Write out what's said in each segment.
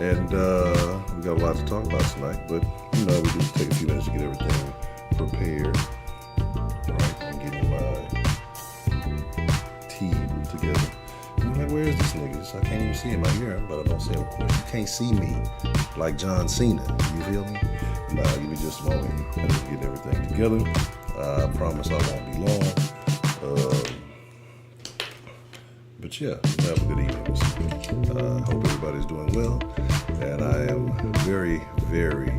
And we got a lot to talk about tonight, but we just take a few minutes to get everything prepared. Right, I'm getting my team together. I'm like, where is this nigga? I can't even see him. I hear him, but I don't see him. Of course, you can't see me like John Cena. You feel me? Nah, give me just a moment. I'm just getting everything together. I promise I won't be long. But yeah, have a good evening. Hope everybody's doing well. And I am very, very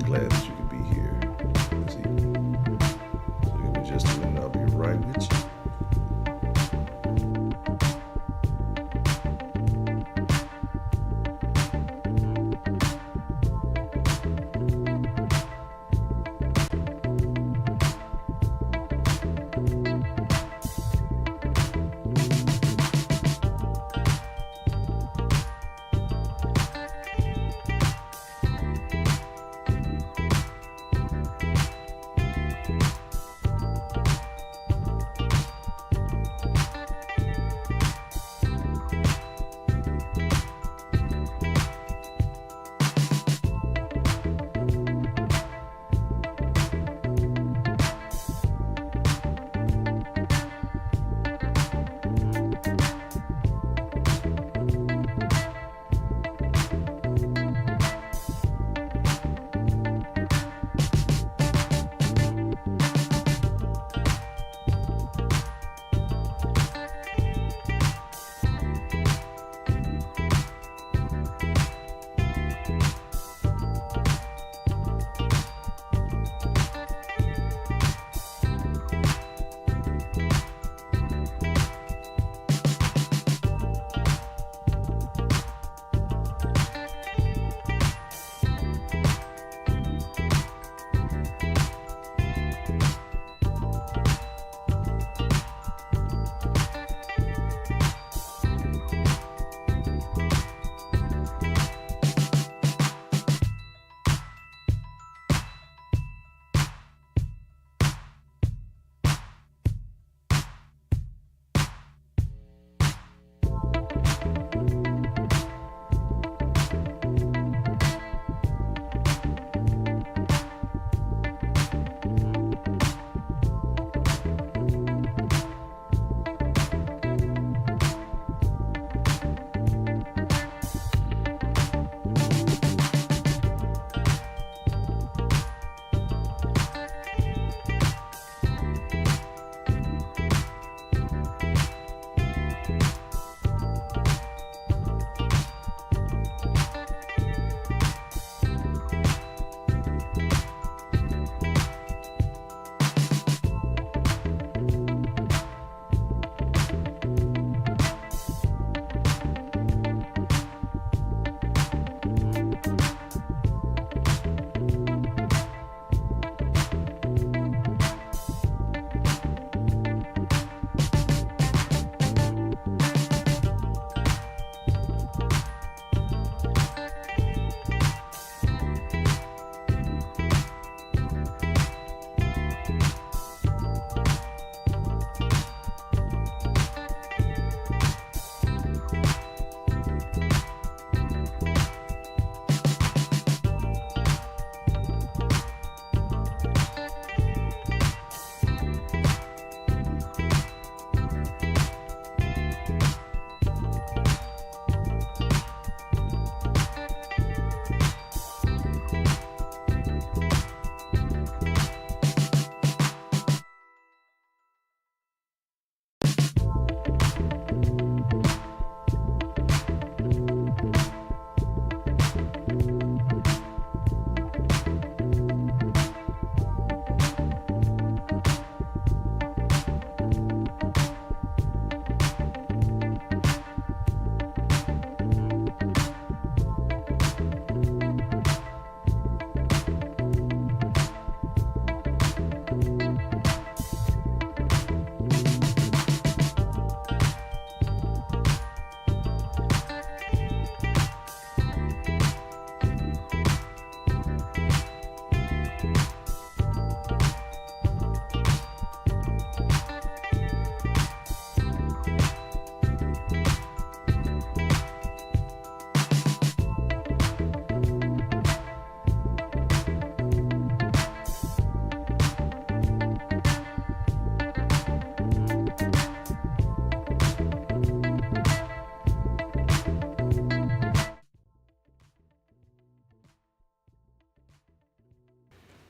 glad that you could be here this evening. So give me just a minute. I'll be right with you.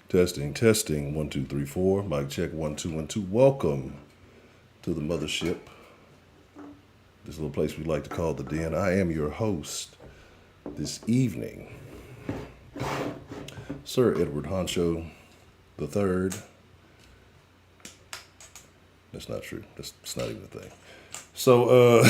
Testing, testing. 1, 2, 3, 4. Mic check. 1, 2, 1, 2. Welcome to the mothership. This little place we like to call the Den. I am your host this evening, Sir Edward Honcho the Third. That's not true. That's not even a thing. So,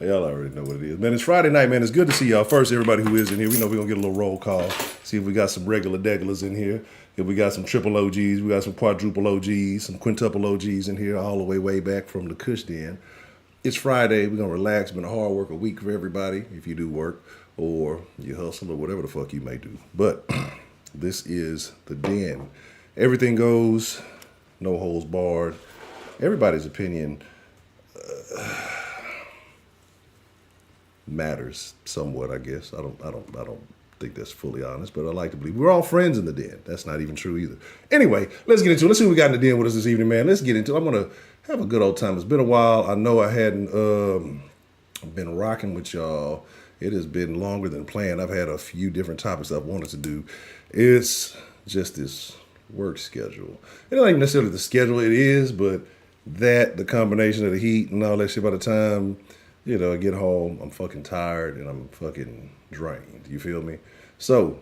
y'all already know what it is. Man, it's Friday night, man. It's good to see y'all. First, everybody who is in here, we know we're going to get a little roll call. See if we got some regular degulars in here. If we got some triple OGs, we got some quadruple OGs, some quintuple OGs in here, all the way back from the Kush Den. It's Friday. We're going to relax. It's been a hard work a week for everybody, if you do work or you hustle or whatever the fuck you may do. But this is the Den. Everything goes, no holds barred. Everybody's opinion matters somewhat, I guess. I don't think that's fully honest, but I like to believe we're all friends in the Den. That's not even true either. Anyway, let's get into it. Let's see what we got in the Den with us this evening, man. Let's get into it. I'm gonna have a good old time. It's been a while. I know I hadn't been rocking with y'all. It has been longer than planned. I've had a few different topics I've wanted to do. It's just this work schedule. It's not even necessarily the schedule it is, but the combination of the heat and all that shit, by the time I get home, I'm fucking tired and I'm fucking drained. You feel me? So,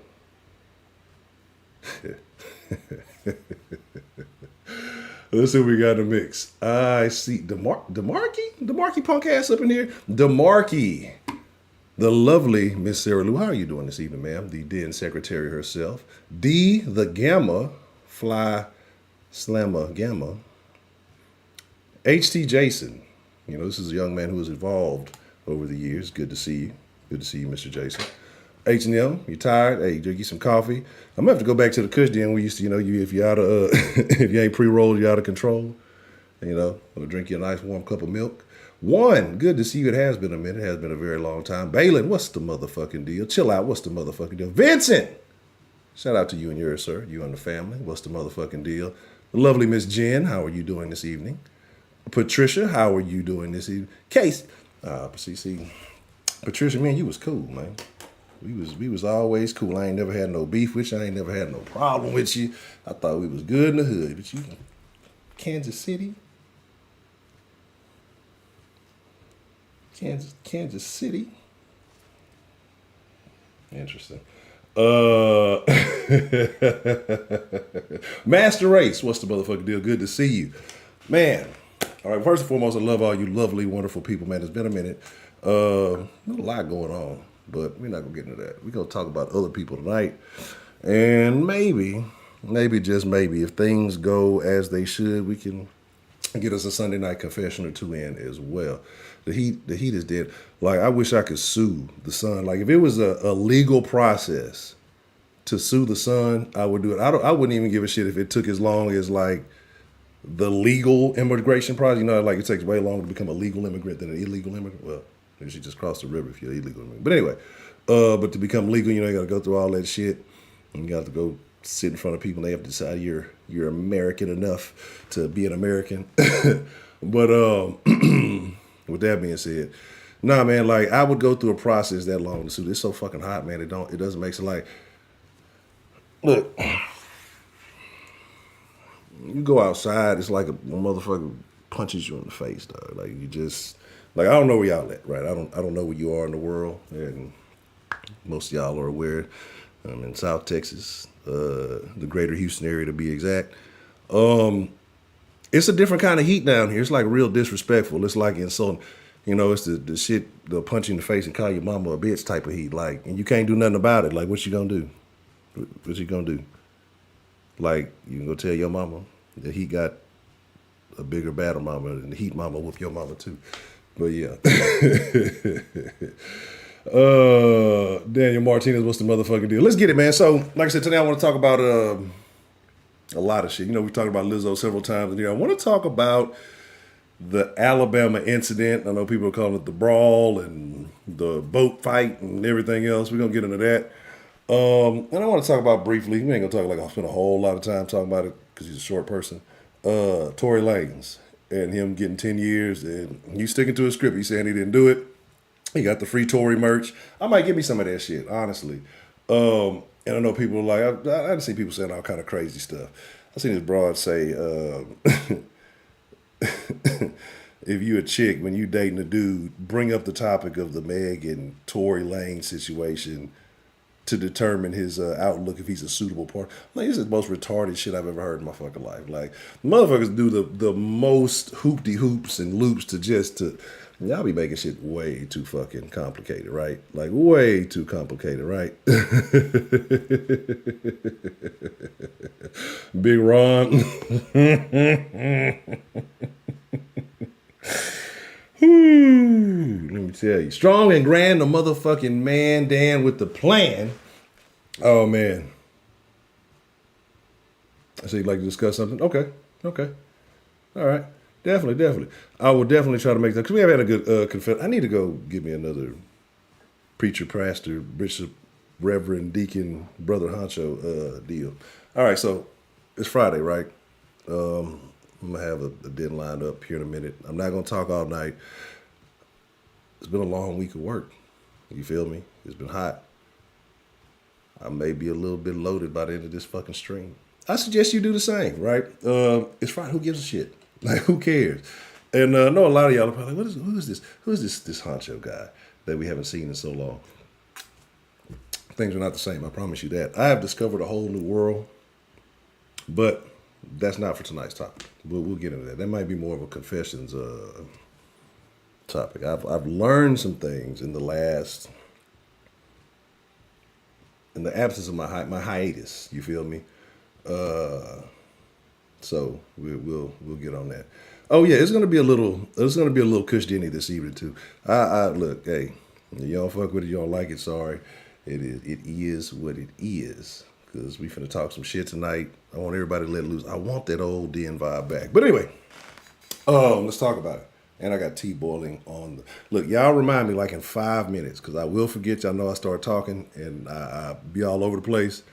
let's see what we got in the mix. I see DeMarkey punk ass up in here. DeMarkey, the lovely Miss Sarah Lou. How are you doing this evening, ma'am? The Den secretary herself. D, the Gamma, Fly Slammer Gamma. HT Jason. This is a young man who has evolved over the years. Good to see you. Good to see you, Mr. Jason. H&M, you tired? Hey, drink you some coffee. I'm gonna have to go back to the Kush Den. We used to, if you're out of, if you ain't pre-rolled, you're out of control. Or drink you a nice warm cup of milk. One, good to see you. It has been a minute. It has been a very long time. Balin, what's the motherfucking deal? Chill out. What's the motherfucking deal? Vincent, shout out to you and yours, sir. You and the family. What's the motherfucking deal? The lovely Miss Jen, how are you doing this evening? Patricia, how are you doing this evening? Case, see, Patricia, man, you was cool, man. We was always cool. I ain't never had no beef with you. I ain't never had no problem with you. I thought we was good in the hood. But you, Kansas City? Kansas City? Interesting. Master Race, what's the motherfucking deal? Good to see you. Man. All right, first and foremost, I love all you lovely, wonderful people, man. It's been a minute. There's a lot going on, but we're not going to get into that. We're going to talk about other people tonight. And maybe, just maybe, if things go as they should, we can get us a Sunday night confession or two in as well. The heat is dead. Like, I wish I could sue the Sun. Like, if it was a legal process to sue the Sun, I would do it. I wouldn't even give a shit if it took as long as, like, the legal immigration process. Like it takes way longer to become a legal immigrant than an illegal immigrant. Well, you should just cross the river if you're an illegal immigrant. But anyway, but to become legal, you got to go through all that shit. And you got to go sit in front of people and they have to decide you're American enough to be an American. But with that being said, nah, man, like I would go through a process that long to sue. It's so fucking hot, man. It doesn't make sense. Like, look, you go outside, it's like a motherfucker punches you in the face, dog. Like you just, like I don't know where y'all at, right? I don't know where you are in the world, and most of y'all are aware. I'm in South Texas, the greater Houston area to be exact. It's a different kind of heat down here. It's like real disrespectful. It's like insulting. It's the shit, the punch you in the face and call your mama a bitch type of heat. Like, and you can't do nothing about it. Like, what you gonna do? What you gonna do? Like, you can go tell your mama that he got a bigger, badder mama, and the heat mama whoop your mama too. But yeah. Daniel Martinez, what's the motherfucking deal? Let's get it, man. So, like I said, today I want to talk about a lot of shit. We talked about Lizzo several times. I want to talk about the Alabama incident. I know people are calling it the Brawl and the boat fight and everything else. We're going to get into that. And I want to talk about briefly, we ain't gonna talk like I'll spend a whole lot of time talking about it because he's a short person. Tory Lanez and him getting 10 years and he's sticking to his script. He's saying he didn't do it. He got the free Tory merch. I might give me some of that shit, honestly. And I know people are like, I see people saying all kind of crazy stuff. I seen this broad say, if you a chick, when you dating a dude, bring up the topic of the Meg and Tory Lane situation to determine his outlook if he's a suitable partner. Like, this is the most retarded shit I've ever heard in my fucking life. Like, motherfuckers do the most hoopty hoops and loops to y'all be making shit way too fucking complicated, right? Like, way too complicated, right? Big Ron. Let me tell you. Strong and grand, the motherfucking man, Dan with the plan. Oh, man. I say you'd like to discuss something? Okay. Okay. All right. Definitely. I will definitely try to make that, because we have had a good confession. I need to go get me another preacher, pastor, bishop, reverend, deacon, brother honcho deal. All right, so it's Friday, right? I'm going to have a den lined up here in a minute. I'm not going to talk all night. It's been a long week of work. You feel me? It's been hot. I may be a little bit loaded by the end of this fucking stream. I suggest you do the same, right? It's Friday. Who gives a shit? Like, who cares? And I know a lot of y'all are probably like, who is this? Who is this honcho guy that we haven't seen in so long? Things are not the same. I promise you that. I have discovered a whole new world, but that's not for tonight's topic. We'll get into that. That might be more of a confessions topic. I've learned some things in the absence of my hiatus. You feel me? So we'll get on that. Oh yeah, it's gonna be a little Kush Denny this evening too. I look, hey, you don't fuck with it, you don't like it, sorry. It is what it is. Cause we finna talk some shit tonight. I want everybody to let loose. I want that old Den vibe back. But anyway, let's talk about it. And I got tea boiling on the look. Y'all remind me like in 5 minutes, cause I will forget. Y'all know I start talking and I be all over the place.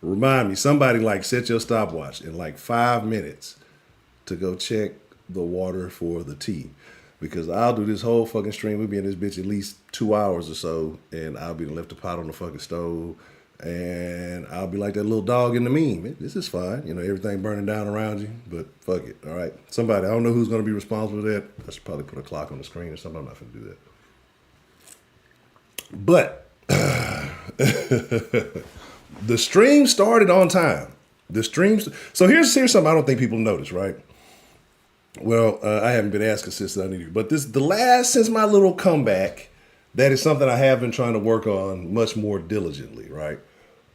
Remind me, somebody like set your stopwatch in like 5 minutes to go check the water for the tea. Because I'll do this whole fucking stream. We'll be in this bitch at least 2 hours or so. And I'll be left the pot on the fucking stove. And I'll be like that little dog in the meme. This is fine. You know, everything burning down around you. But fuck it. All right. Somebody, I don't know who's going to be responsible for that. I should probably put a clock on the screen or something. I'm not going to do that. But the stream started on time. So here's something I don't think people notice, right? Well, I haven't been as consistent as I need to, but since my little comeback, that is something I have been trying to work on much more diligently, right?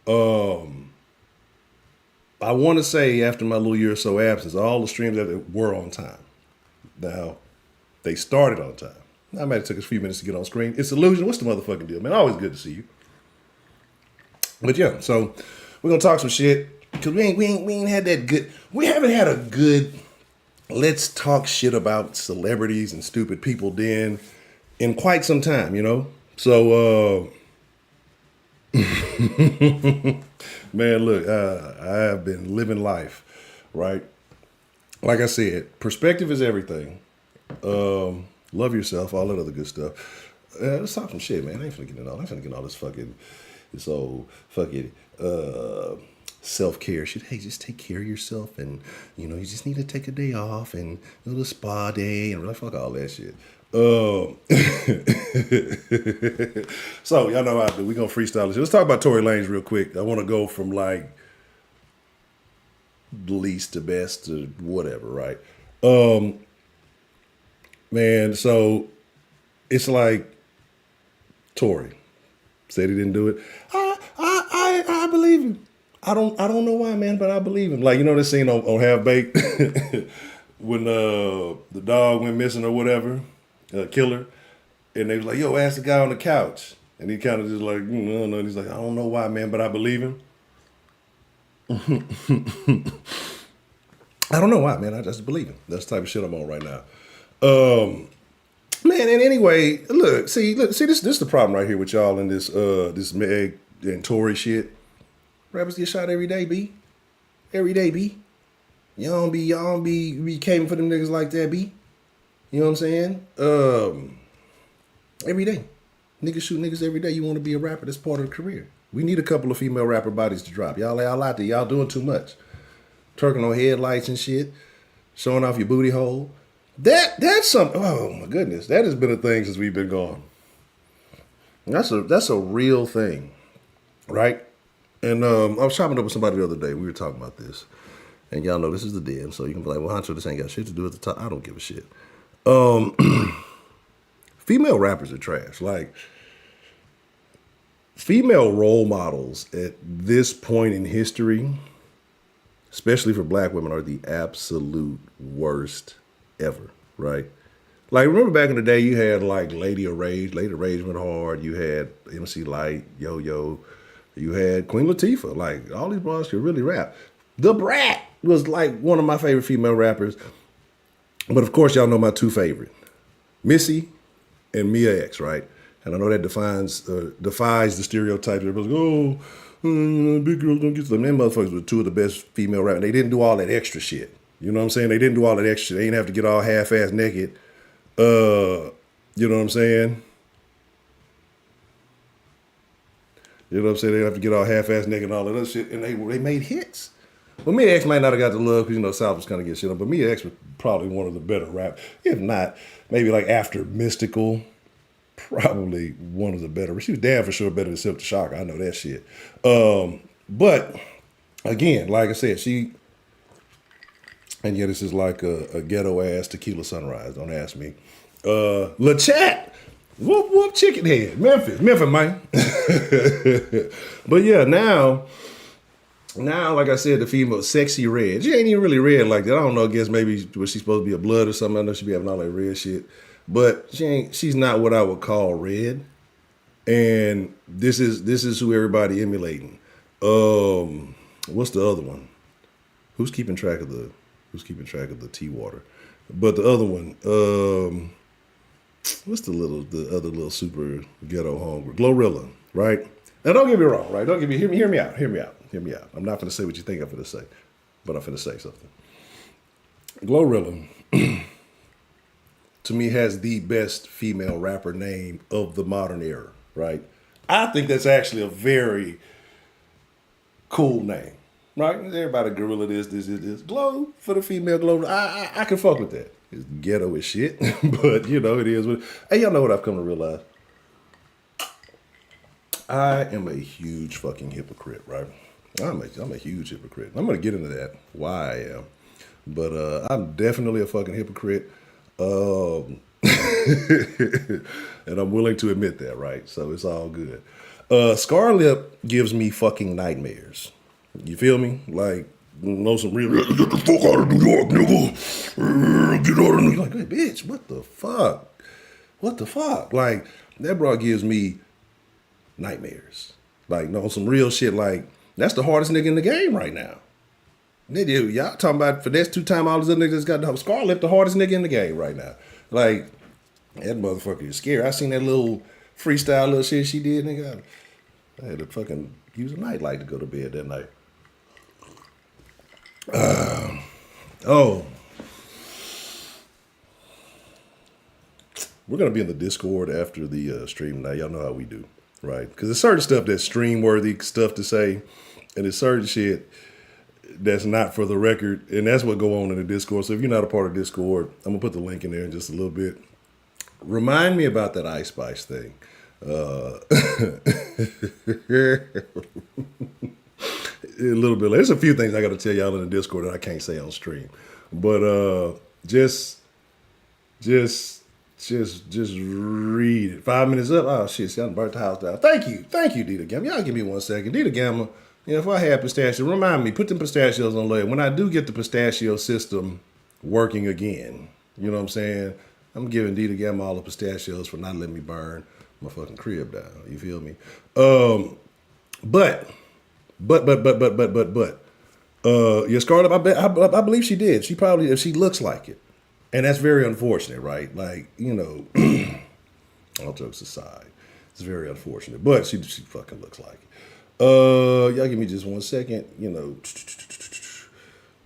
I want to say after my little year or so absence, all the streams that were on time. Now, they started on time. I might have took a few minutes to get on screen. It's illusion. What's the motherfucking deal, man? Always good to see you. But yeah, so we're gonna talk some shit because we ain't had that good. We haven't had a good. Let's talk shit about celebrities and stupid people den in quite some time, you know. So, man, look, I have been living life, right? Like I said, perspective is everything. Love yourself, all that other good stuff. Let's talk some shit, man. I ain't finna get into all. I ain't finna get into all this old fucking self-care shit. Hey, just take care of yourself, and you know you just need to take a day off and do the spa day and really fuck all that shit. So y'all know how I do. We gonna freestyle this. Let's talk about Tory Lanez real quick. I want to go from like least to best to whatever, right? Man, so it's like Tory said he didn't do it. I believe him. I don't know why, man, but I believe him. Like, you know this scene on Half Baked when the dog went missing or whatever, killer, and they was like, "Yo, ask the guy on the couch," and he kind of just like, no, and he's like, "I don't know why, man, but I believe him." I don't know why, man. I just believe him. That's the type of shit I'm on right now. Man, and anyway, look, see, this is the problem right here with y'all in this Meg and Tory shit. Rappers get shot every day, B. Every day, B. Y'all don't be caving for them niggas like that, B. You know what I'm saying? Every day. Niggas shoot niggas every day. You want to be a rapper? That's part of the career. We need a couple of female rapper bodies to drop. Y'all out there. Y'all doing too much. Twerking on headlights and shit. Showing off your booty hole. That's something. Oh my goodness. That has been a thing since we've been gone. That's a real thing. Right? And I was chopping up with somebody the other day. We were talking about this. And y'all know this is the den. So you can be like, well, Honcho, this ain't got shit to do with the top. I don't give a shit. Female rappers are trash. Like, female role models at this point in history, especially for black women, are the absolute worst ever, right? Like, remember back in the day, you had like Lady of Rage. Lady of Rage went hard. You had MC Lyte, Yo-Yo. You had Queen Latifah. Like, all these bras could really rap. The Brat was like one of my favorite female rappers. But of course, y'all know my two favorite, Missy and Mia X, right? And I know that defies the stereotypes. Everybody's like, big girls don't get to them. Them motherfuckers were two of the best female rappers. They didn't do all that extra shit. You know what I'm saying? They didn't do all that extra shit. They didn't have to get all half-ass naked. You know what I'm saying? You know what I'm saying? They didn't have to get all half-ass naked and all that other shit. And they made hits. Well, Mia X might not have got the love because, you know, South was kind of getting shit on. But Mia X was probably one of the better rap. If not, maybe like after Mystical, probably one of the better. She was damn for sure better than Silk the Shocker. I know that shit. But again, like I said, and yeah, this is like a ghetto ass Tequila Sunrise. Don't ask me. La Chat, whoop whoop chicken head, Memphis, man. But yeah, now, like I said, the female sexy red. She ain't even really red like that. I don't know. I guess maybe was she supposed to be a blood or something? I know she be having all that red shit. But she's not what I would call red. And this is who everybody emulating. What's the other one? Who's keeping track of the tea water? But the other one, what's the other little super ghetto homegirl? Glorilla, right? Now don't get me wrong, right? Hear me out. I'm not gonna say what you think I'm gonna say, but I'm gonna say something. Glorilla to me has the best female rapper name of the modern era, right? I think that's actually a very cool name, right? Everybody gorilla this. Glow for the female Glow. I can fuck with that. It's ghetto as shit, but you know it is. Hey, y'all know what I've come to realize? I am a huge fucking hypocrite, right? I'm a huge hypocrite. I'm gonna get into that, why I am. But I'm definitely a fucking hypocrite. And I'm willing to admit that, right? So it's all good. Scarlett gives me fucking nightmares. You feel me? Like, know some real, get the fuck out of New York, nigga. Get out of New York. Like, hey, bitch, what the fuck? What the fuck? Like, that bro gives me nightmares. Like, know some real shit. Like, that's the hardest nigga in the game right now. Nigga, y'all talking about finesse 2 times all these other niggas got the Scarlett, the hardest nigga in the game right now. Like, that motherfucker is scary. I seen that little freestyle little shit she did, nigga. I had to fucking use a nightlight to go to bed that night. We're going to be in the Discord after the stream now. Y'all know how we do, right? Because there's certain stuff that's stream-worthy stuff to say, and there's certain shit that's not for the record, and that's what go on in the Discord. So if you're not a part of Discord, I'm going to put the link in there in just a little bit. Remind me about that Ice Spice thing. A little bit. There's a few things I got to tell y'all in the Discord that I can't say on stream, but just read it. 5 minutes up. Oh shit! See, I burnt the house down. Thank you, Dita Gamma. Y'all give me 1 second, Dita Gamma. You know, if I had pistachio, remind me. Put them pistachios on layer. When I do get the pistachio system working again, you know what I'm saying? I'm giving Dita Gamma all the pistachios for not letting me burn my fucking crib down. You feel me? But. Yeah, Scarlett, I believe she did. She probably, if she looks like it. And that's very unfortunate, right? Like, you know, all jokes aside, it's very unfortunate. But she fucking looks like it. Y'all give me just 1 second. You know,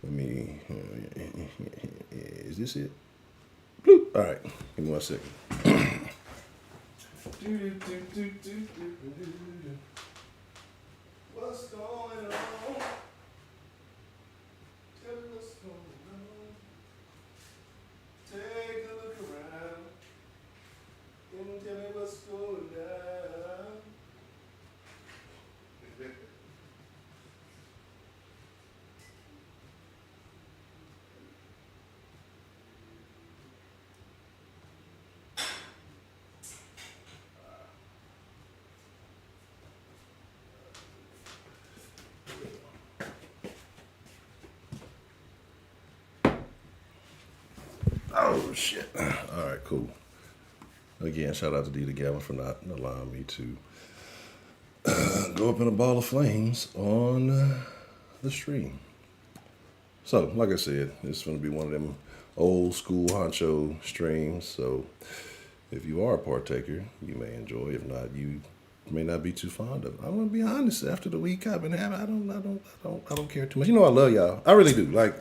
let me, is this it? Bloop. All right, give me 1 second. What's going on? Tell me what's going on. Take a look around. And tell me what's going down. Oh shit. All right, cool. Again, shout out to Dita Gavin for not allowing me to go up in a ball of flames on the stream. So, like I said, it's going to be one of them old school honcho streams. So, if you are a partaker, you may enjoy. If not, you may not be too fond of it. I'm going to be honest. After the week I've been having, I don't care too much. You know, I love y'all. I really do. Like.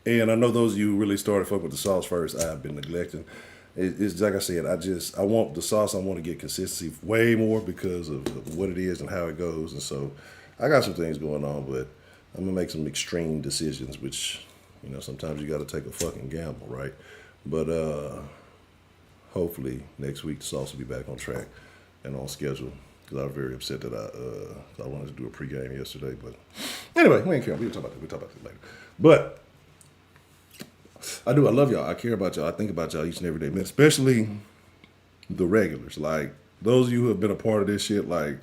And I know those of you who really started fucking with the sauce first, I've been neglecting. It's like I said, I want the sauce. I want to get consistency way more because of what it is and how it goes. And so I got some things going on, but I'm going to make some extreme decisions, which, you know, sometimes you got to take a fucking gamble, right? But hopefully next week the sauce will be back on track and on schedule because I was very upset that I wanted to do a pregame yesterday. But anyway, we ain't care. We'll talk about that later. But I do. I love y'all. I care about y'all. I think about y'all each and every day, man. Especially the regulars. Like, those of you who have been a part of this shit, like,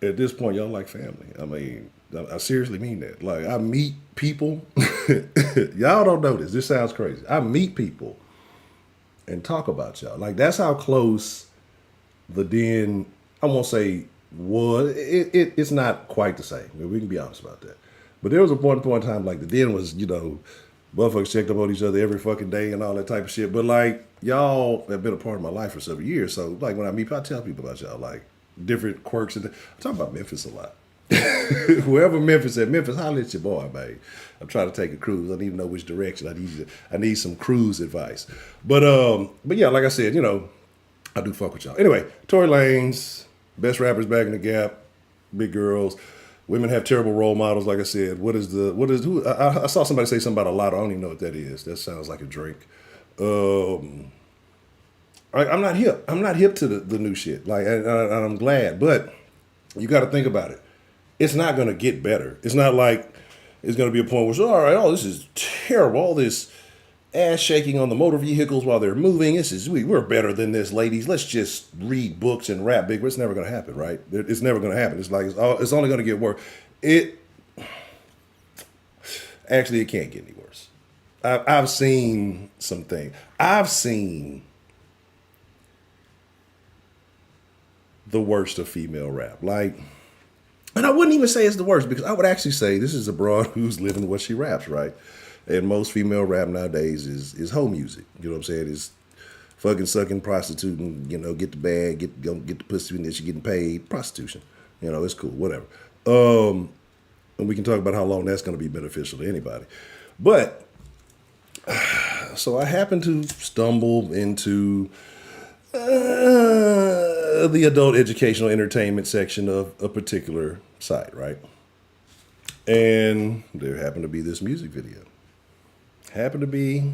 at this point, y'all like family. I mean, I seriously mean that. Like, I meet people. Y'all don't know this. This sounds crazy. I meet people and talk about y'all. Like, that's how close the den, I won't say was. It's not quite the same. I mean, we can be honest about that. But there was a point in time, like, the den was, you know, motherfuckers checked up on each other every fucking day and all that type of shit. But, like, y'all have been a part of my life for several years. So, like, when I meet, I tell people about y'all, like, different quirks. I talk about Memphis a lot. Whoever Memphis at Memphis, holla at your boy, babe. I'm trying to take a cruise. I need to know which direction. I need some cruise advice. But yeah, like I said, you know, I do fuck with y'all. Anyway, Tory Lanez, best rappers back in the gap, big girls. Women have terrible role models, like I said. I saw somebody say something about a lotto. I don't even know what that is. That sounds like a drink. I'm not hip. I'm not hip to the new shit. Like, and I'm glad. But you got to think about it. It's not going to get better. It's not like it's going to be a point where it's, all right, this is terrible. All this ass shaking on the motor vehicles while they're moving. We're better than this, ladies. Let's just read books and rap big. It's never going to happen, right? It's never going to happen. It's like it's only going to get worse. It can't get any worse. I've seen some things. I've seen the worst of female rap. Like, and I wouldn't even say it's the worst because I would actually say this is a broad who's living what she raps, right? And most female rap nowadays is hoe music. You know what I'm saying? It's fucking sucking, prostituting, you know, get the bag, get the pussy, and then she getting paid. Prostitution. You know, it's cool, whatever. And we can talk about how long that's going to be beneficial to anybody. But, so I happened to stumble into the adult educational entertainment section of a particular site, right? And there happened to be this music video. Happened to be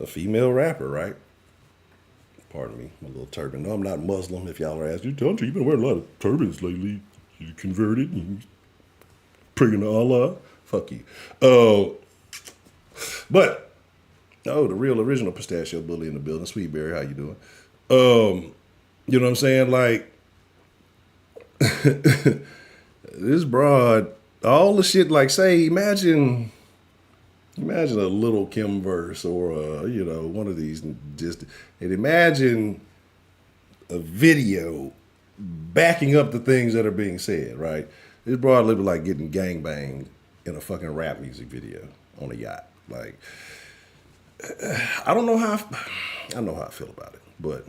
a female rapper, right? Pardon me, my little turban. No, I'm not Muslim, if y'all are asking. You've been wearing a lot of turbans lately. You converted, you praying to Allah. Fuck you. But, the real original pistachio bully in the building. Sweet Berry, how you doing? You know what I'm saying? Like, this broad, all the shit, like, say, imagine a Little Kim verse or, one of these, and imagine a video backing up the things that are being said, right? This broad living like getting gangbanged in a fucking rap music video on a yacht. Like, I know how I feel about it, but,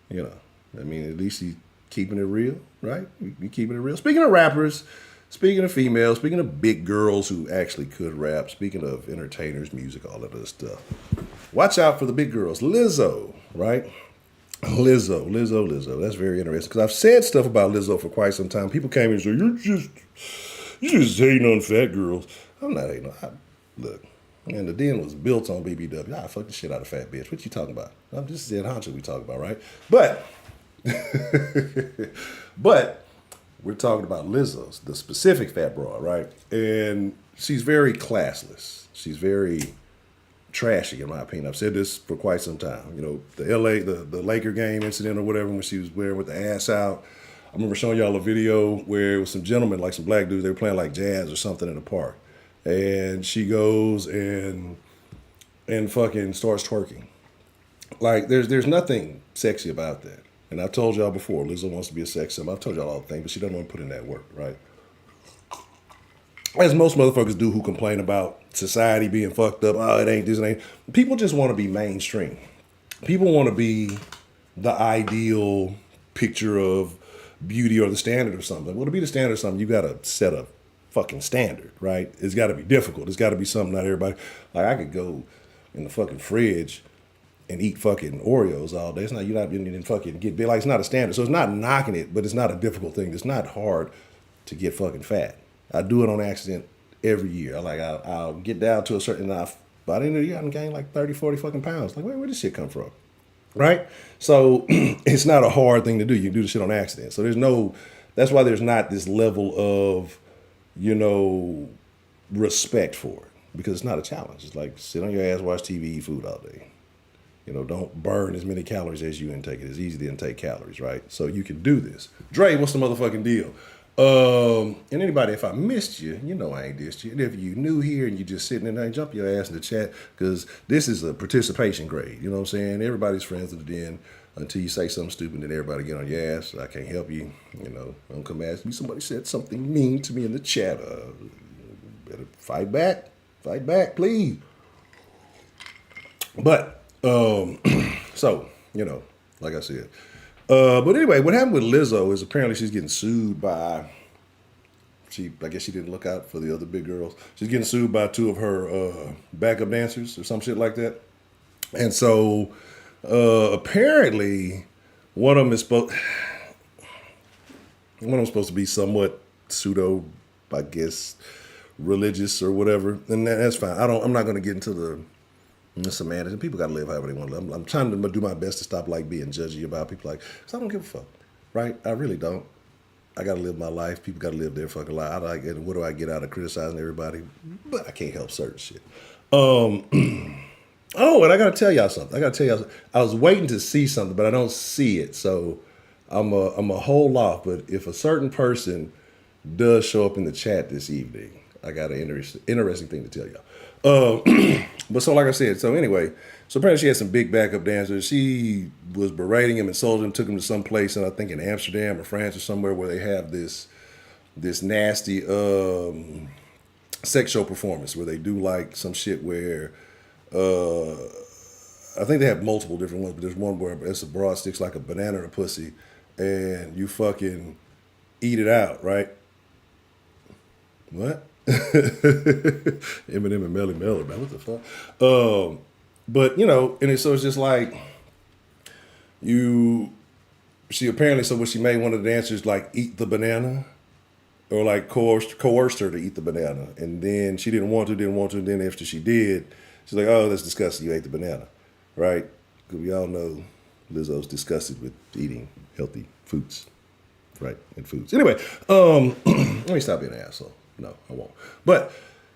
at least he's keeping it real, right? We keeping it real. Speaking of rappers, speaking of females, speaking of big girls who actually could rap, speaking of entertainers, music, all of this stuff. Watch out for the big girls. Lizzo, right? Lizzo. That's very interesting because I've said stuff about Lizzo for quite some time. People came and said, you just hating on fat girls. I'm not hating on. Look, man, the den was built on BBW. I fuck the shit out of fat bitch. What you talking about? I'm just saying Honcho we talking about, right? But, but we're talking about Lizzo's, the specific fat broad, right? And she's very classless. She's very trashy, in my opinion. I've said this for quite some time. You know, the Laker game incident or whatever, when she was wearing with the ass out. I remember showing y'all a video where it was some gentlemen, like some black dudes, they were playing like jazz or something in the park. And she goes and fucking starts twerking. Like there's nothing sexy about that. And I've told y'all before, Lizzo wants to be a sex symbol. I've told y'all all the things, but she doesn't want to put in that work, right? As most motherfuckers do who complain about society being fucked up. Oh, it ain't this, it ain't. People just want to be mainstream. People want to be the ideal picture of beauty or the standard of something. Well, to be the standard of something, you got to set a fucking standard, right? It's got to be difficult. It's got to be something not everybody. Like I could go in the fucking fridge and eat fucking Oreos all day. It's not, you're not in fucking get big. Like it's not a standard. So it's not knocking it, but it's not a difficult thing. It's not hard to get fucking fat. I do it on accident every year. I'll get down to a certain enough. By the end of the year, I'm gaining like 30, 40 fucking pounds. Like, where this shit come from? Right? So it's not a hard thing to do. You do the shit on accident. So that's why there's not this level of, respect for it. Because it's not a challenge. It's like sit on your ass, watch TV, eat food all day. Don't burn as many calories as you intake. It's easy to intake calories, right? So you can do this. Dre, what's the motherfucking deal? And anybody, if I missed you, I ain't dissed you. And if you new here and you just sitting in there, jump your ass in the chat because this is a participation grade. You know what I'm saying? Everybody's friends with the den until you say something stupid, then everybody get on your ass. I can't help you. Don't come ask me. Somebody said something mean to me in the chat. Better fight back. Fight back, please. But, so, like I said. But anyway, what happened with Lizzo is apparently she's getting sued by, I guess she didn't look out for the other big girls. She's getting sued by two of her backup dancers or some shit like that. And so apparently one of them is supposed to be somewhat pseudo, I guess, religious or whatever. And that's fine. I'm not going to get into the semantics. And people got to live however they want to live. I'm trying to do my best to stop being judgy about people because I don't give a fuck, right? I really don't. I got to live my life. People got to live their fucking life. What do I get out of criticizing everybody? But I can't help certain shit. Oh, and I got to tell y'all something. I was waiting to see something, but I don't see it. So I'm a hold off. But if a certain person does show up in the chat this evening, I got an interesting thing to tell y'all. But so like I said, so anyway, so apparently she had some big backup dancers. She was berating him, insulted him, took him to some place, and I think in Amsterdam or France or somewhere where they have this nasty sex show performance where they do like some shit where I think they have multiple different ones, but there's one where it's a broad sticks like a banana in a pussy, and you fucking eat it out, right? What? Eminem and Melly Mel, man, what the fuck? But so it's just like she apparently, so what she made one of the dancers like eat the banana or like coerced her to eat the banana, and then she didn't want to, and then after she did, she's like, oh, that's disgusting, you ate the banana, right? Because we all know Lizzo's disgusted with eating healthy foods, right? And foods. Anyway, let me stop being an asshole. No, I won't. But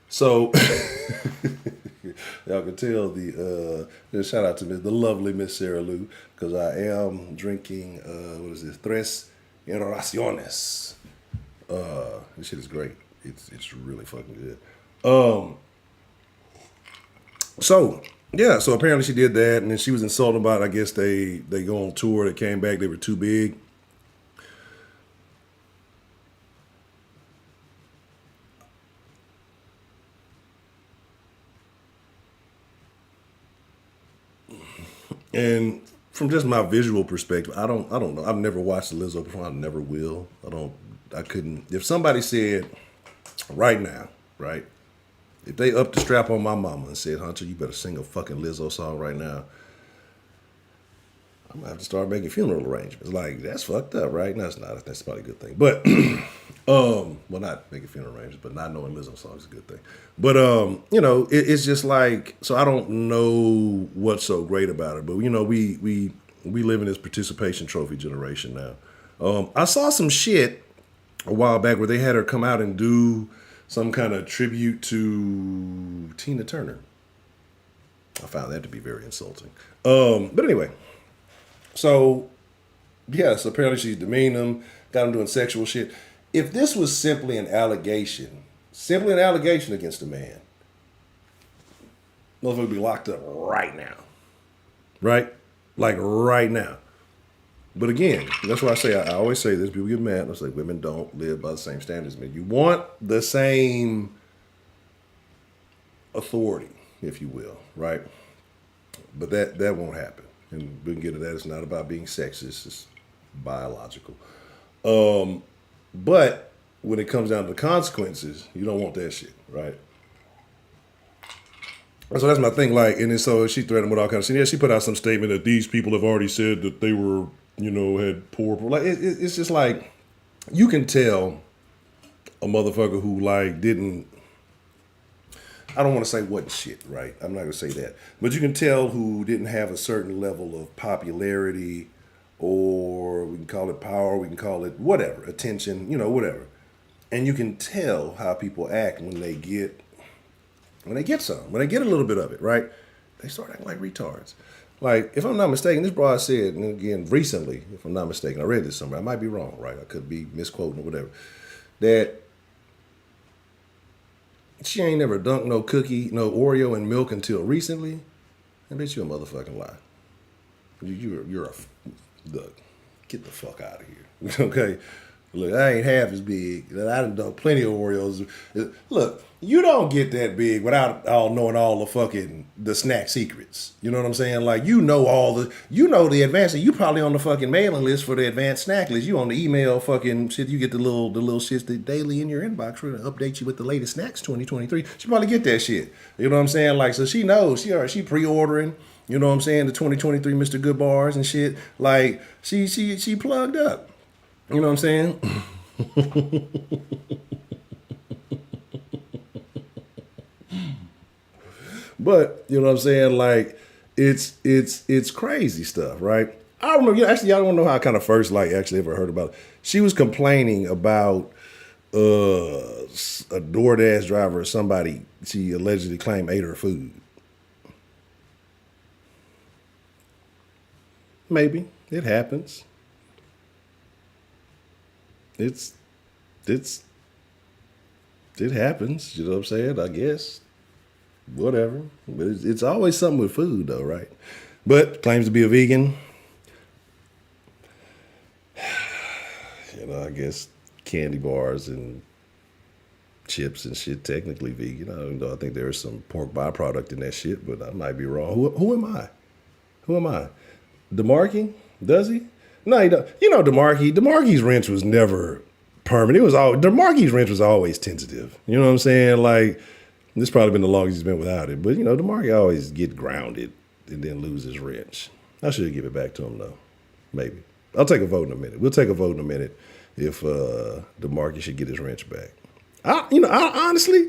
so y'all can tell shout out to the lovely Miss Sarah Lou because I am drinking what is this? Tres Generaciones. This shit is great. It's really fucking good. So yeah, so apparently she did that, and then she was insulted about. I guess they go on tour. They came back. They were too big. And from just my visual perspective, I don't know. I've never watched Lizzo before. I never will. I couldn't. If somebody said right now, right, if they upped the strap on my mama and said, Hunter, you better sing a fucking Lizzo song right now, I'm gonna have to start making funeral arrangements. Like, that's fucked up, right? No, it's not. That's probably a good thing. But well, not making funeral arrangements, but not knowing Lizzo songs is a good thing. But it's just like, so I don't know what's so great about it. But we live in this participation trophy generation now. I saw some shit a while back where they had her come out and do some kind of tribute to Tina Turner. I found that to be very insulting. But anyway, so yes, apparently she's demeaned him, got him doing sexual shit. If this was simply an allegation against a man, motherfucker would be locked up right now. Right? Like right now. But again, that's why I always say this, people get mad. I say women don't live by the same standards as men. You want the same authority, if you will, right? But that won't happen. And we can get to that. It's not about being sexist. It's biological. But when it comes down to the consequences, you don't want that shit, right? So that's my thing. Like, and then so she threatened with all kinds of shit. Yeah, she put out some statement that these people have already said that they were, had poor. Like, it's just like, you can tell a motherfucker who like didn't. I don't want to say what shit, right? I'm not gonna say that, but you can tell who didn't have a certain level of popularity, or we can call it power, we can call it whatever, attention, whatever. And you can tell how people act when they get when they get a little bit of it, right? They start acting like retards. Like, if I'm not mistaken, this broad said, and again, recently, if I'm not mistaken, I read this somewhere, I might be wrong, right? I could be misquoting or whatever, that she ain't never dunked no cookie, no Oreo in milk until recently. I bet you a motherfucking lie. You're a look. Get the fuck out of here. Okay. Look, I ain't half as big. I done done plenty of Oreos. Look, you don't get that big without knowing all the snack secrets. You know what I'm saying? Like, the advanced. You probably on the fucking mailing list for the advanced snack list. You on the email fucking shit. You get the little shits that daily in your inbox for to update you with the latest snacks 2023. She probably get that shit. You know what I'm saying? Like, so she knows. She pre-ordering. You know what I'm saying? The 2023 Mr. Good bars and shit. Like, she plugged up. You know what I'm saying? But you know what I'm saying? Like, it's crazy stuff, right? I don't know. Actually, y'all don't know how I kind of first actually ever heard about it. She was complaining about a DoorDash driver or somebody she allegedly claimed ate her food. Maybe it happens. It happens, you know what I'm saying? I guess. Whatever. But it's always something with food though, right? But claims to be a vegan. I guess candy bars and chips and shit technically vegan. I think there's some pork byproduct in that shit, but I might be wrong. Who am I? Who am I? DeMarque? Does he? No, he don't. DeMarque's wrench was never permanent. DeMarque's wrench was always tentative. You know what I'm saying? Like, this probably been the longest he's been without it. But, DeMarque always get grounded and then lose his wrench. I should give it back to him, though. Maybe. I'll take a vote in a minute. We'll take a vote in a minute if DeMarque should get his wrench back. I honestly,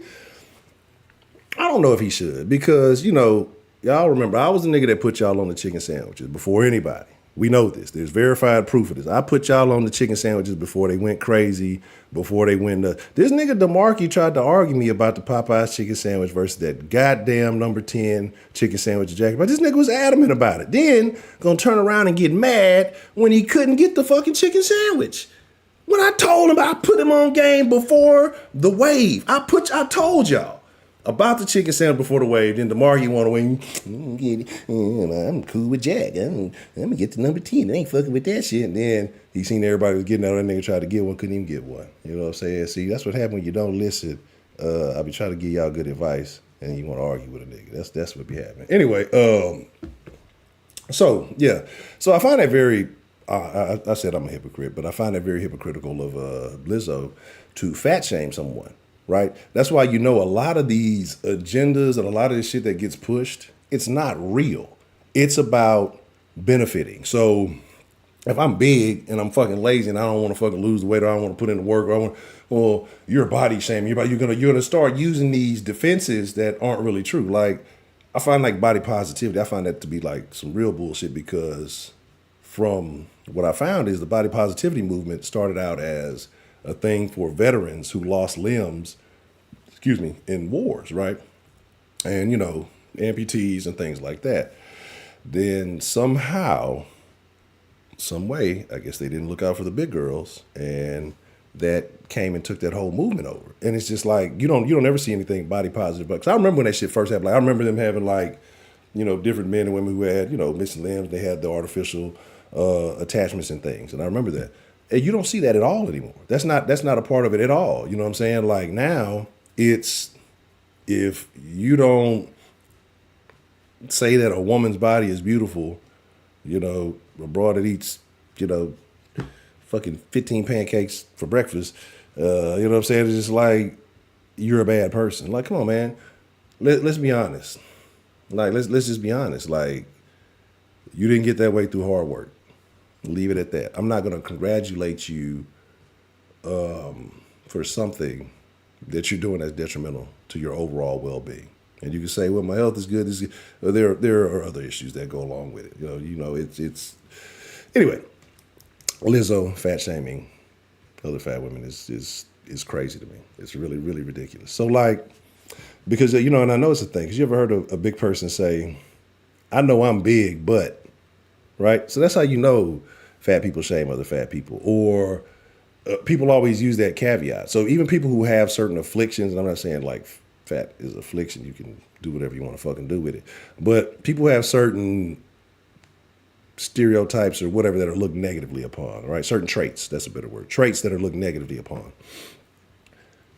I don't know if he should. Because, y'all remember, I was the nigga that put y'all on the chicken sandwiches before anybody. We know this. There's verified proof of this. I put y'all on the chicken sandwiches before they went crazy, before they went nuts. This nigga DeMarque tried to argue me about the Popeyes chicken sandwich versus that goddamn number 10 chicken sandwich jacket. But this nigga was adamant about it. Then gonna turn around and get mad when he couldn't get the fucking chicken sandwich. When I told him I put him on game before the wave. I told y'all about the chicken sandwich before the wave. Then DeMarque want to win. I'm cool with Jack. I'm going to get the number 10. I ain't fucking with that shit. And then he seen everybody was getting out. That nigga tried to get one, couldn't even get one. You know what I'm saying? See, that's what happens when you don't listen. I be trying to give y'all good advice, and you want to argue with a nigga. That's what be happening. Anyway, so yeah. So I find that very, I said I'm a hypocrite, but I find that very hypocritical of Lizzo to fat shame someone. Right? That's why a lot of these agendas and a lot of this shit that gets pushed, it's not real. It's about benefiting. So if I'm big and I'm fucking lazy and I don't want to fucking lose the weight or I don't want to put in the work or I want, well, you're body shaming. You're gonna start using these defenses that aren't really true. Like I find like body positivity. I find that to be like some real bullshit because from what I found is the body positivity movement started out as a thing for veterans who lost limbs, excuse me, in wars, right? And amputees and things like that. Then somehow, some way, I guess they didn't look out for the big girls, and that came and took that whole movement over. And it's just like you don't ever see anything body positive. But 'cause I remember when that shit first happened. Like I remember them having like, different men and women who had missing limbs. They had the artificial attachments and things, and I remember that. And you don't see that at all anymore. That's not a part of it at all. You know what I'm saying? Like now, it's if you don't say that a woman's body is beautiful, a broad that eats, fucking 15 pancakes for breakfast, you know what I'm saying? It's just like, you're a bad person. Like, come on, man. Let's be honest. Like, let's just be honest. Like, you didn't get that way through hard work. Leave it at that. I'm not going to congratulate you for something that you're doing that's detrimental to your overall well-being. And you can say, well, my health is good. There are other issues that go along with it. It's anyway. Lizzo fat shaming other fat women is crazy to me. It's really, really ridiculous. So like, because and I know it's a thing. Because you ever heard a big person say, "I know I'm big, but," right? So that's how fat people shame other fat people, or people always use that caveat. So even people who have certain afflictions, and I'm not saying like fat is affliction, you can do whatever you want to fucking do with it, but people have certain stereotypes or whatever that are looked negatively upon, right? Certain traits, that's a better word, traits that are looked negatively upon.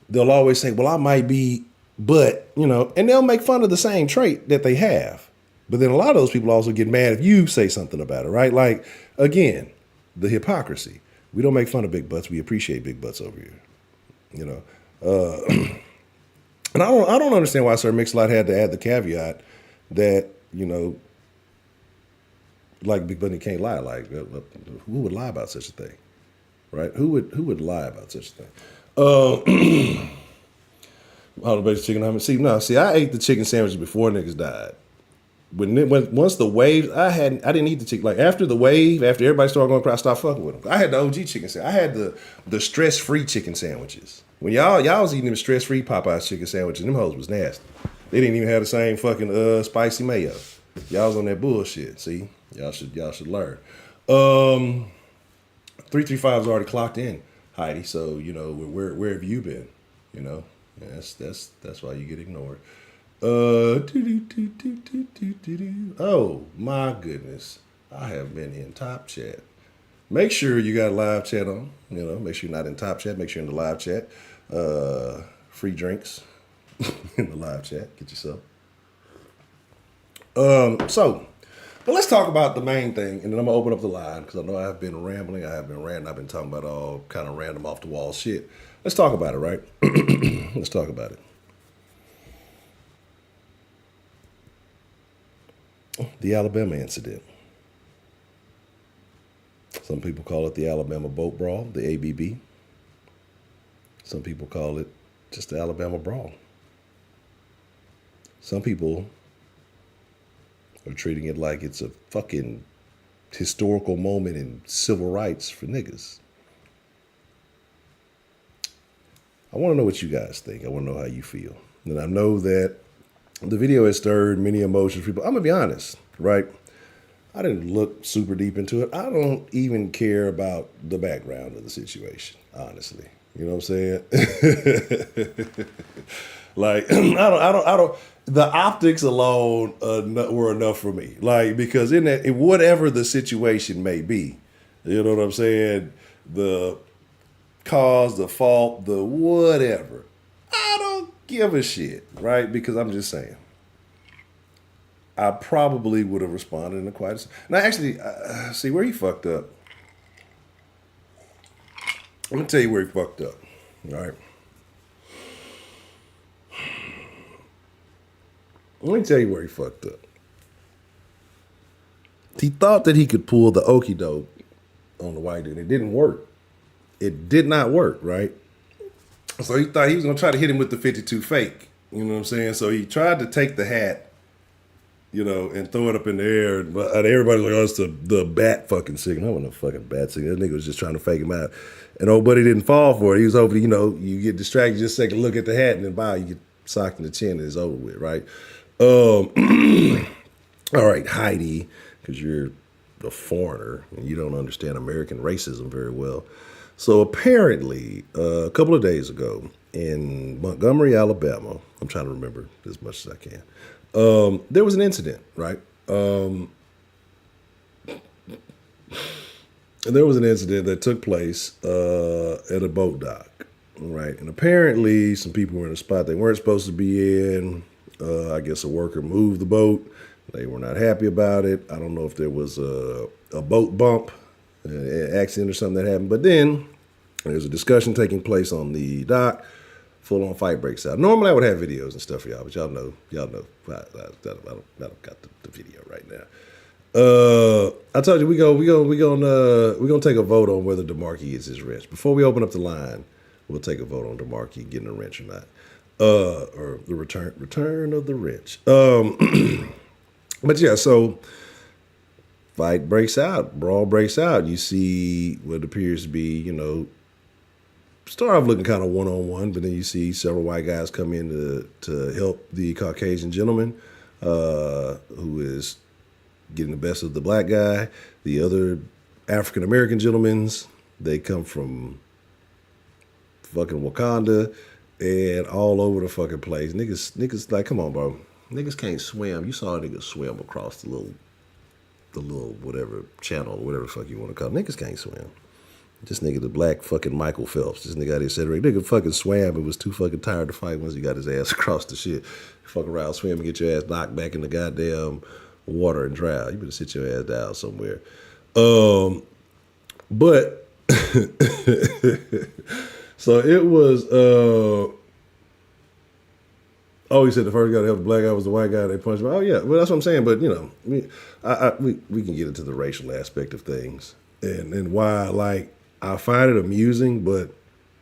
They'll always say, well, I might be, but, and they'll make fun of the same trait that they have. But then a lot of those people also get mad if you say something about it, right? Like, again, the hypocrisy. We don't make fun of big butts. We appreciate big butts over here, And I don't understand why Sir Mix-a-Lot had to add the caveat that, like Big Bunny can't lie. Like, who would lie about such a thing, right? Who would lie about such a thing? All the basic chicken. See, I ate the chicken sandwiches before niggas died. Once the wave, I didn't eat the chicken. Like after the wave, after everybody started going cry, I stopped fucking with them. I had the OG chicken sandwich. I had the stress-free chicken sandwiches. When y'all was eating them stress-free Popeyes chicken sandwiches, them hoes was nasty. They didn't even have the same fucking spicy mayo. Y'all was on that bullshit. See, y'all should learn. 335's already clocked in, Heidi. So where have you been? That's why you get ignored. Oh my goodness, I have been in Top Chat. Make sure you got live chat on. Make sure you're not in Top Chat. Make sure you're in the live chat. Free drinks in the live chat. Get yourself. But let's talk about the main thing, and then I'm gonna open up the line because I know I've been rambling. I have been ranting. I've been talking about all kind of random off the wall shit. Let's talk about it, right? Let's talk about it. The Alabama incident. Some people call it the Alabama boat brawl, the ABB. Some people call it just the Alabama brawl. Some people are treating it like it's a fucking historical moment in civil rights for niggas. I want to know what you guys think. I want to know how you feel. And I know that the video has stirred many emotions for people. I'm going to be honest, right? I didn't look super deep into it. I don't even care about the background of the situation, honestly. You know what I'm saying? Like, I don't, the optics alone were enough for me. Like, because in whatever the situation may be, you know what I'm saying? The cause, the fault, the whatever. I don't give a shit, right? Because I'm just saying. I probably would have responded in a quite. Now, actually, see where he fucked up. I'm gonna tell you where he fucked up. All right. Let me tell you where he fucked up. He thought that he could pull the okie doke on the white dude. It didn't work. It did not work, right? So he thought he was gonna try to hit him with the 52 fake. You know what I'm saying? So he tried to take the hat, and throw it up in the air. But everybody's like, "Oh, it's the bat fucking signal." I wasn't no fucking bat signal. That nigga was just trying to fake him out. And old buddy didn't fall for it. He was over, you get distracted just a second, look at the hat, and then bye, you get socked in the chin, and it's over with, right? All right, Heidi, because you're a foreigner and you don't understand American racism very well. So apparently, a couple of days ago in Montgomery, Alabama, I'm trying to remember as much as I can, there was an incident, right? And there was an incident that took place at a boat dock, right? And apparently some people were in a spot they weren't supposed to be in. I guess a worker moved the boat. They were not happy about it. I don't know if there was a boat bump, an accident or something that happened. But then there's a discussion taking place on the dock. Full-on fight breaks out. Normally I would have videos and stuff for y'all, but y'all know. I don't got the video right now. I told you we gonna take a vote on whether DeMarque is his wrench. Before we open up the line, we'll take a vote on DeMarque getting a wrench or not, or the return of the wrench. But yeah, so fight breaks out, brawl breaks out. You see what appears to be, start off looking kind of one-on-one, but then you see several white guys come in to help the Caucasian gentleman who is getting the best of the black guy. The other African-American gentlemen's, they come from fucking Wakanda and all over the fucking place. Niggas like, come on, bro. Niggas can't swim. You saw a nigga swim across the little whatever channel, whatever the fuck you want to call it. Niggas can't swim. This nigga, the black fucking Michael Phelps. This nigga out here said, nigga fucking swam and was too fucking tired to fight once he got his ass across the shit. Fuck around, swim and get your ass knocked back in the goddamn water and drown. You better sit your ass down somewhere. But so it was he said the first guy to help the black guy was the white guy. They punched him. Oh yeah, well that's what I'm saying. But we can get into the racial aspect of things and why I find it amusing, but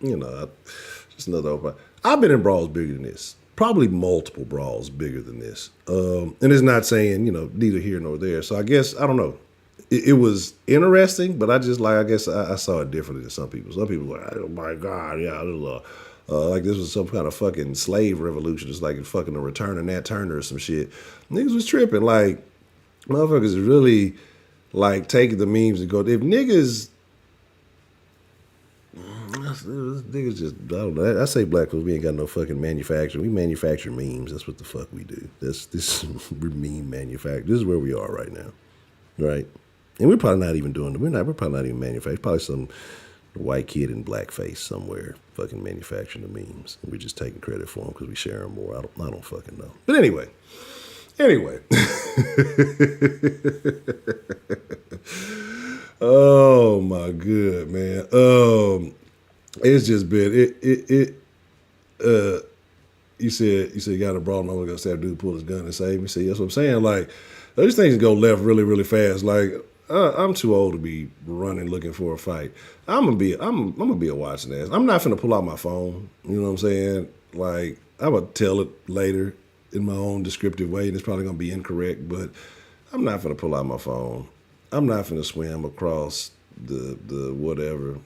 just another open. I've been in brawls bigger than this. Probably multiple brawls bigger than this. And it's not saying, neither here nor there. So I guess, I don't know. It was interesting, but I guess I saw it differently than some people. Some people were like, oh my God, yeah, like this was some kind of fucking slave revolution. It's like fucking a return of Nat Turner or some shit. Niggas was tripping. Like, motherfuckers is really like taking the memes and go, if niggas just, I don't know. I say black folks, we ain't got no fucking manufacturing. We manufacture memes. That's what the fuck we do. We're meme manufacturing. This is where we are right now, right? And we're probably not even we're probably not even manufacturing. Probably some white kid in blackface somewhere fucking manufacturing the memes. And we're just taking credit for them because we share them more. I don't fucking know. But anyway. Oh my good man. It's just been you said you got a brawl and I'm gonna have dude pull his gun and save me. See, that's what I'm saying. Like those things go left really, really fast. Like I'm too old to be running looking for a fight. I'm gonna be a watching ass. I'm not finna pull out my phone. You know what I'm saying? Like I'm gonna tell it later in my own descriptive way, and it's probably gonna be incorrect, but I'm not finna pull out my phone. I'm not finna swim across the whatever.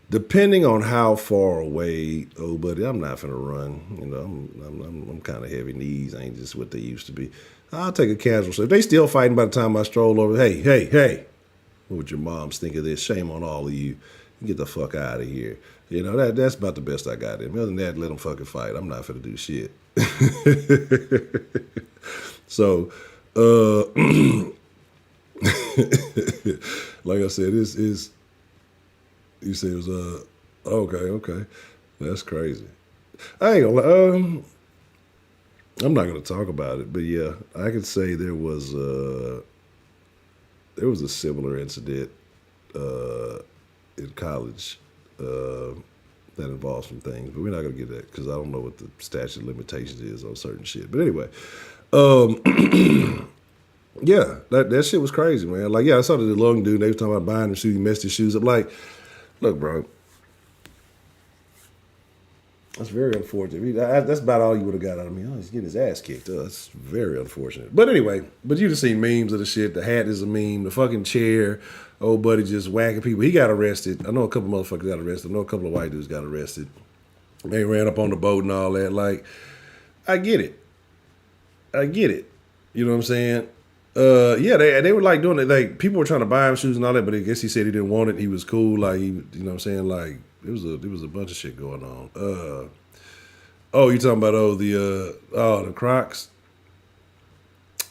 Depending on how far away, oh buddy, I'm not finna run. I'm kind of heavy knees. I ain't just what they used to be. I'll take a casual. So if they still fighting by the time I stroll over, hey, what would your moms think of this? Shame on all of you. Get the fuck out of here. That's about the best I got in. Other than that, let them fucking fight. I'm not finna do shit. So, like I said, you said it was okay. That's crazy. I ain't gonna I'm not gonna talk about it, but yeah, I could say there was a similar incident in college that involves some things, but we're not gonna get that because I don't know what the statute of limitations is on certain shit. But anyway, Yeah, that shit was crazy, man. Like, yeah, I saw the long dude. They was talking about buying the shoes. He messed his shoes up. Like, look, bro, that's very unfortunate. That's about all you would have got out of me. Oh, he's getting his ass kicked. Oh, that's very unfortunate. But anyway, but you just seen memes of the shit. The hat is a meme. The fucking chair. Old buddy just whacking people. He got arrested. I know a couple motherfuckers got arrested. I know a couple of white dudes got arrested. They ran up on the boat and all that. Like, I get it. I get it. You know what I'm saying? Yeah, they were like doing it. Like people were trying to buy him shoes and all that, but I guess he said he didn't want it. He was cool. Like he, you know what I'm saying? Like it was a bunch of shit going on. Oh, you talking about the Crocs?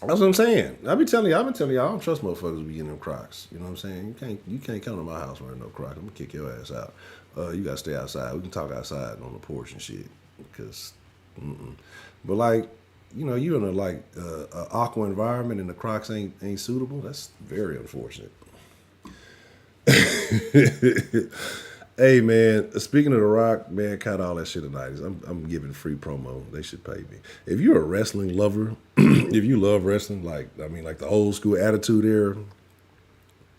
That's what I'm saying. I've been telling you, I don't trust motherfuckers who be getting them Crocs. You know what I'm saying? You can't come to my house wearing no Crocs. I'm gonna kick your ass out. You gotta stay outside. We can talk outside on the porch and shit. Cause, but like, you know, you in a aqua environment and the Crocs ain't suitable. That's very unfortunate. Hey man, speaking of The Rock, man, cut all that shit tonight. I'm giving free promo. They should pay me. If you're a wrestling lover, if you love wrestling, like the old school Attitude Era,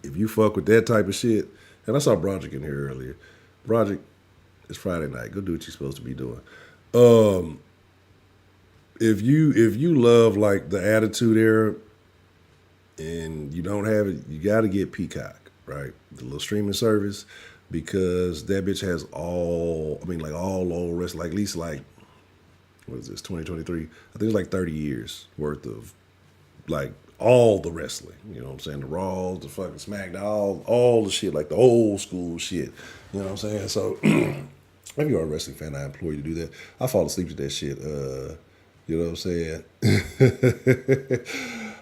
if you fuck with that type of shit, and I saw Broderick in here earlier. Broderick, it's Friday night. Go do what you're supposed to be doing. If you love like the Attitude Era and you don't have it, you got to get Peacock, right? The little streaming service, because that bitch has all old wrestling, like at least like, what is this, 2023? I think it's like 30 years worth of like all the wrestling. You know what I'm saying? The Raw, the fucking SmackDown, all the shit, like the old school shit. You know what I'm saying? So if you're a wrestling fan, I implore you to do that. I fall asleep to that shit. You know what I'm saying?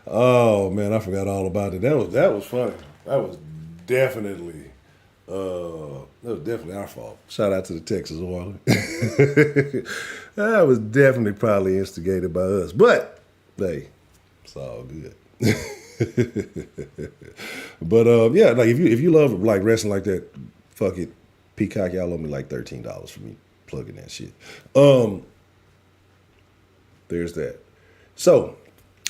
Oh man, I forgot all about it. That was funny. Definitely that was definitely our fault. Shout out to the Texas Water. That was definitely probably instigated by us. But hey, it's all good. But yeah, like if you love like wrestling like that, fuck it. Peacock, y'all owe me like $13 for me plugging that shit. There's that. So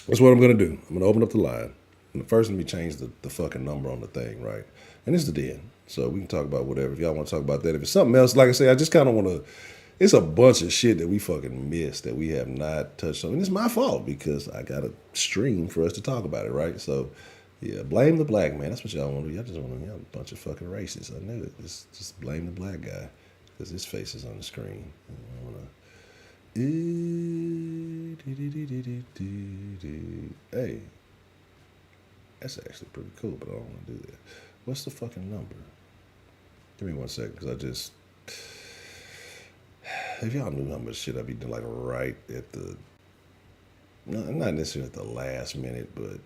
that's what I'm gonna do. I'm gonna open up the line. And first, let me change the fucking number on the thing, right? And it's the den. So we can talk about whatever. If y'all want to talk about that. If it's something else, like I say, I just kind of want to. It's a bunch of shit that we fucking missed that we have not touched on. And it's my fault because I got a stream for us to talk about it, right? So, yeah, blame the black man. That's what y'all want to do. Y'all just want to, y'all a bunch of fucking racists. I knew it. Just blame the black guy because his face is on the screen. I want to. Hey, that's actually pretty cool, but I don't want to do that. What's the fucking number? Give me 1 second, because I just... If y'all knew how much shit I'd be doing, like, right at the... Not necessarily at the last minute, but...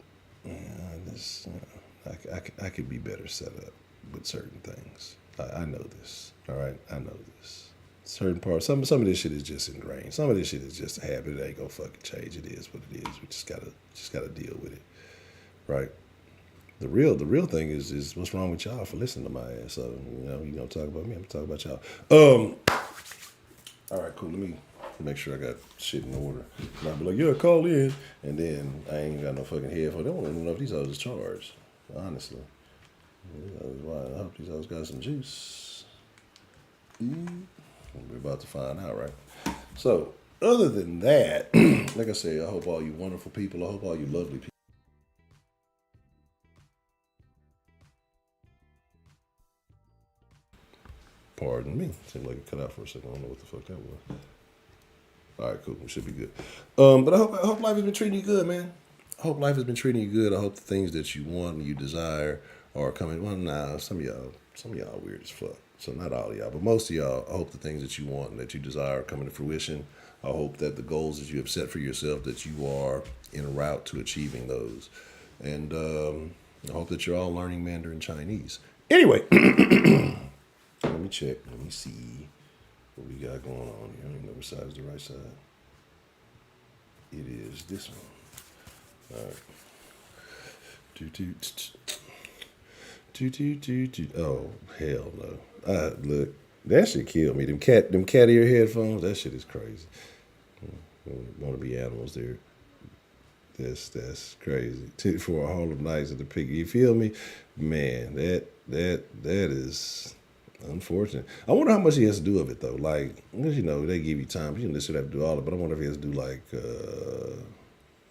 I could be better set up with certain things. I know this, all right? I know this. Certain parts, some of this shit is just ingrained. Some of this shit is just a habit. It ain't gonna fucking change. It is what it is. We just gotta deal with it, right? The real thing is what's wrong with y'all for listening to my ass. So you gonna talk about me. I'm gonna talk about y'all. All right, cool. Let me make sure I got shit in order. And I'll be like, yeah, call in, and then I ain't got no fucking headphones. They don't even know if these hoes is charged. Honestly, I hope these hoes got some juice. We're about to find out, right? So, other than that, like I say, I hope all you wonderful people, I hope all you lovely people. Pardon me. Seemed like it cut out for a second. I don't know what the fuck that was. All right, cool. We should be good. But I hope life has been treating you good, man. I hope life has been treating you good. I hope the things that you want and you desire are coming. Well, nah, some of y'all are weird as fuck. So not all of y'all, but most of y'all, I hope the things that you want and that you desire are coming to fruition. I hope that the goals that you have set for yourself, that you are en route to achieving those. And I hope that you're all learning Mandarin Chinese. Anyway, let me check. Let me see what we got going on here. I don't even know which side is the right side. It is this one. All right. Oh, hell no. Look, that shit killed me. Them cat ear headphones, that shit is crazy. Want to be animals there. That's crazy. For a Harlem Nights at the peak. You feel me? Man, that is unfortunate. I wonder how much he has to do of it though. Like, 'cause, they give you time. You should have to do all of it. But I wonder if he has to do like,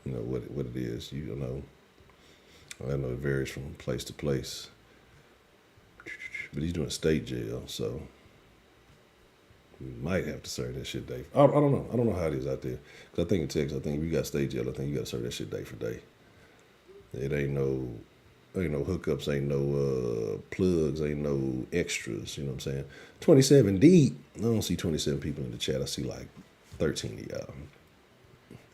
what it is. You don't know. I know it varies from place to place. But he's doing state jail, so we might have to serve that shit day. I don't know. I don't know how it is out there. Cause I think in Texas, I think if you got state jail, I think you got to serve that shit day for day. It ain't no hookups, ain't no plugs, ain't no extras. You know what I'm saying? 27 deep. I don't see 27 people in the chat. I see like 13 of y'all.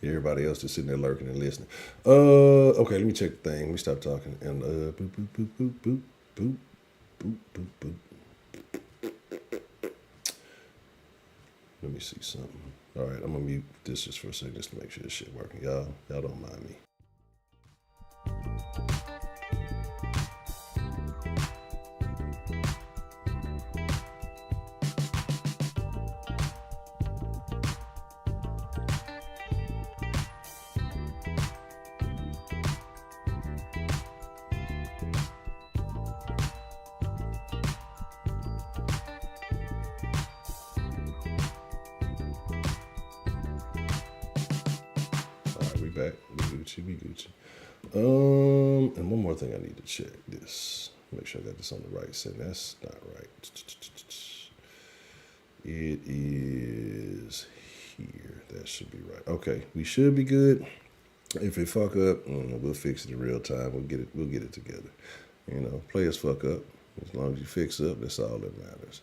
Everybody else just sitting there lurking and listening. Okay, let me check the thing. Let me stop talking. And boop, boop, boop, boop, boop, boop, boop, boop, boop. Let me see something. All right, I'm gonna mute this just for a second just to make sure this shit working. Y'all don't mind me. Back. We Gucci. And one more thing I need to check this. Make sure I got this on the right setting. That's not right. It is here. That should be right. Okay, we should be good. If it fuck up, we'll fix it in real time. We'll get it together. Players fuck up. As long as you fix up, that's all that matters.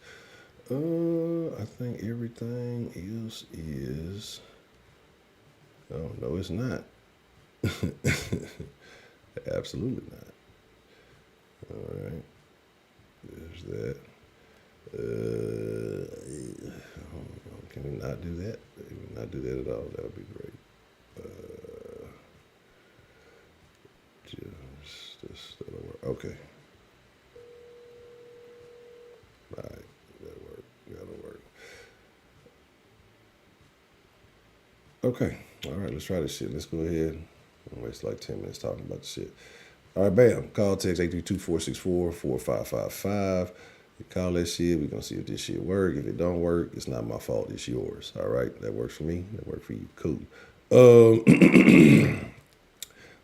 I think everything else is. Oh, no, it's not. Absolutely not. All right. There's that. Can we not do that? Can we not do that at all? That would be great. That'll work. Okay. All right. That'll work. Okay. All right, let's try this shit. Let's go ahead. I'll waste like 10 minutes talking about the shit. All right, bam. Call, text 832-464-4555. You call that shit. We're going to see if this shit work. If it don't work, it's not my fault. It's yours. All right? That works for me. That works for you. Cool.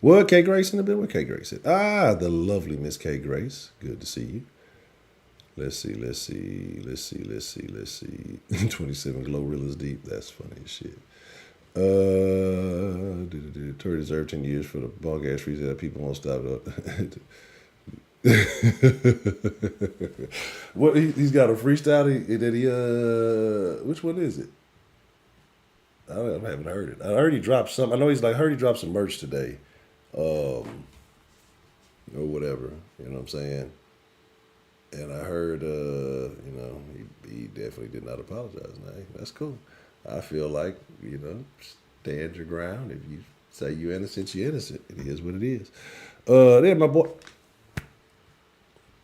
What? K Grace in the building? What K Grace at? The lovely Miss K Grace. Good to see you. Let's see. 27 Glorilla's deep. That's funny as shit. Tory deserved 10 years for the bug ass reason that people won't stop it. What he's got a freestyle that he which one is it? I haven't heard it. I heard he dropped some. I know he's heard he dropped some merch today, or whatever. You know what I'm saying? And I heard he definitely did not apologize. Now that's cool. I feel like, stand your ground. If you say you're innocent, you're innocent. It is what it is. There, my boy.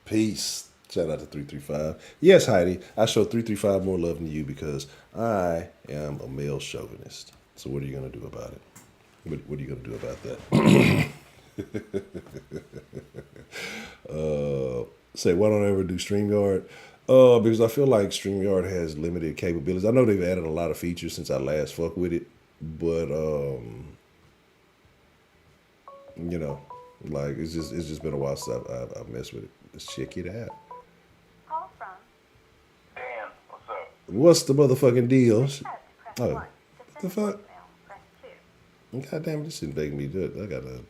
Peace. Shout out to 335. Yes, Heidi, I show 335 more love than you because I am a male chauvinist. So what are you going to do about it? What are you going to do about that? Say, why don't I ever do StreamYard? Because I feel like StreamYard has limited capabilities. I know they've added a lot of features since I last fucked with it, but it's just been a while since I've messed with it. Let's check it out. Call from Dan. What's up? What's the motherfucking deal? Oh, what the fuck? God damn it, this shit making me do it. I gotta.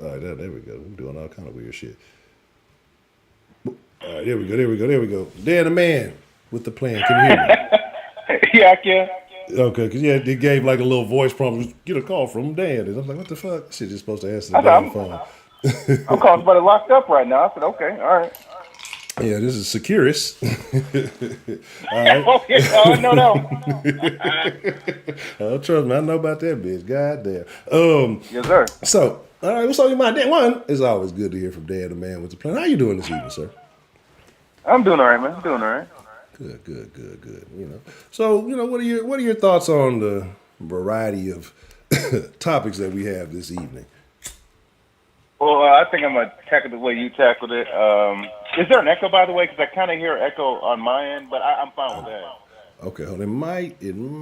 All right, there we go. I'm doing all kind of weird shit. All right, there we go. Dan the man with the plan. Can you hear me? Yeah, I can. Okay, because it gave like a little voice prompt. Get a call from Dan. And I'm like, what the fuck? Shit, just supposed to answer the damn phone. I'm calling somebody locked up right now. I said, okay, all right. Yeah, this is Securus. All right. Okay, I know that one. Oh, trust me, I know about that bitch. God damn. Yes, sir. So, all right, what's on your mind? Dan, one, it's always good to hear from Dan, the man with the plan. How you doing this evening, sir? I'm doing all right, man. Doing all right. Good. So, what are your thoughts on the variety of topics that we have this evening. Well, I think I'm gonna tackle the way you tackled it. Is there an echo, by the way? Because I kind of hear echo on my end, but I'm fine with that. Okay, hold on.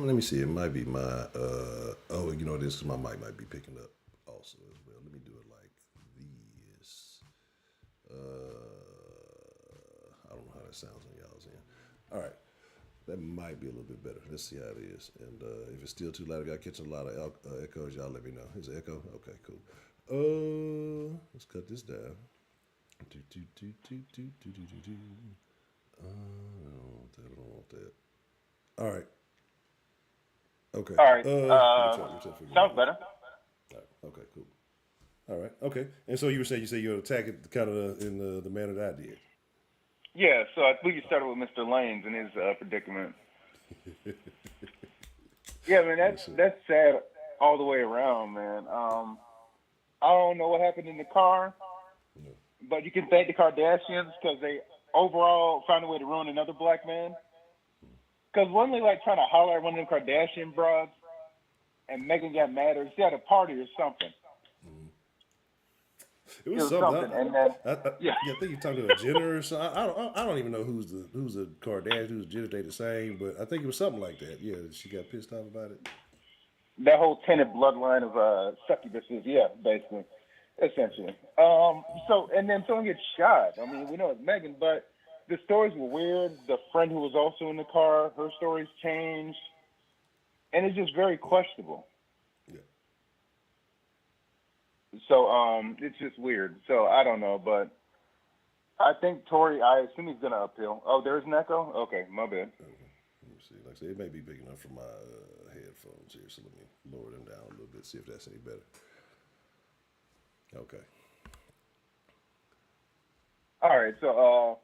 Let me see. It might be my. Oh, you know this. 'Cause my mic might be picking up also as well. Let me do it like this. I don't know how that sounds on y'all's end. All right, that might be a little bit better. Let's see how it is. And if it's still too loud, I got catching a lot of echoes. Y'all let me know. Is it echo? Okay, cool. Let's cut this down. Do, do, do, do, do, do, do, do, do. I don't want that. I don't want that. All right. Okay. All right. Sounds Sounds better. All right. Okay. Cool. All right. Okay. And so you say you'll attack it kind of in the manner that I did. Yeah. So I believe you started with Mr. Lanes and his predicament. Yeah, man. That's sad all the way around, man. I don't know what happened in the car, but you can thank the Kardashians because they overall found a way to ruin another black man. Because wasn't they like trying to holler at one of them Kardashian broads, and Megan got mad, or she had a party or something. It was something. And then, I think you're talking to a Jenner or something. I don't even know who's the Kardashian, who's Jenner. They the same, but I think it was something like that. Yeah, she got pissed off about it. That whole tenant bloodline of succubuses, yeah, basically, essentially. And then someone gets shot. I mean, we know it's Megan, but the stories were weird. The friend who was also in the car, her stories changed, and it's just very questionable. Yeah. So it's just weird. So I don't know, but I think Tory, I assume he's going to appeal. Oh, there's an echo? Okay, my bad. Okay. Let me see. Like I said, it may be big enough for my headphones here, so let me lower them down a little bit, see if that's any better. Okay. All right, so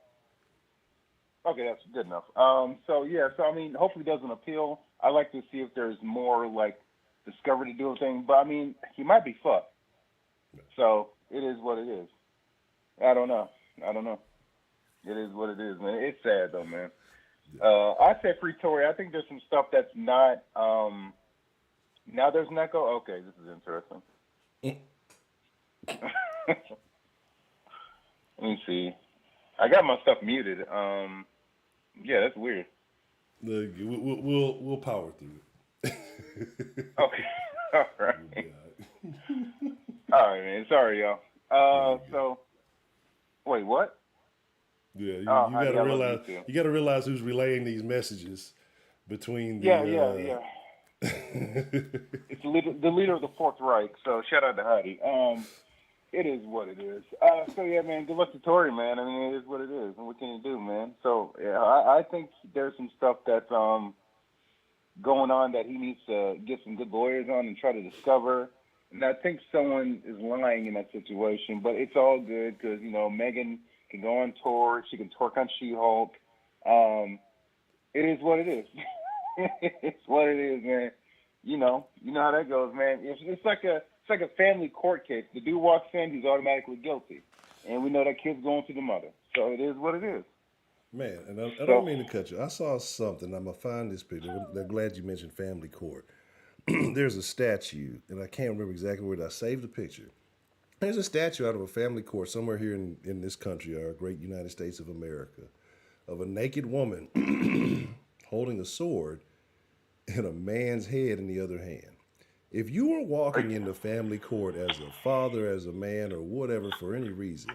okay, that's good enough. So I mean, hopefully he doesn't appeal. I like to see if there's more like discovery to do a thing, but I mean, he might be fucked. So it is what it is. I don't know. It is what it is, man. It's sad though, man. I say free Tory. I think there's some stuff that's not. Now there's an echo. Okay, this is interesting. Let me see. I got my stuff muted. Yeah, that's weird. We'll power through it. Okay. All right. All right, man. Sorry, y'all. So, wait, what? Yeah, you gotta realize who's relaying these messages between the. Yeah. It's the leader of the Fourth Reich. So shout out to Heidi. It is what it is. So yeah, man. Good luck to Tory, man. I mean, it is what it is, and what can you do, man? So yeah, I think there's some stuff that's going on that he needs to get some good lawyers on and try to discover. And I think someone is lying in that situation, but it's all good because Megan can go on tour. She can twerk on She-Hulk. It is what it is. It's what it is, man. You know how that goes, man. It's like a family court case. The dude walks in, he's automatically guilty, and we know that kid's going to the mother. So it is what it is. Man, and I don't mean to cut you. I saw something. I'm gonna find this picture. I'm glad you mentioned family court. There's a statue, and I can't remember exactly where I saved the picture. There's a statue out of a family court somewhere here in this country, our great United States of America, of a naked woman holding a sword and a man's head in the other hand. If you were walking into family court as a father, as a man, or whatever for any reason,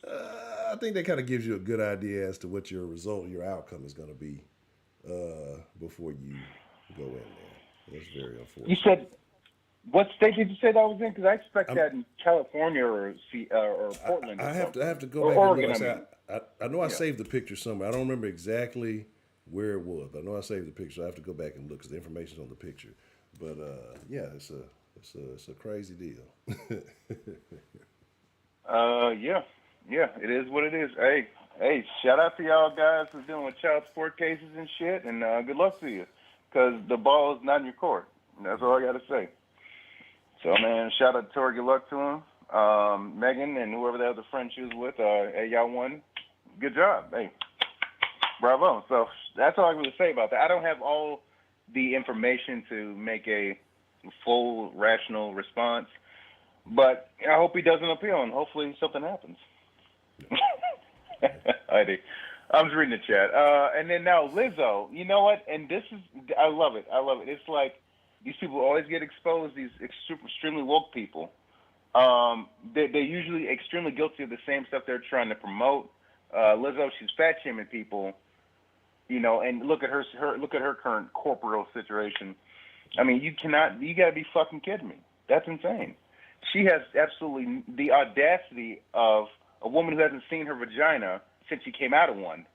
I think that kind of gives you a good idea as to what your result, your outcome is going to be before you go in there. That's very unfortunate. You said, what state did you say that was in? Because I expect that in California or Portland. I have to go back Oregon, and look. I know I saved the picture somewhere. I don't remember exactly where it was, but I know I saved the picture. I have to go back and look because the information's on the picture. But yeah, it's a crazy deal. Yeah, it is what it is. Hey, shout out to y'all guys who's dealing with child support cases and shit, and good luck to you, because the ball is not in your court. And that's all I got to say. So, man, shout out to Tory, good luck to him. Megan and whoever the other friend she was with, hey, y'all won. Good job. Hey, bravo. So that's all I can really say about that. I don't have all the information to make a full rational response. But I hope he doesn't appeal, and hopefully something happens. I'm just reading the chat. And then now Lizzo, you know what? And this is, I love it. I love it. It's like these people always get exposed, these extremely woke people. They're usually extremely guilty of the same stuff they're trying to promote. Lizzo, she's fat shaming people, you know, and look at her current corporal situation. I mean, you gotta be fucking kidding me. That's insane. She has absolutely the audacity of a woman who hasn't seen her vagina since she came out of one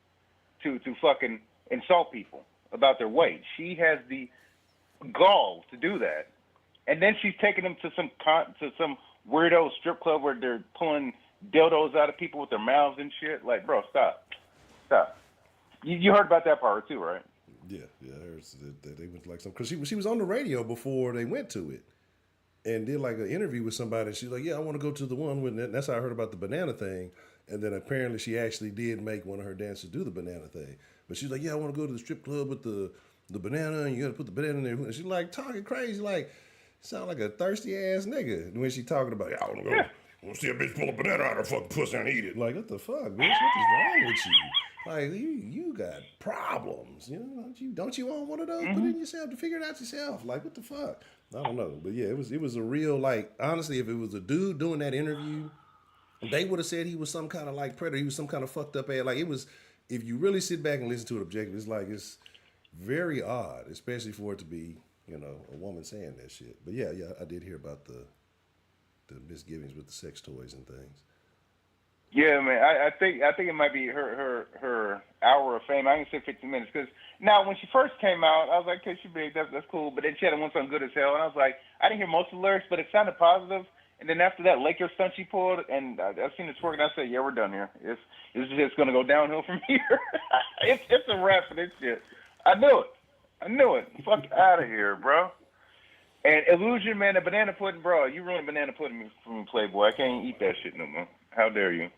to fucking insult people about their weight. She has the gall to do that. And then she's taking them to some weirdo strip club where they're pulling dildos out of people with their mouths and shit. Like, bro, stop. You heard about that part too, right? Yeah. They went like some, because she was on the radio before they went to it, and did like an interview with somebody. She's like, yeah, I want to go to the one with that. That's how I heard about the banana thing. And then apparently she actually did make one of her dancers do the banana thing. But she's like, yeah, I want to go to the strip club with the banana, and you got to put the banana in there. And she's like talking crazy, like sound like a thirsty ass nigga when she talking about, yeah, I want to go. I want to see a bitch pull a banana out of her fucking pussy and eat it. Like, what the fuck, bitch? What is wrong with you? Like, you got problems, you know? Don't you want one of those? Put it in yourself to figure it out yourself. Like, what the fuck? I don't know, but yeah, it was a real, like, honestly, if it was a dude doing that interview, they would have said he was some kind of like predator. He was some kind of fucked up ass. Like, it was, if you really sit back and listen to it objectively, it's very odd, especially for it to be, you know, a woman saying that shit. But yeah, I did hear about the misgivings with the sex toys and things. Yeah, man. I think it might be her hour of fame. I didn't say 15 minutes because now when she first came out, I was like, okay, she's big, that's cool. But then she had one song good as hell, and I was like, I didn't hear most of the lyrics, but it sounded positive. And then after that Lakers stunt she pulled, and I seen the twerk, and I said, yeah, we're done here. It's just gonna go downhill from here. it's a wrap for this shit. I knew it. Fuck out of here, bro. And Illusion, man, the banana pudding, bro. You ruined banana pudding for me, Playboy. I can't eat that shit no more. How dare you?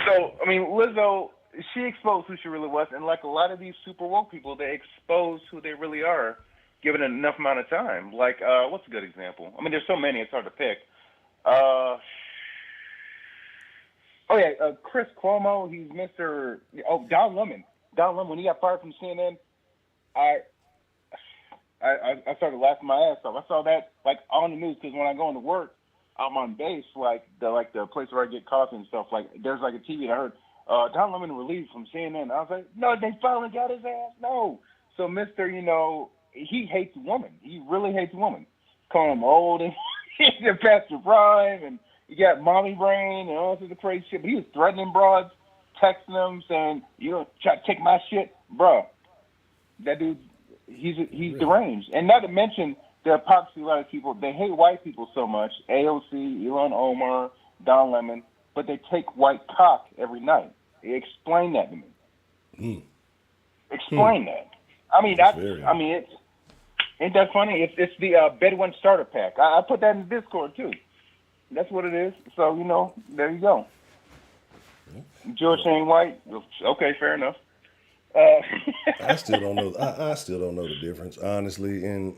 So, I mean, Lizzo, she exposed who she really was, and like a lot of these super woke people, they expose who they really are, given enough amount of time. Like, what's a good example? I mean, there's so many, it's hard to pick. Chris Cuomo, he's Mr. Don Lemon. Don Lemon, when he got fired from CNN, I started laughing my ass off. I saw that like on the news because when I go into work, I'm on base, like the place where I get coffee and stuff. Like there's like a TV, and I heard Don Lemon relieved from CNN. I was like, no, they finally got his ass. No, so Mr. You know, he hates women. He really hates women. Calling him old and he's past your prime, and you got mommy brain and all sorts of crazy shit. But he was threatening broads, texting them, saying, you know, try to take my shit, bro. That dude. He's really deranged. And not to mention the hypocrisy of a lot of people, they hate white people so much, AOC, Elon Omar, Don Lemon, but they take white cock every night. Explain that to me. Explain that. I mean, it's ain't that funny? It's the Bedouin starter pack. I put that in the Discord too. That's what it is. So, you know, there you go. George ain't white. Okay, fair enough. I still don't know. I still don't know the difference, honestly, and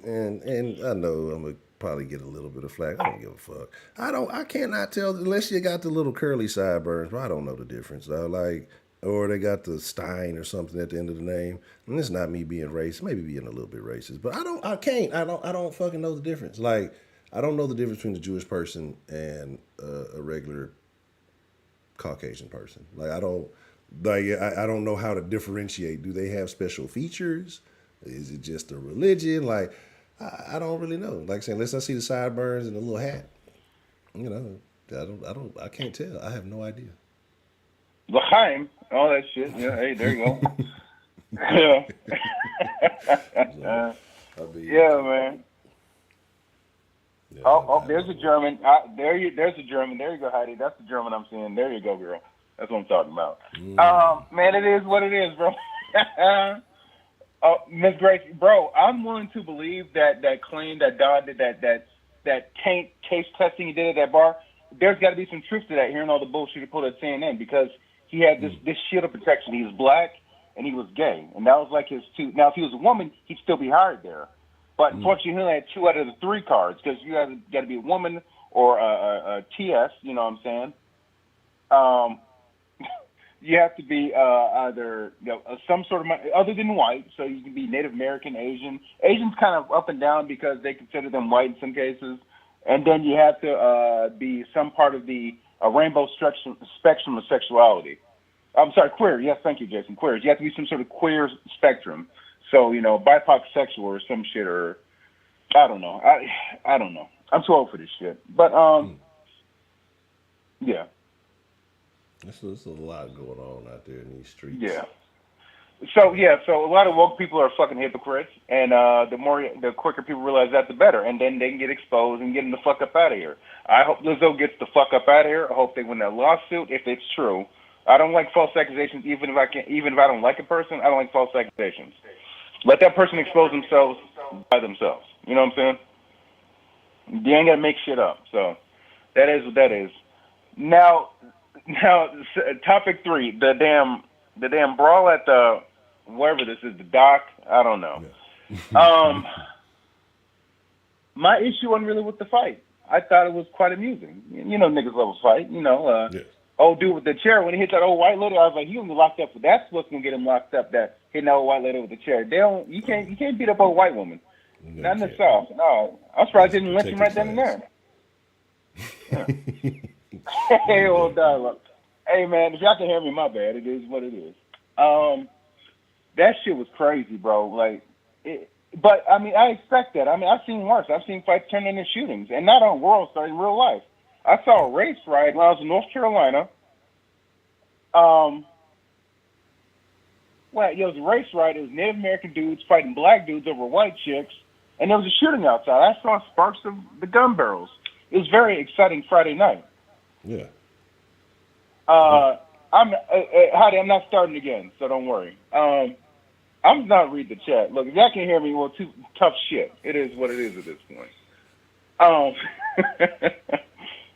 I know I'm gonna probably get a little bit of flack. I don't give a fuck. I cannot tell unless you got the little curly sideburns. But I don't know the difference. Or they got the Stein or something at the end of the name. And it's not me being racist, maybe being a little bit racist, but I don't fucking know the difference. Like I don't know the difference between a Jewish person and a regular Caucasian person. Like I don't know how to differentiate. Do they have special features? Is it just a religion? Like, I don't really know. Like I said, unless I see the sideburns and the little hat, you know, I can't tell. I have no idea. L'chaim, all that shit. Yeah, hey, there you go. Yeah, man. Yeah, there's a German. There's a German. There you go, Heidi. That's the German I'm seeing. There you go, girl. That's what I'm talking about. Man, it is what it is, bro. Miss Grace, bro, I'm willing to believe that claim that Don did that taste testing he did at that bar. There's got to be some truth to that, hearing all the bullshit he pulled at CNN, because he had this shield of protection. He was black, and he was gay, and that was like his two. Now, if he was a woman, he'd still be hired there, but unfortunately, he only had 2 out of the 3 cards because you got to be a woman or a TS. You know what I'm saying? You have to be either some sort of other than white, so you can be Native American, Asian. Asians kind of up and down because they consider them white in some cases, and then you have to be some part of the rainbow spectrum of sexuality. I'm sorry, queer. Yes, thank you, Jason. Queers. You have to be some sort of queer spectrum. So BIPOC sexual or some shit, or I don't know. I don't know. I'm too old for this shit. But yeah. There's a lot going on out there in these streets. Yeah. So a lot of woke people are fucking hypocrites, and the quicker people realize that, the better, and then they can get exposed and get them the fuck up out of here. I hope Lizzo gets the fuck up out of here. I hope they win that lawsuit if it's true. I don't like false accusations, even if I don't like a person. I don't like false accusations. Let that person expose themselves by themselves. You know what I'm saying? You ain't gotta make shit up. So that is what that is. Now, topic 3, the damn brawl at the wherever this is, the dock. I don't know. Yeah. My issue wasn't really with the fight. I thought it was quite amusing. Niggas love a fight. Yes. Old dude with the chair, when he hit that old white lady, I was like, he gonna be locked up. That's what's gonna get him locked up. That hitting that old white lady with the chair. You can't beat up a white woman. No, not in the South. No, I'm surprised they didn't lynch him right then and there. Yeah. Hey, old dialogue. Hey, man, if y'all can hear me, my bad. It is what it is. That shit was crazy, bro. But I mean, I expect that. I mean, I've seen worse. I've seen fights turn into shootings, and not on World Star, in real life. I saw a race riot when I was in North Carolina. It was a race riot. It was Native American dudes fighting black dudes over white chicks, and there was a shooting outside. I saw sparks of the gun barrels. It was very exciting Friday night. Yeah. Heidi, I'm not starting again, so don't worry. I'm not reading the chat. Look, if y'all can hear me, well, tough shit. It is what it is at this point.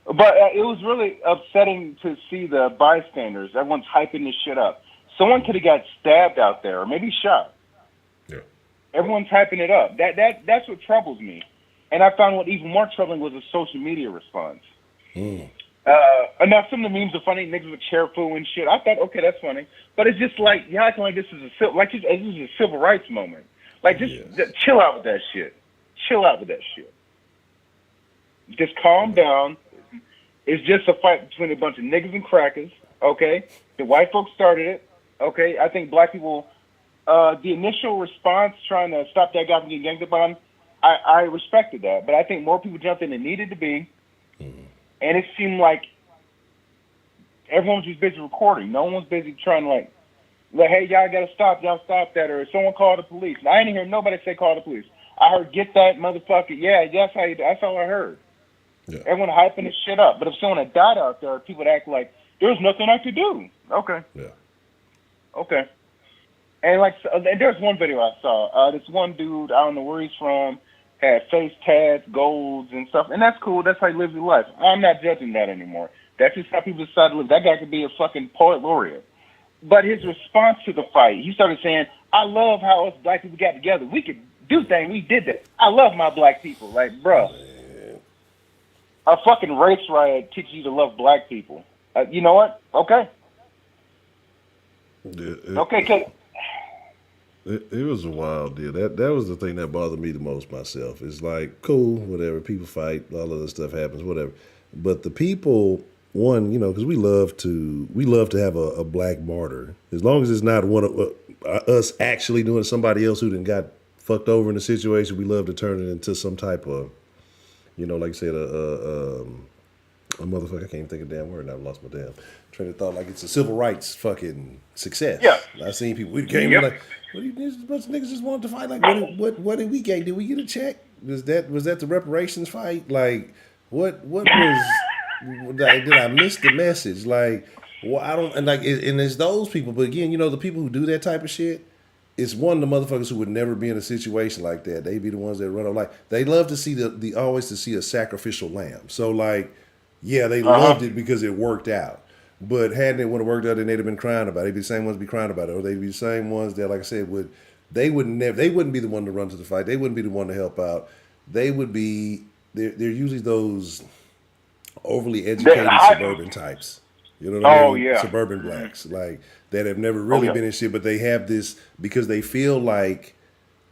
But it was really upsetting to see the bystanders. Everyone's hyping this shit up. Someone could have got stabbed out there, or maybe shot. Yeah. Everyone's hyping it up. That's what troubles me. And I found what even more troubling was the social media response. Now some of the memes are funny, niggas with chair foo and shit. I thought, okay, that's funny, but it's just like y'all acting like this is a civil rights moment. Like, just chill out with that shit. Chill out with that shit. Just calm down. It's just a fight between a bunch of niggas and crackers. Okay, the white folks started it. Okay, I think black people. The initial response trying to stop that guy from getting ganged up on, I respected that, but I think more people jumped in than needed to be. And it seemed like everyone was just busy recording. No one was busy trying to like, hey, y'all gotta stop, that, or someone called the police. And I didn't hear nobody say call the police. I heard get that motherfucker. Yeah, that's all I heard. Yeah. Everyone hyping this shit up. But if someone had died out there, people would act like there's nothing I could do. Okay. Yeah. Okay. And there's one video I saw. This one dude, I don't know where he's from, had face tats, golds, and stuff, and that's cool. That's how he lives his life. I'm not judging that anymore. That's just how people decide to live. That guy could be a fucking poet laureate. But his response to the fight, he started saying, I love how us black people got together. We could do things. We did that. I love my black people. Like, bro, a fucking race riot teaches you to love black people. You know what? Okay. Okay, It was a wild deal. That was the thing that bothered me the most myself. It's like, cool, whatever. People fight, all of this stuff happens, whatever. But the people, one, because we love to have a black martyr. As long as it's not one of us actually doing it, somebody else who done got fucked over in a situation, we love to turn it into some type of, like you said, a motherfucker. I can't even think of a damn word now. I've lost my damn train of thought. Like it's a civil rights fucking success. Yeah. I've seen people, we came in like, what do you, a bunch of niggas just wanted to fight? Like, what did we get? Did we get a check? Was that the reparations fight? Like, what was, did I miss the message? Like, well, I don't, and it's those people, but again, the people who do that type of shit, it's one of the motherfuckers who would never be in a situation like that. They be the ones that run up. Like, they love to see always to see a sacrificial lamb. So like, yeah, they loved it because it worked out. But hadn't it would have worked out, then they'd have been crying about it. They'd be the same ones be crying about it, or they'd be the same ones that, like I said, they wouldn't be the one to run to the fight. They wouldn't be the one to help out. They would be. They're usually those overly educated suburban types. You know what I mean? Yeah. Suburban blacks, like that have never really been in shit, but they have this because they feel like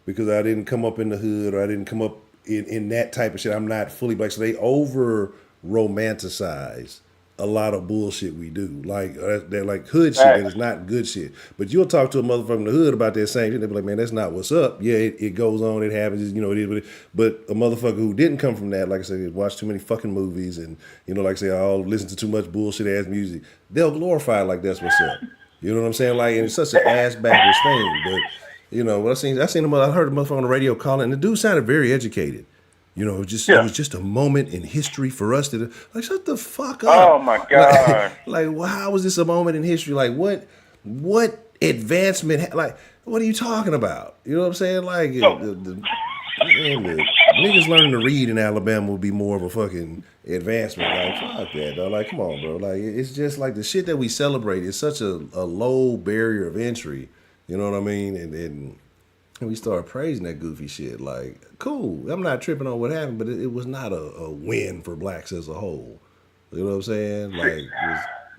because I didn't come up in the hood or I didn't come up in that type of shit. I'm not fully black, so they over romanticize a lot of bullshit we do. Like they're like hood shit that is not good shit. But you'll talk to a motherfucker in the hood about that same shit. They'll be like, man, that's not what's up. Yeah, it goes on, it happens, you know, it is what it is. But a motherfucker who didn't come from that, like I said, watched too many fucking movies and, you know, like I say, I'll listen to too much bullshit ass music, they'll glorify it like that's what's up. You know what I'm saying? Like, and it's such an ass backwards thing. But, you know, what I heard a motherfucker on the radio calling, and the dude sounded very educated. You know, it was just a moment in history for us to like shut the fuck up. Oh my god! Like well, how was this a moment in history? Like what advancement? Like what are you talking about? You know what I'm saying? Like the niggas learning to read in Alabama would be more of a fucking advancement. Like fuck that, though. Like come on, bro. Like it's just like the shit that we celebrate is such a low barrier of entry. You know what I mean? And we started praising that goofy shit. Like, cool. I'm not tripping on what happened, but it was not a win for blacks as a whole. You know what I'm saying? Like,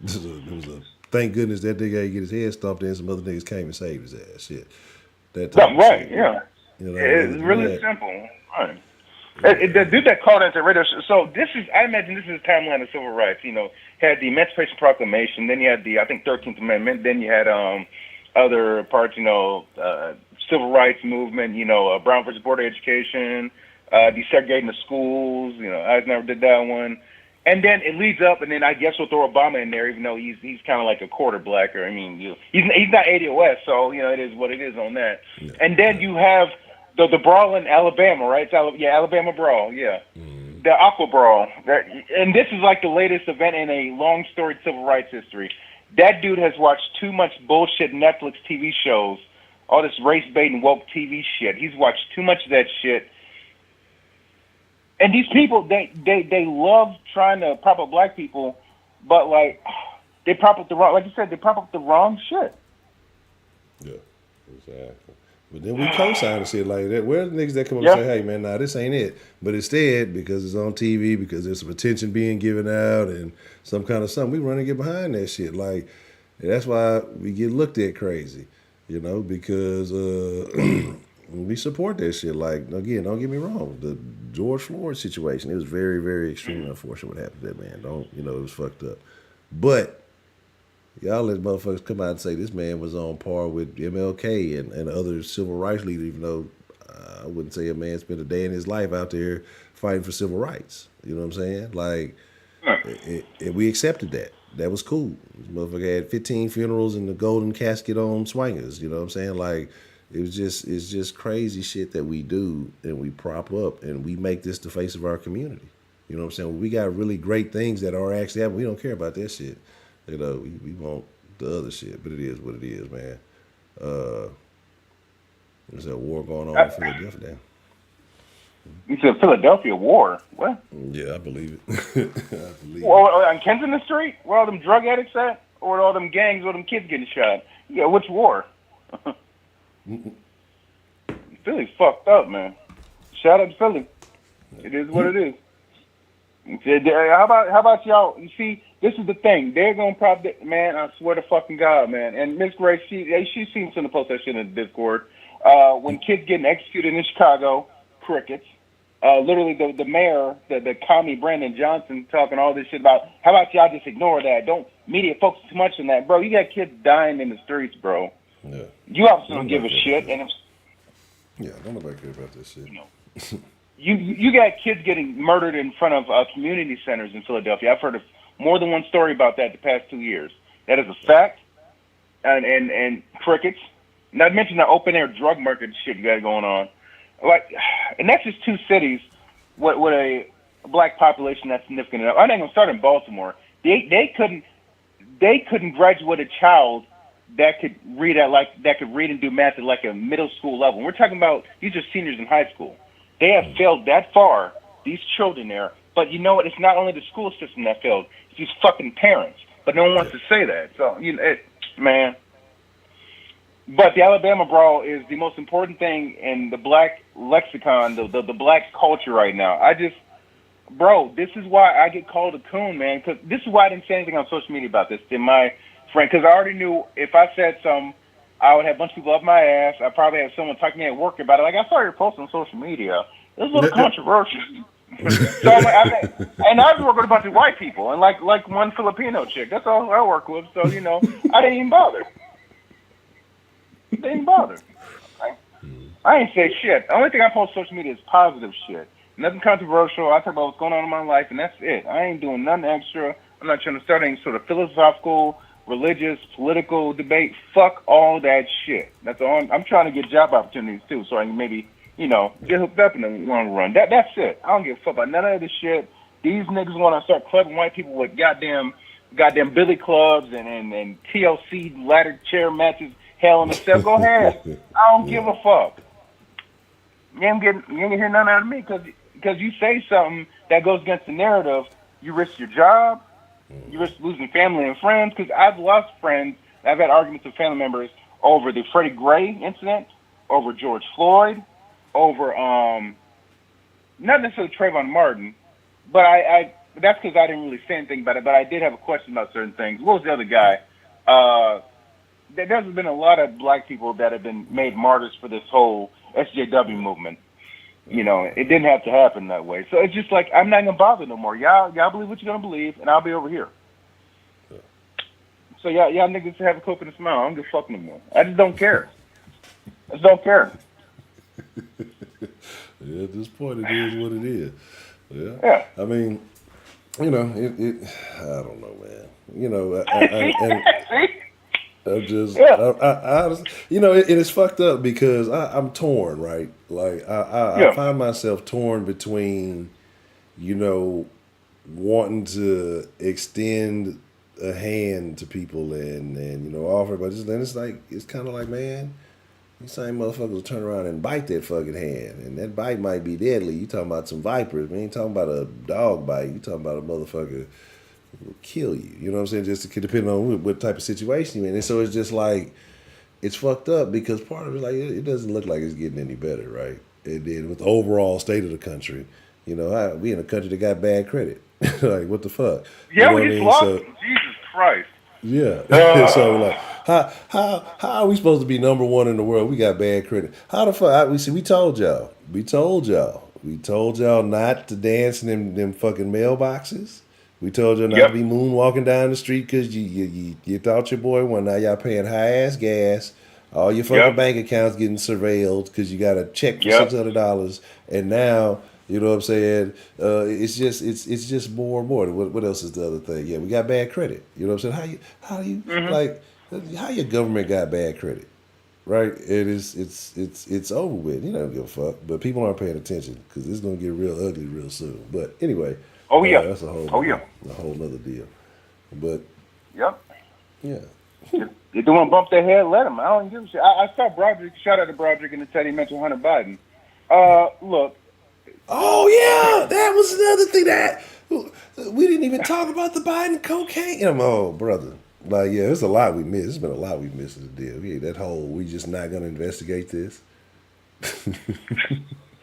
it was a thank goodness that nigga ain't get his head stomped in. Some other niggas came and saved his ass. Shit. That right, shit. yeah. You know, it's really simple. Right. The dude that called into radio show, so I imagine this is a timeline of civil rights. You know, had the Emancipation Proclamation, then you had the, I think, 13th Amendment, then you had other parts, you know, civil rights movement, you know, Brown versus Board of Education, desegregating the schools, you know, Eisenhower did that one. And then it leads up, and then I guess we'll throw Obama in there, even though he's kind of like a quarter blacker. I mean, he's not ADOS, so, you know, it is what it is on that. Yeah. And then you have the Brawl in Alabama, right? Alabama Brawl, yeah. Mm. The Aqua Brawl. And this is like the latest event in a long storied civil rights history. That dude has watched too much bullshit Netflix TV shows, all this race-baiting woke TV shit. He's watched too much of that shit. And these people, they love trying to prop up black people, but, like, they prop up the wrong, like you said, they prop up the wrong shit. Yeah, exactly. But then we co-sign and shit like that. Where are the niggas that come up and say, hey, man, nah, this ain't it. But instead, because it's on TV, because there's some attention being given out and some kind of something, we run and get behind that shit. Like, that's why we get looked at crazy, you know, because we support that shit. Like, again, don't get me wrong. The George Floyd situation, it was very, very extremely unfortunate what happened to that man. It was fucked up. But y'all let motherfuckers come out and say this man was on par with MLK and other civil rights leaders, even though I wouldn't say a man spent a day in his life out there fighting for civil rights. You know what I'm saying? Like, and we accepted that. That was cool. This motherfucker had 15 funerals and the golden casket on swingers. You know what I'm saying? Like, it's just crazy shit that we do and we prop up and we make this the face of our community. You know what I'm saying? We got really great things that are actually happening. We don't care about that shit. You know, we want the other shit, but it is what it is, man. There's a war going on in Philadelphia now. You said Philadelphia war? What? Yeah, I believe it. Well, on Kensington Street? Where all them drug addicts at? Or all them gangs where them kids getting shot? Yeah, which war? Philly's fucked up, man. Shout out to Philly. It is what it is. How about y'all? You see, this is the thing. They're gonna probably, man. I swear to fucking God, man. And Miss Grace, she seems to post that shit in the Discord. When kids getting executed in Chicago, crickets. Literally, the mayor, the commie Brandon Johnson, talking all this shit about how about y'all just ignore that? Don't media focus too much on that, bro. You got kids dying in the streets, bro. Yeah. You obviously don't give a shit, and don't nobody care about this shit. You know. You got kids getting murdered in front of community centers in Philadelphia. I've heard of more than one story about that the past 2 years. That is a fact. And crickets. Not to mention the open air drug market shit you got going on. Like, and that's just two cities with a black population that's significant enough. I'm not gonna start in Baltimore. They couldn't graduate a child that could read and do math at like a middle school level. We're talking about these are seniors in high school. They have failed that far, these children there. But you know what? It's not only the school system that failed. It's these fucking parents. but no one wants to say that. So man. But the Alabama brawl is the most important thing in the black lexicon, the black culture right now. Bro, this is why I get called a coon, man. Because this is why I didn't say anything on social media about this to my friend. Because I already knew if I said something, I would have a bunch of people up my ass. I probably have someone talking to me at work about it. Like, I saw your post on social media. It was a little controversial. So I'm like, and I work with a bunch of white people and like one Filipino chick. That's all I work with. So I didn't even bother. Didn't bother. I ain't say shit. The only thing I post on social media is positive shit. Nothing controversial. I talk about what's going on in my life, and that's it. I ain't doing nothing extra. I'm not trying to start any sort of philosophical, religious, political debate. Fuck all that shit. That's all. I'm trying to get job opportunities too, so I can maybe get hooked up in the long run. That's it. I don't give a fuck about none of this shit. These niggas want to start clubbing white people with goddamn billy clubs and TLC ladder chair matches. Hell in the cell. Go ahead. I don't give a fuck. You ain't gonna hear nothing out of me because you say something that goes against the narrative. You risk your job. You risk losing family and friends. Because I've lost friends. I've had arguments with family members over the Freddie Gray incident, over George Floyd, over not necessarily Trayvon Martin, but I that's because I didn't really say anything about it. But I did have a question about certain things. What was the other guy? There's been a lot of black people that have been made martyrs for this whole SJW movement. It didn't have to happen that way. So it's just like, I'm not gonna bother no more. Y'all believe what you're gonna believe, and I'll be over here. So y'all niggas have a coke and a smile. I don't give a fuck no more. I just don't care. I just don't care. Yeah, at this point, it is what it is. Yeah. I mean, I don't know, man. I just, it is fucked up because I'm torn, right? Like I find myself torn between, wanting to extend a hand to people and offer, but then it's kind of like, man, these same motherfuckers will turn around and bite that fucking hand, and that bite might be deadly. You talking about some vipers? We ain't talking about a dog bite. You talking about a motherfucker will kill you. You know what I'm saying? Just depending on what type of situation you're in. And so it's just like, it's fucked up because part of it, like, it doesn't look like it's getting any better, right? It did with the overall state of the country. We in a country that got bad credit. Like, what the fuck? Yeah, we just lost. Jesus Christ. Yeah. So like, how are we supposed to be number one in the world? We got bad credit. How the fuck? We told y'all. We told y'all not to dance in them fucking mailboxes. We told you not to be moonwalking down the street because you thought your boy won. Now y'all paying high ass gas. All your fucking bank accounts getting surveilled because you got a check for $600. And now, you know what I'm saying? It's just more and more. What else is the other thing? Yeah, we got bad credit. You know what I'm saying? How your government got bad credit? Right? It's over with. You don't give a fuck. But people aren't paying attention because it's gonna get real ugly real soon. But anyway. That's a whole other deal. But yeah. If they want to bump their head, let them. I don't give a shit. I saw Broderick. Shout out to Broderick in the chat. He mentioned Hunter Biden. Look. Oh yeah, that was another thing that we didn't even talk about the Biden cocaine. Oh brother, like there's a lot we missed. There's been a lot we missed in the deal. Yeah, that whole we just not gonna investigate this.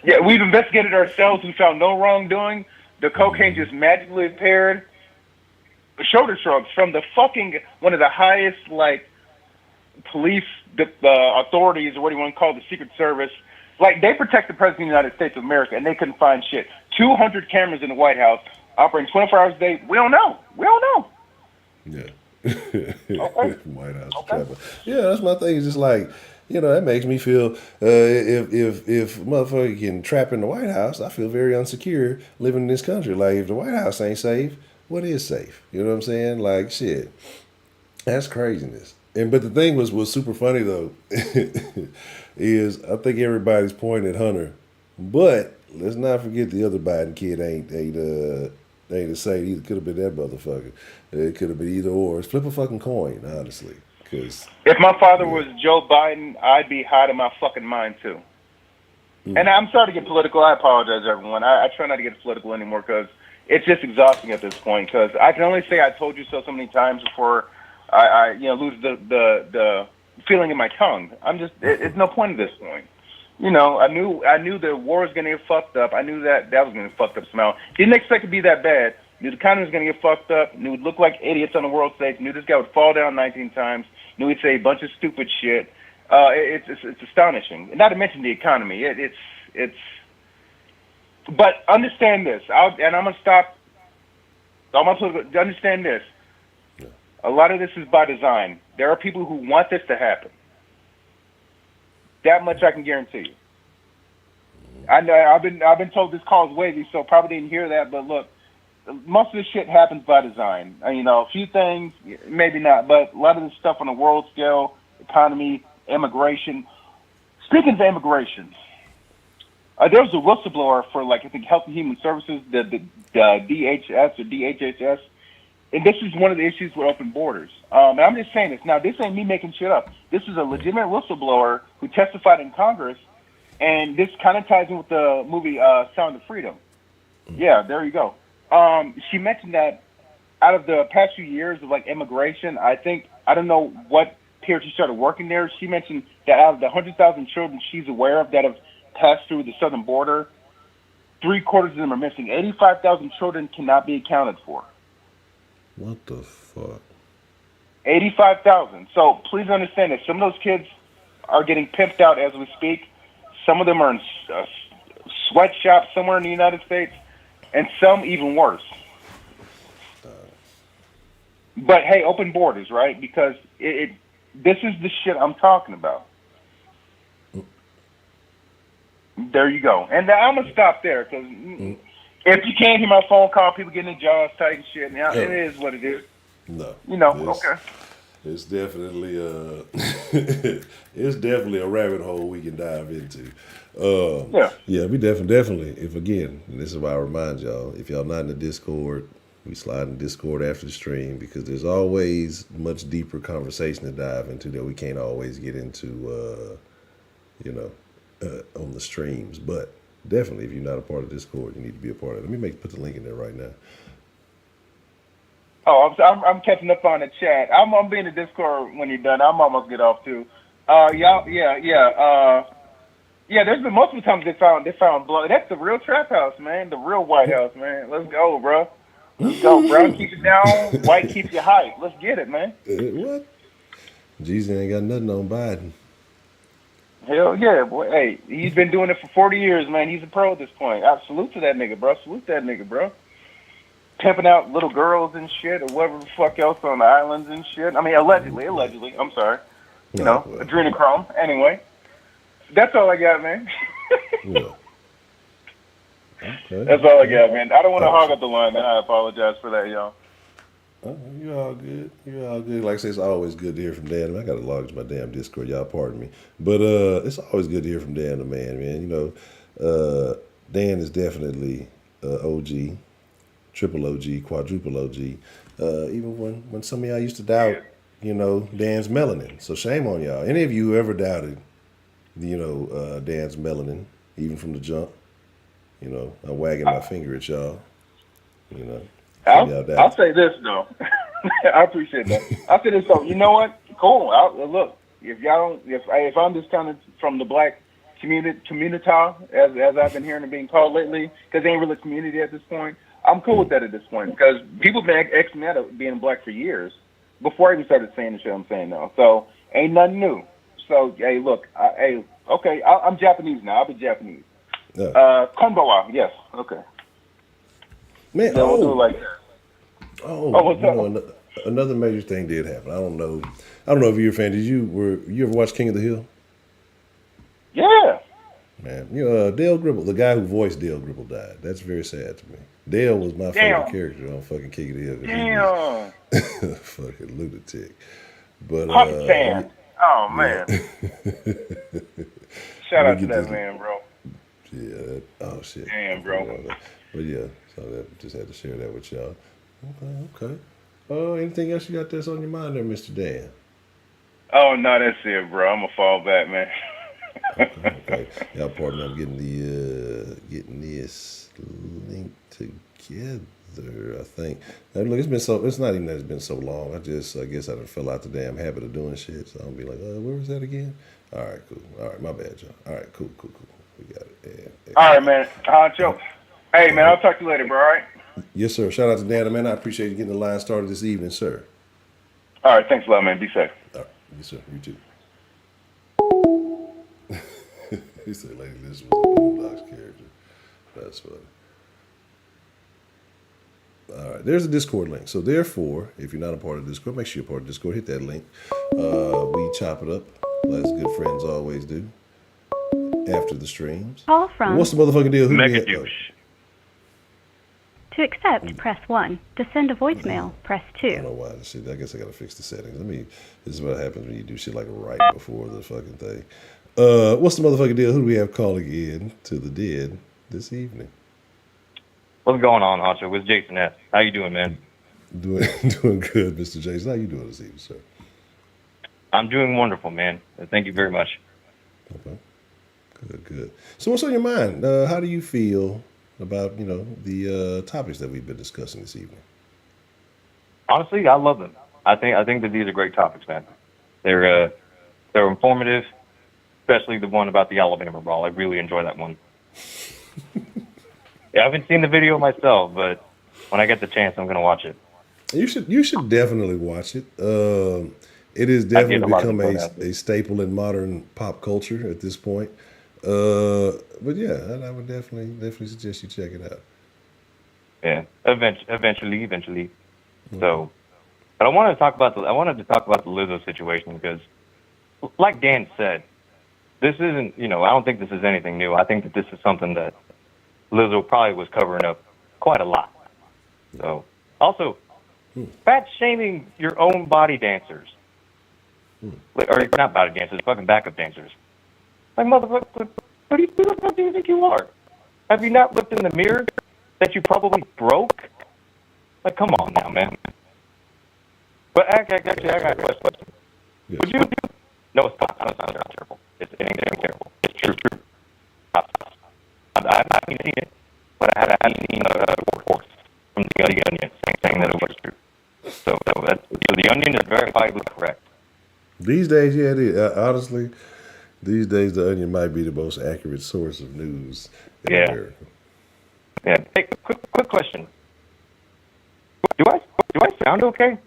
Yeah, we've investigated ourselves and found no wrongdoing. The cocaine just magically appeared. Shoulder shrugs from the fucking one of the highest police authorities, or what do you want to call it, the Secret Service. Like, they protect the President of the United States of America, and they couldn't find shit. 200 cameras in the White House, operating 24 hours a day. We don't know. Yeah. Okay. White House camera. Yeah, that's my thing. It's just like, that makes me feel, if motherfucker can trap in the White House, I feel very insecure living in this country. Like, if the White House ain't safe, what is safe? You know what I'm saying? Like, shit. That's craziness. But the thing was super funny, though, is I think everybody's pointing at Hunter. But let's not forget the other Biden kid ain't the same. Either could have been that motherfucker. It could have been either or. It's flip a fucking coin, honestly. Cause, if my father was Joe Biden, I'd be high to my fucking mind, too. And I'm sorry to get political. I apologize, everyone. I try not to get political anymore because it's just exhausting at this point because I can only say I told you so many times before I lose the feeling in my tongue. It's no point at this point. I knew the war was gonna get fucked up. I knew that was gonna get fucked up somehow. Didn't expect it to be that bad. Knew the economy was gonna get fucked up. Knew we'd look like idiots on the world stage. Knew this guy would fall down 19 times. Knew he'd say a bunch of stupid shit. It's astonishing. Not to mention the economy. It's. But understand this. I'm gonna stop. I'm gonna understand this. A lot of this is by design. There are people who want this to happen. That much I can guarantee you. I know I've been told this call is wavy, so probably didn't hear that. But look, most of this shit happens by design. A few things maybe not, but a lot of this stuff on a world scale, economy, immigration. Speaking of immigration, there was a whistleblower for I think Health and Human Services, the DHS or DHHS. And this is one of the issues with open borders. And I'm just saying this. Now, this ain't me making shit up. This is a legitimate whistleblower who testified in Congress, and this kind of ties in with the movie Sound of Freedom. Yeah, there you go. She mentioned that out of the past few years of immigration, I don't know what period she started working there. She mentioned that out of the 100,000 children she's aware of that have passed through the southern border, 3/4 of them are missing. 85,000 children cannot be accounted for. What the fuck? 85,000. So please understand that some of those kids are getting pimped out as we speak. Some of them are in sweatshops somewhere in the United States, and some even worse. But hey, open borders, right? Because this is the shit I'm talking about. There you go. And I'm going to stop there because if you can't hear my phone call, people getting their jaws tight and shit. Now, it is what it is. No. Okay. It's definitely it's definitely a rabbit hole we can dive into. Yeah, we definitely. If again, and this is why I remind y'all, if y'all not in the Discord, we slide in Discord after the stream because there's always much deeper conversation to dive into that we can't always get into, on the streams. But definitely, if you're not a part of Discord, you need to be a part of it. Let me put the link in there right now. Oh, I'm catching up on the chat. I'm gonna be in the Discord when you're done. I'm almost get off too. Yeah. There's been multiple times they found blood. That's the real trap house, man. The real White House, man. Let's go, bro. Let's go. Brown keeps it down. White keeps you hype. Let's get it, man. What? Jesus ain't got nothing on Biden. Hell yeah, boy. Hey, he's been doing it for 40 years, man. He's a pro at this point. Salute to that nigga, bro. Salute that nigga, bro. Pimping out little girls and shit, or whatever the fuck else on the islands and shit. I mean, allegedly. I'm sorry. Adrenochrome. Anyway, that's all I got, man. Yeah. Okay. That's all I got, man. I don't want to hog up the line, man. I apologize for that, y'all. You're all good. Like I say, it's always good to hear from Dan. I got to log into my damn Discord. Y'all pardon me. But it's always good to hear from Dan the man. Dan is definitely OG. Triple OG, quadruple OG. Even when some of y'all used to doubt, Dan's melanin. So shame on y'all. Any of you who ever doubted, Dan's melanin, even from the jump, I'm wagging my finger at y'all. I'll say this though. I appreciate that. I'll say this though. You know what? Cool. Look, if I'm discounted from the black community, as I've been hearing it being called lately, because they ain't really a community at this point. I'm cool with that at this point because people have been Xing me out of being black for years before I even started saying the shit I'm saying now. So ain't nothing new. So hey, look, I'm Japanese now. I'll be Japanese. Yeah. Konbawa, yes, okay. Man, we'll do it like that. Another major thing did happen. I don't know if you're a fan. Did you ever watch King of the Hill? Yeah. Man, Dale Gribble, the guy who voiced Dale Gribble died. That's very sad to me. Dale was my favorite character on fucking King of the Hill. Damn. Fucking lunatic. But fan. Oh man. Shout out to that man, bro. Yeah. Oh shit. Damn, bro. But yeah, so just had to share that with y'all. Okay. Anything else you got that's on your mind there, Mr. Dan? Oh no, that's it, bro. I'm gonna fall back, man. Okay. Y'all pardon me, I'm getting this link together, I think. Now, look, it's been so. It's not even that it's been so long. I guess I done fell out the damn habit of doing shit. So I'll be like, where was that again? All right, cool. All right, my bad, y'all. All right, cool. We got it. Yeah. All right, man. Joe. Hey, man, I'll talk to you later, bro. All right. Yes, sir. Shout out to Dan, man. I appreciate you getting the line started this evening, sir. All right, thanks a lot, man. Be safe. All right, yes, sir. You too. He said, "Lady Lizzo was a Boondocks character." That's funny. All right, there's a Discord link. So therefore, if you're not a part of Discord, make sure you're a part of Discord. Hit that link. We chop it up, as good friends always do, after the streams. Call from What's the motherfucking deal? Who Mega we have? douche. To accept, press 1. To send a voicemail, press I 2. don't know why this shit. I guess I gotta fix the settings. This is what happens when you do shit like right before the fucking thing. What's the motherfucking deal? Who do we have calling in to the dead this evening? What's going on, Hacho? It's Jason S. How you doing, man? Doing good, Mr. Jason. How you doing this evening, sir? I'm doing wonderful, man. Thank you very much. Okay. Good. So what's on your mind? How do you feel about, the topics that we've been discussing this evening? Honestly, I love them. I think that these are great topics, man. They're informative, especially the one about the Alabama Brawl. I really enjoy that one. Yeah, I haven't seen the video myself, but when I get the chance, I'm going to watch it. You should definitely watch it. It has definitely become a staple in modern pop culture at this point. But yeah, I would definitely suggest you check it out. Yeah, eventually. Mm-hmm. So, but I wanted to talk about the Lizzo situation because, like Dan said, this isn't, I don't think this is anything new. I think that this is something that Lizzo probably was covering up quite a lot. So, also, fat shaming your own body dancers, or not body dancers, fucking backup dancers. Like, motherfucker, who the fuck do you think you are? Have you not looked in the mirror that you probably broke? Like, come on now, man. But actually, I got a question. Yes. Would you? No, it's not. It's not terrible. It ain't terrible. It's true. I haven't seen it, but I haven't seen reports from the Onion saying that it was true. So the Onion is verifiably correct. These days, yeah, it is. Honestly, these days the Onion might be the most accurate source of news in America. Yeah. Hey, quick question. Do I sound okay?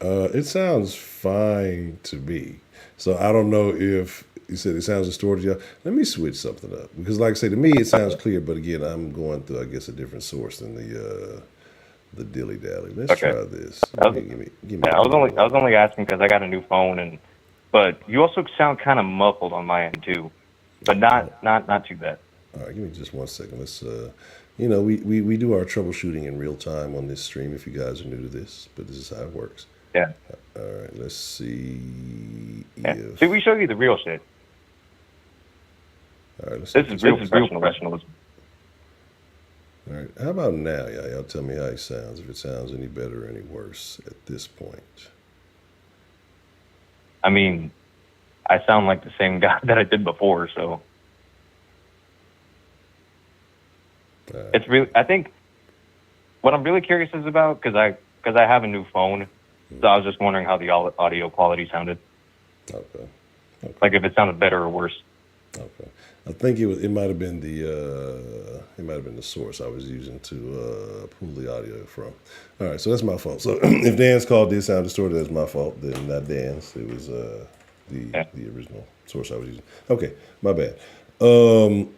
It sounds fine to me. So I don't know if you said it sounds distorted. Yeah, let me switch something up because, like I say, to me it sounds clear. But again, I'm going through, I guess, a different source than the dilly dally. Let's try this. Give me. I was only asking because I got a new phone, but you also sound kind of muffled on my end too, but not too bad. All right, give me just 1 second. Let's we do our troubleshooting in real time on this stream. If you guys are new to this, but this is how it works. Yeah. All right, let's see. Yeah. See, we show you the real shit. All right, this is real professionalism. All right, how about now, y'all tell me how it sounds, if it sounds any better or any worse at this point. I mean, I sound like the same guy that I did before, so. It's really, I think, what I'm really curious is about, because I have a new phone, so I was just wondering how the audio quality sounded. Okay. Like if it sounded better or worse. Okay. I think it might have been the source I was using to pull the audio from. All right, so that's my fault. So if Dan's call did sound distorted, that's my fault. Then not Dan's. It was the original source I was using. Okay, my bad. And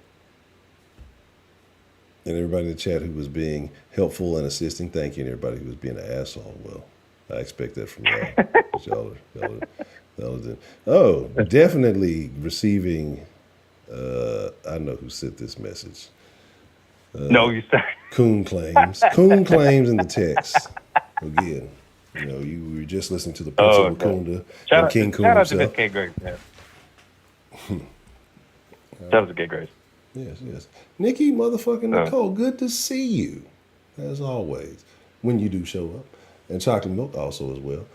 everybody in the chat who was being helpful and assisting, thank you. And everybody who was being an asshole, well, I expect that from y'all. y'all are definitely receiving. I know who sent this message. No, you said Coon claims. Coon claims in the text. Again, you were just listening to the Prince of Wakunda and King Coon himself. Shout out to K. Grace. Yeah. That was a K. Grace. Yes. Nikki motherfucking Nicole, good to see you, as always, when you do show up. And Chocolate Milk also as well.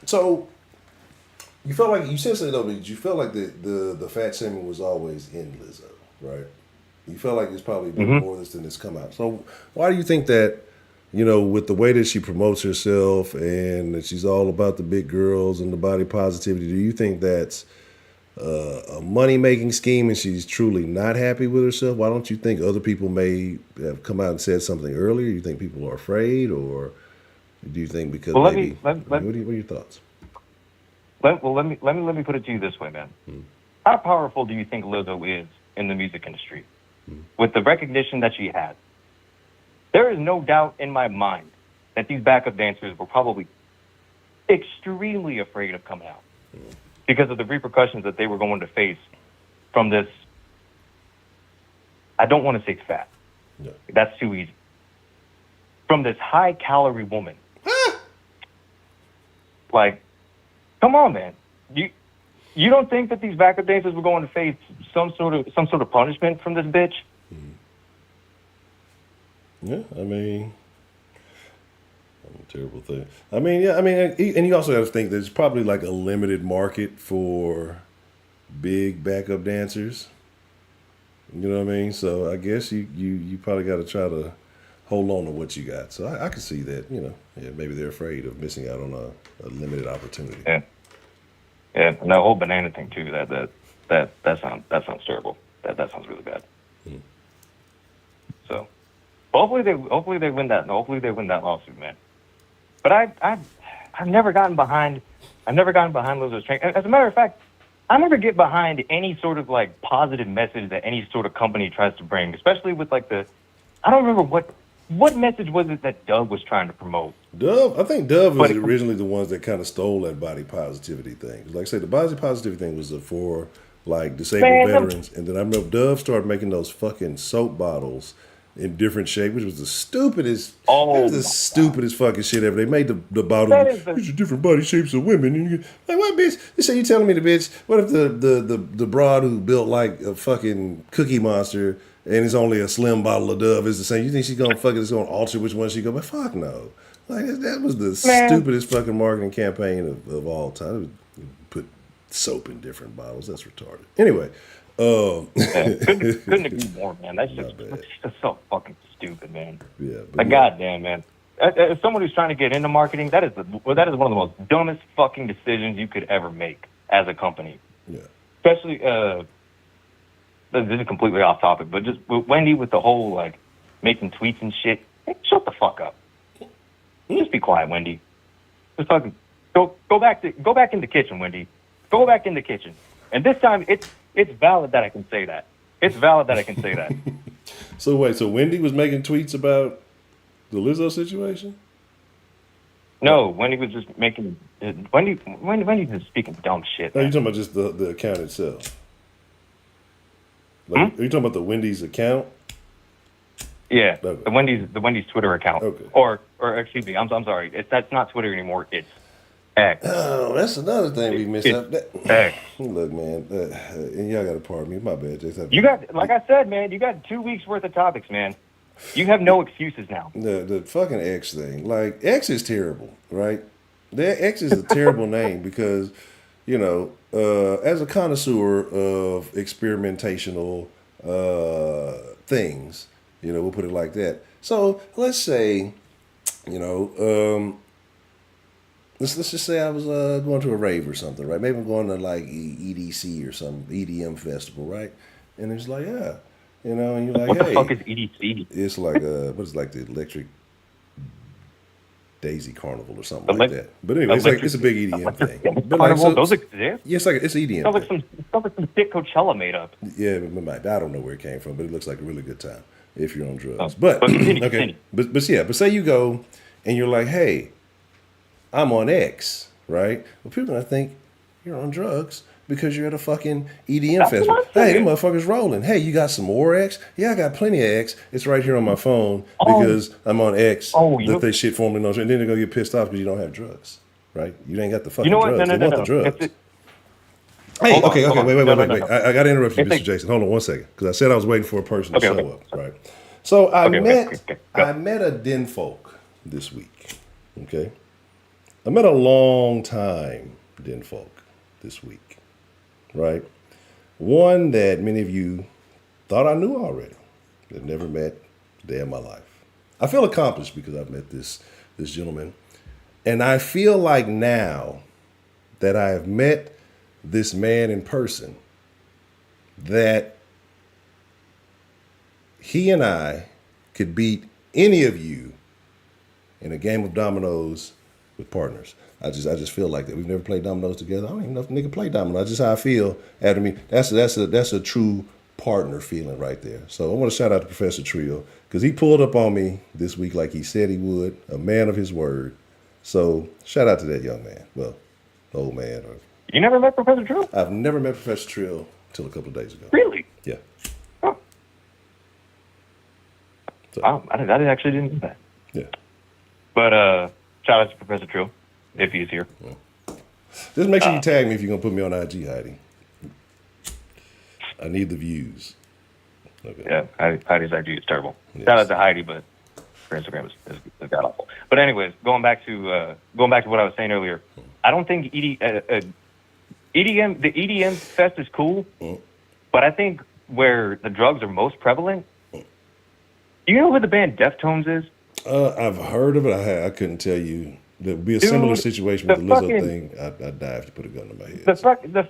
So, you felt like, you said something though, but you felt like the fat shaming was always in Lizzo, right? You felt like it's probably been more this than it's come out. So why do you think that, with the way that she promotes herself and that she's all about the big girls and the body positivity, do you think that's a money-making scheme and she's truly not happy with herself? Why don't you think other people may have come out and said something earlier? You think people are afraid, or do you think because Well, maybe... what are your thoughts? Let me put it to you this way, man. How powerful do you think Lizzo is in the music industry? With the recognition that she has, there is no doubt in my mind that these backup dancers were probably extremely afraid of coming out because of the repercussions that they were going to face from this. I don't want to say fat. Yeah. That's too easy. From this high-calorie woman. Like, come on, man. You don't think that these backup dancers were going to face some sort of punishment from this bitch? Yeah, I mean, a terrible thing. I mean, yeah, I mean, and you also have to think there's probably like a limited market for big backup dancers. You know what I mean? So I guess you probably got to try to hold on to what you got. So I can see that. Maybe they're afraid of missing out on a limited opportunity. Yeah. Yeah, and that whole banana thing too. That sounds terrible. That sounds really bad. So, hopefully they win that. Hopefully they win that lawsuit, man. But I've never gotten behind. Lizzo's train. As a matter of fact, I never get behind any sort of like positive message that any sort of company tries to bring, especially with like I don't remember what message was it that Dove was trying to promote. I think Dove was originally the ones that kind of stole that body positivity thing. Like I say, the body positivity thing was for like disabled veterans, and then I remember Dove started making those fucking soap bottles in different shapes, which was the stupidest. Stupidest fucking shit ever. They made the bottle. These are different body shapes of women. And you like, what, bitch? You say you telling me the bitch? What if the broad who built like a fucking Cookie Monster and it's only a slim bottle of Dove is the same? You think she's gonna fucking alter which one she go? But fuck no. Like that was the stupidest fucking marketing campaign of all time. Put soap in different bottles. That's retarded. Anyway. Couldn't agree more, man. That's just so fucking stupid, man. Yeah. Like, goddamn, man. As someone who's trying to get into marketing, that is one of the most dumbest fucking decisions you could ever make as a company. Yeah. Especially, this is completely off topic, but just with Wendy with the whole like making tweets and shit. Hey, shut the fuck up. Just be quiet, Wendy. Just fucking go back in the kitchen, Wendy. Go back in the kitchen. And this time, it's valid that I can say that. It's valid that I can say that. So wait, so Wendy was making tweets about the Lizzo situation? No, Wendy was just making Wendy was speaking dumb shit. No, Man. you're talking about just the account itself. Like, Are you talking about the Wendy's account? Yeah, Okay. the Wendy's Twitter account. Okay. Or excuse me, I'm sorry. That's not Twitter anymore. It's X. Oh, that's another thing we missed up. X. Look, man, and y'all got to pardon me. My bad, Jason. You got, like I said, man, you got 2 weeks worth of topics, man. You have no excuses now. The fucking X thing. Like, X is terrible, right? X is a terrible name because, as a connoisseur of experimentational things, we'll put it like that. So let's say, let's just say I was going to a rave or something, right? Maybe I'm going to like EDC or some EDM festival, right? And it's like, yeah, and you're like, what the hey, fuck is EDC? it's like the Electric Daisy Carnival or something like that. But anyway, it's a big EDM thing. But Carnival, like, those exist? Yeah, it's EDM. Sounds like some shit Coachella made up. Yeah, I don't know where it came from, but it looks like a really good time if you're on drugs. Oh, but continue. okay, but say you go and you're like, hey, I'm on X, right? Well, people are gonna think you're on drugs because you're at a fucking EDM festival. Hey, them motherfuckers rolling. Hey, you got some more X? Yeah, I got plenty of X. It's right here on my phone because I'm on X. That they shit formerly known. And then they're gonna get pissed off because you don't have drugs, right? You ain't got the fucking drugs. They want the drugs. Hey, okay, wait. I got to interrupt you, Mr. Jason. Hold on one second, because I said I was waiting for a person to show up, right? So I met a den folk this week, okay? I met a long time den folk this week, right? One that many of you thought I knew already. I've never met a day in my life. I feel accomplished because I've met this gentleman. And I feel like now that I have met this man in person, that he and I could beat any of you in a game of dominoes with partners. I just feel like that. We've never played dominoes together. I don't even know if nigga play dominoes. That's just how I feel after me. That's a true partner feeling right there. So I want to shout out to Professor Trio because he pulled up on me this week like he said he would, a man of his word. So shout out to that young man. Well, old man. You never met Professor Trio? I've never met Professor Trio until a couple of days ago. Really? Yeah. Oh. So, Wow, I actually didn't know that. yeah. But shout out to Professor Trio if he's here. Just make sure you tag me if you're going to put me on IG, Heidi. I need the views. Okay. Yeah, Heidi's IG is terrible. Yes. Shout out to Heidi, but her Instagram is god awful. But anyways, going back to what I was saying earlier, I don't think EDM the EDM fest is cool, but I think where the drugs are most prevalent. Do you know who the band Deftones is? I've heard of it. I couldn't tell you. There would be a similar situation with the Lizzo thing. I'd die if you put a gun to my head.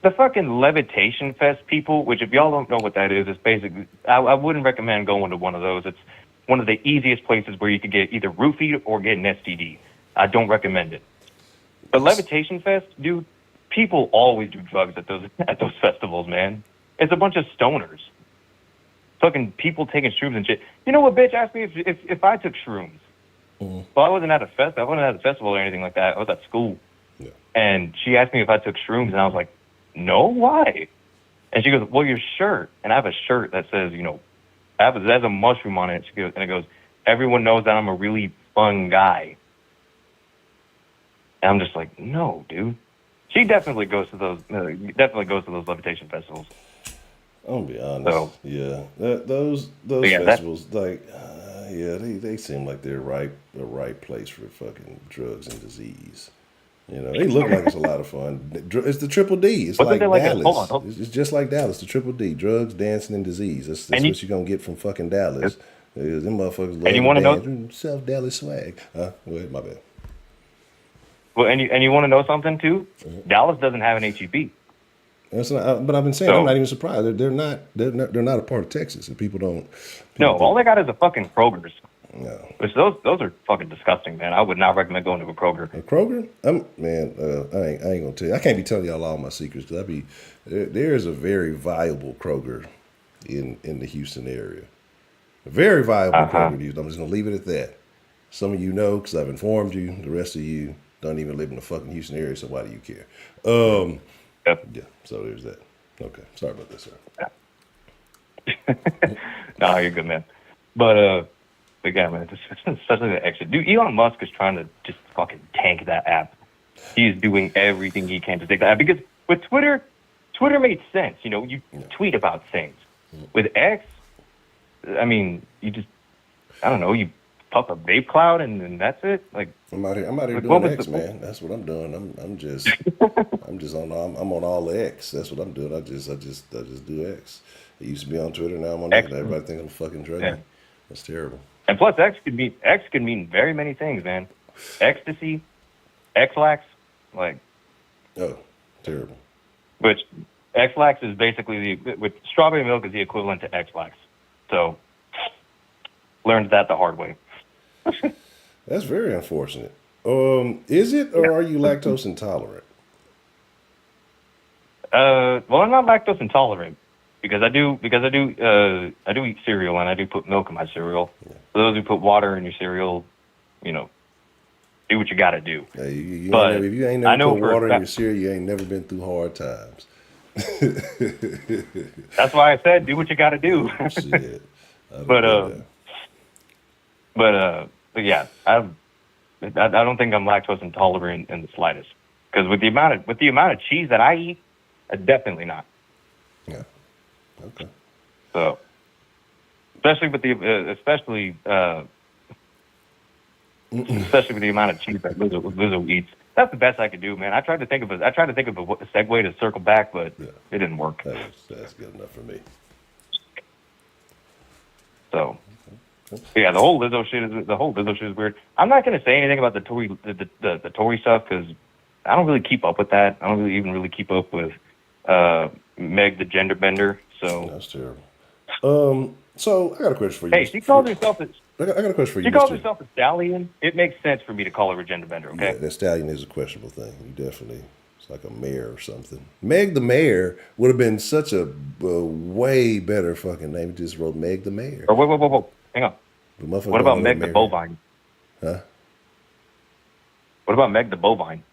The fucking Levitation Fest people, which if y'all don't know what that is, it's basically, I wouldn't recommend going to one of those. It's one of the easiest places where you could get either roofied or get an STD. I don't recommend it. But Levitation Fest, dude, people always do drugs at those festivals, man. It's a bunch of stoners. Fucking people taking shrooms and shit. You know what, bitch asked me if I took shrooms. Well, I wasn't at a I wasn't at a festival or anything like that. I was at school. Yeah. And she asked me if I took shrooms, and I was like, no, why? And she goes, well, your shirt. And I have a shirt that says, it has a mushroom on it. And it goes, everyone knows that I'm a really fun guy. And I'm just like, no, dude. She definitely goes to those Levitation festivals. I'm gonna be honest. So, yeah, those festivals, they seem like they're the right place for fucking drugs and disease. They look like it's a lot of fun. It's the triple D. It's like Dallas. Hold on. It's just like Dallas. The triple D: drugs, dancing, and disease. That's what you're gonna get from fucking Dallas. Them motherfuckers love and you want to know South Dallas swag. Go ahead, my bad. Well, and you want to know something too? Mm-hmm. Dallas doesn't have an HEB. That's not, but I've been saying I'm not even surprised. They're not a part of Texas, and people don't. All they got is a fucking Kroger's. No. Which those are fucking disgusting, man. I would not recommend going to a Kroger. A Kroger? I ain't gonna tell you. I can't be telling y'all all my secrets because there is a very viable Kroger in the Houston area. A very viable Kroger in Houston. I'm just gonna leave it at that. Some of you know because I've informed you. The rest of you don't even live in the fucking Houston area, so why do you care? Yep. Yeah. So there's that. Okay. Sorry about this, sir. No, you're good, man. But yeah, man, especially the exit. Dude, Elon Musk is trying to just fucking tank that app. He's doing everything he can to take that app because with Twitter made sense. You tweet about things. With X, I mean, you just, I don't know, you puff a vape cloud and that's it. Like I'm out here doing X, man. That's what I'm doing. I'm just on all the X. That's what I'm doing. I just do X. I used to be on Twitter. Now I'm on X. Everybody think I'm a fucking drug. Yeah. That's terrible. And plus, X could mean very many things, man. Ecstasy, X-Lax, like. Oh, terrible. Which X-Lax is basically with strawberry milk is the equivalent to X-Lax. So learned that the hard way. That's very unfortunate. Is it, or are you lactose intolerant? Well, I'm not lactose intolerant because I do eat cereal and I do put milk in my cereal. Yeah. For those who put water in your cereal, do what you got to do. Hey, if you ain't never put water in your cereal, you ain't never been through hard times. That's why I said do what you got to do. Shit. But yeah, I don't think I'm lactose intolerant in the slightest. Because with the amount of cheese that I eat, definitely not. Yeah. Okay. So, especially with the amount of cheese that Lizzo eats, that's the best I could do, man. I tried to think of a segue to circle back, but it didn't work. That's good enough for me. Yeah, the whole Lizzo shit is weird. I'm not gonna say anything about the Tory stuff because I don't really keep up with that. I don't really keep up with Meg the gender bender. So That's terrible. So I got a question for you. hey, she calls herself I got a question for you, she calls Mister. herself a stallion. It makes sense for me to call her a gender bender. Yeah, Okay. that stallion is a questionable thing. You definitely, it's like a mare or something. Meg the Mayor would have been such a way better fucking name. You just wrote Meg the Mayor. Or whoa. Hang on. The motherfucker What don't about know Meg the Mayor- bovine? Huh? What about Meg the bovine?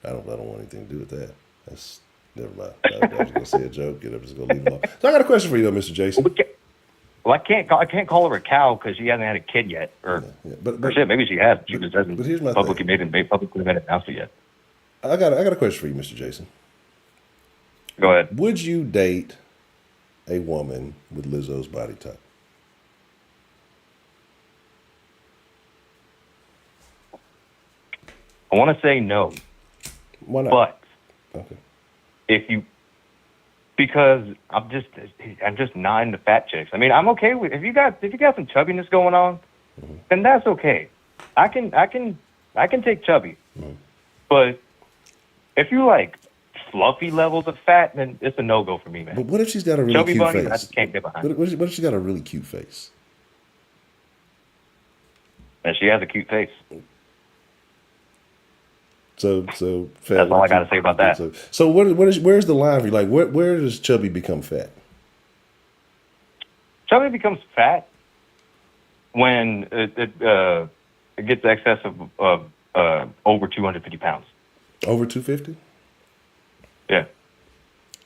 I don't want anything to do with that. That's never mind. I was gonna say a joke, and I'm just gonna leave it alone. So I got a question for you, though, Mr. Jason. Well, I can't call her a cow because she hasn't had a kid yet, or But or shit, maybe she has. She just hasn't but here's my publicly thing. made it announced it yet. I got a question for you, Mr. Jason. Go ahead. Would you date a woman with Lizzo's body type? I want to say no, Why not? but Okay. because I'm just not into fat chicks. I mean, I'm okay with if you got some chubbiness going on, then that's okay. I can take chubby, but if you like fluffy levels of fat, then it's a no go for me, man. But what if she's got a really Chubby cute bunny, face? I just can't get behind. What if she's got a really cute face? And she has a cute face. So fat. That's all I gotta say about that. So where's the line for you? Like where does chubby become fat? Chubby becomes fat when it gets excess of over 250 pounds. Over 250? Yeah.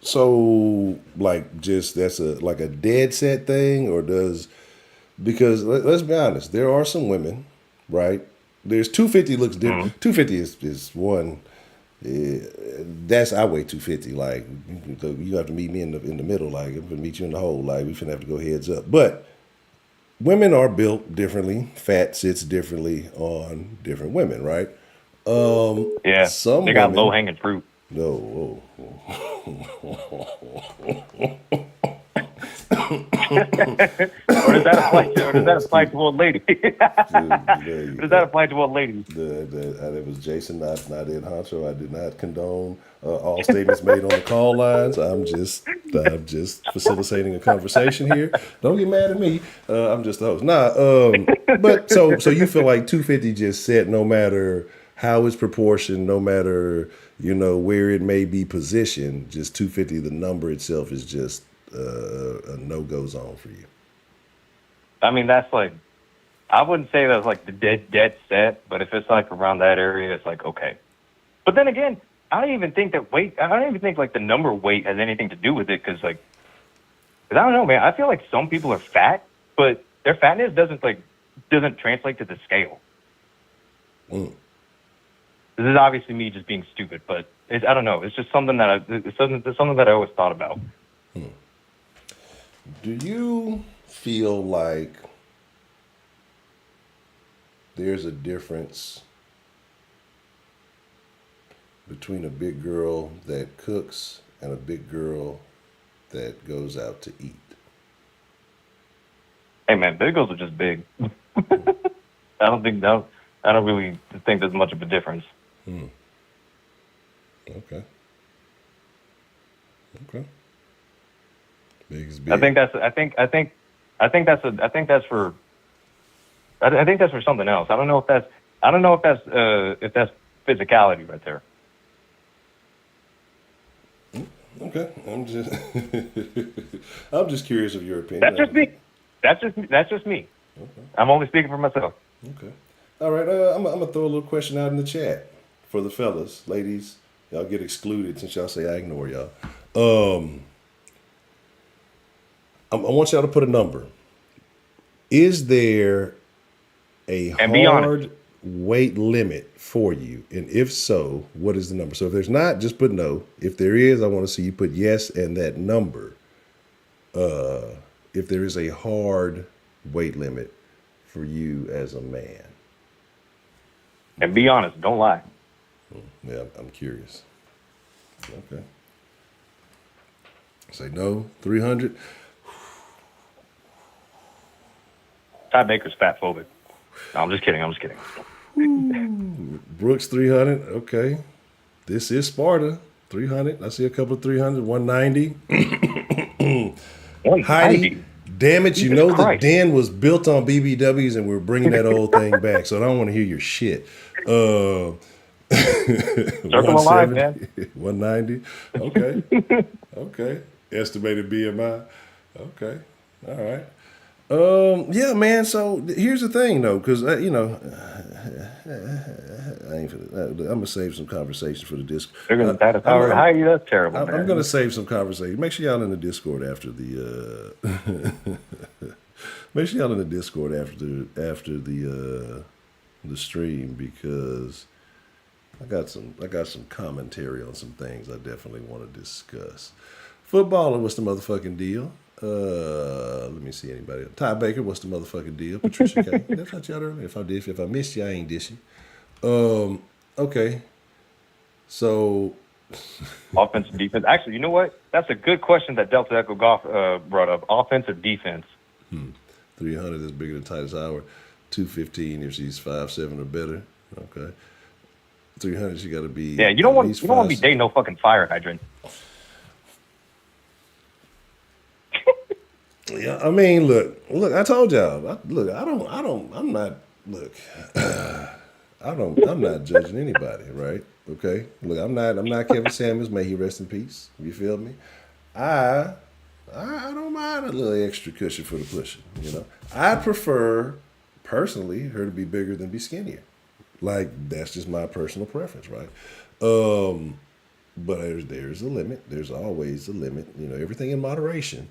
So like just that's like a dead set thing, or because let's be honest, there are some women, right? There's 250 looks different. 250 is one. That's I weigh 250. Like you have to meet me in the middle. Like I'm gonna meet you in the hole. Like we finna have to go heads up. But women are built differently. Fat sits differently on different women, right? Yeah. Some they got women- low hanging fruit. No. Or does that apply to old ladies? Does that apply to old ladies? It was Jason, not Ed Honcho. I did not condone all statements made on the call lines. I'm just facilitating a conversation here. Don't get mad at me. I'm just the host. But so you feel like 250 just set no matter how it's proportioned, no matter where it may be positioned, just 250. The number itself is just a no-go zone for you. I mean, that's like, I wouldn't say that's like the dead set, but if it's like around that area, it's like, okay. But then again, I don't even think like the number weight has anything to do with it, because I don't know, man. I feel like some people are fat, but their fatness doesn't translate to the scale. Mm. This is obviously me just being stupid, but I don't know. It's just something that I always thought about. Do you feel like there's a difference between a big girl that cooks and a big girl that goes out to eat? Hey man, big girls are just big. I don't really think there's much of a difference. Okay. Big is big. I think that's for something else. I don't know if that's physicality right there. Okay. I'm just curious of your opinion. That's just me. Okay. I'm only speaking for myself. Okay. All right. I'm gonna throw a little question out in the chat for the fellas, ladies. Y'all get excluded since y'all say I ignore y'all. I want y'all to put a number. Is there a hard weight limit for you? And if so, what is the number? So if there's not, just put no. If there is, I want to see you put yes and that number. If there is a hard weight limit for you as a man. And be honest, don't lie. Yeah, I'm curious. Okay. Say no, 300. Ty Baker's fat phobic. No, I'm just kidding. Brooks 300. Okay. This is Sparta. 300. I see a couple of 300. 190. Heidi. Damn it, you know the den was built on BBWs and we're bringing that old thing back, so I don't want to hear your shit. Circle alive, man. 190. Okay. Okay. Estimated BMI. Okay. All right. Yeah, man. So here's the thing, though, because I'm gonna save some conversation for the Discord. They're gonna that's terrible. I'm gonna save some conversation. Make sure y'all in the Discord after the. Make sure y'all in the Discord after the stream, because I got some commentary on some things I definitely want to discuss. Footballer, what's the motherfucking deal? Let me see anybody else. Ty Baker, what's the motherfucking deal? Patricia K. That's not y'all earlier. If I missed you, I ain't dissing. Okay. So offensive, defense. Actually, you know what? That's a good question that Delta Echo Golf brought up. Offensive, defense. 300 is bigger than Titus Howard. 215 if she's 5'7" or better. Okay. 300, she got to be. Yeah, you don't want to be dating no fucking fire hydrant. Yeah, I mean, look. I told y'all. I'm not judging anybody, right? Okay. Look, I'm not Kevin Samuels. May he rest in peace. You feel me? I don't mind a little extra cushion for the pushing. You know, I prefer personally her to be bigger than be skinnier. Like, that's just my personal preference, right? But there's a limit. There's always a limit. You know, everything in moderation.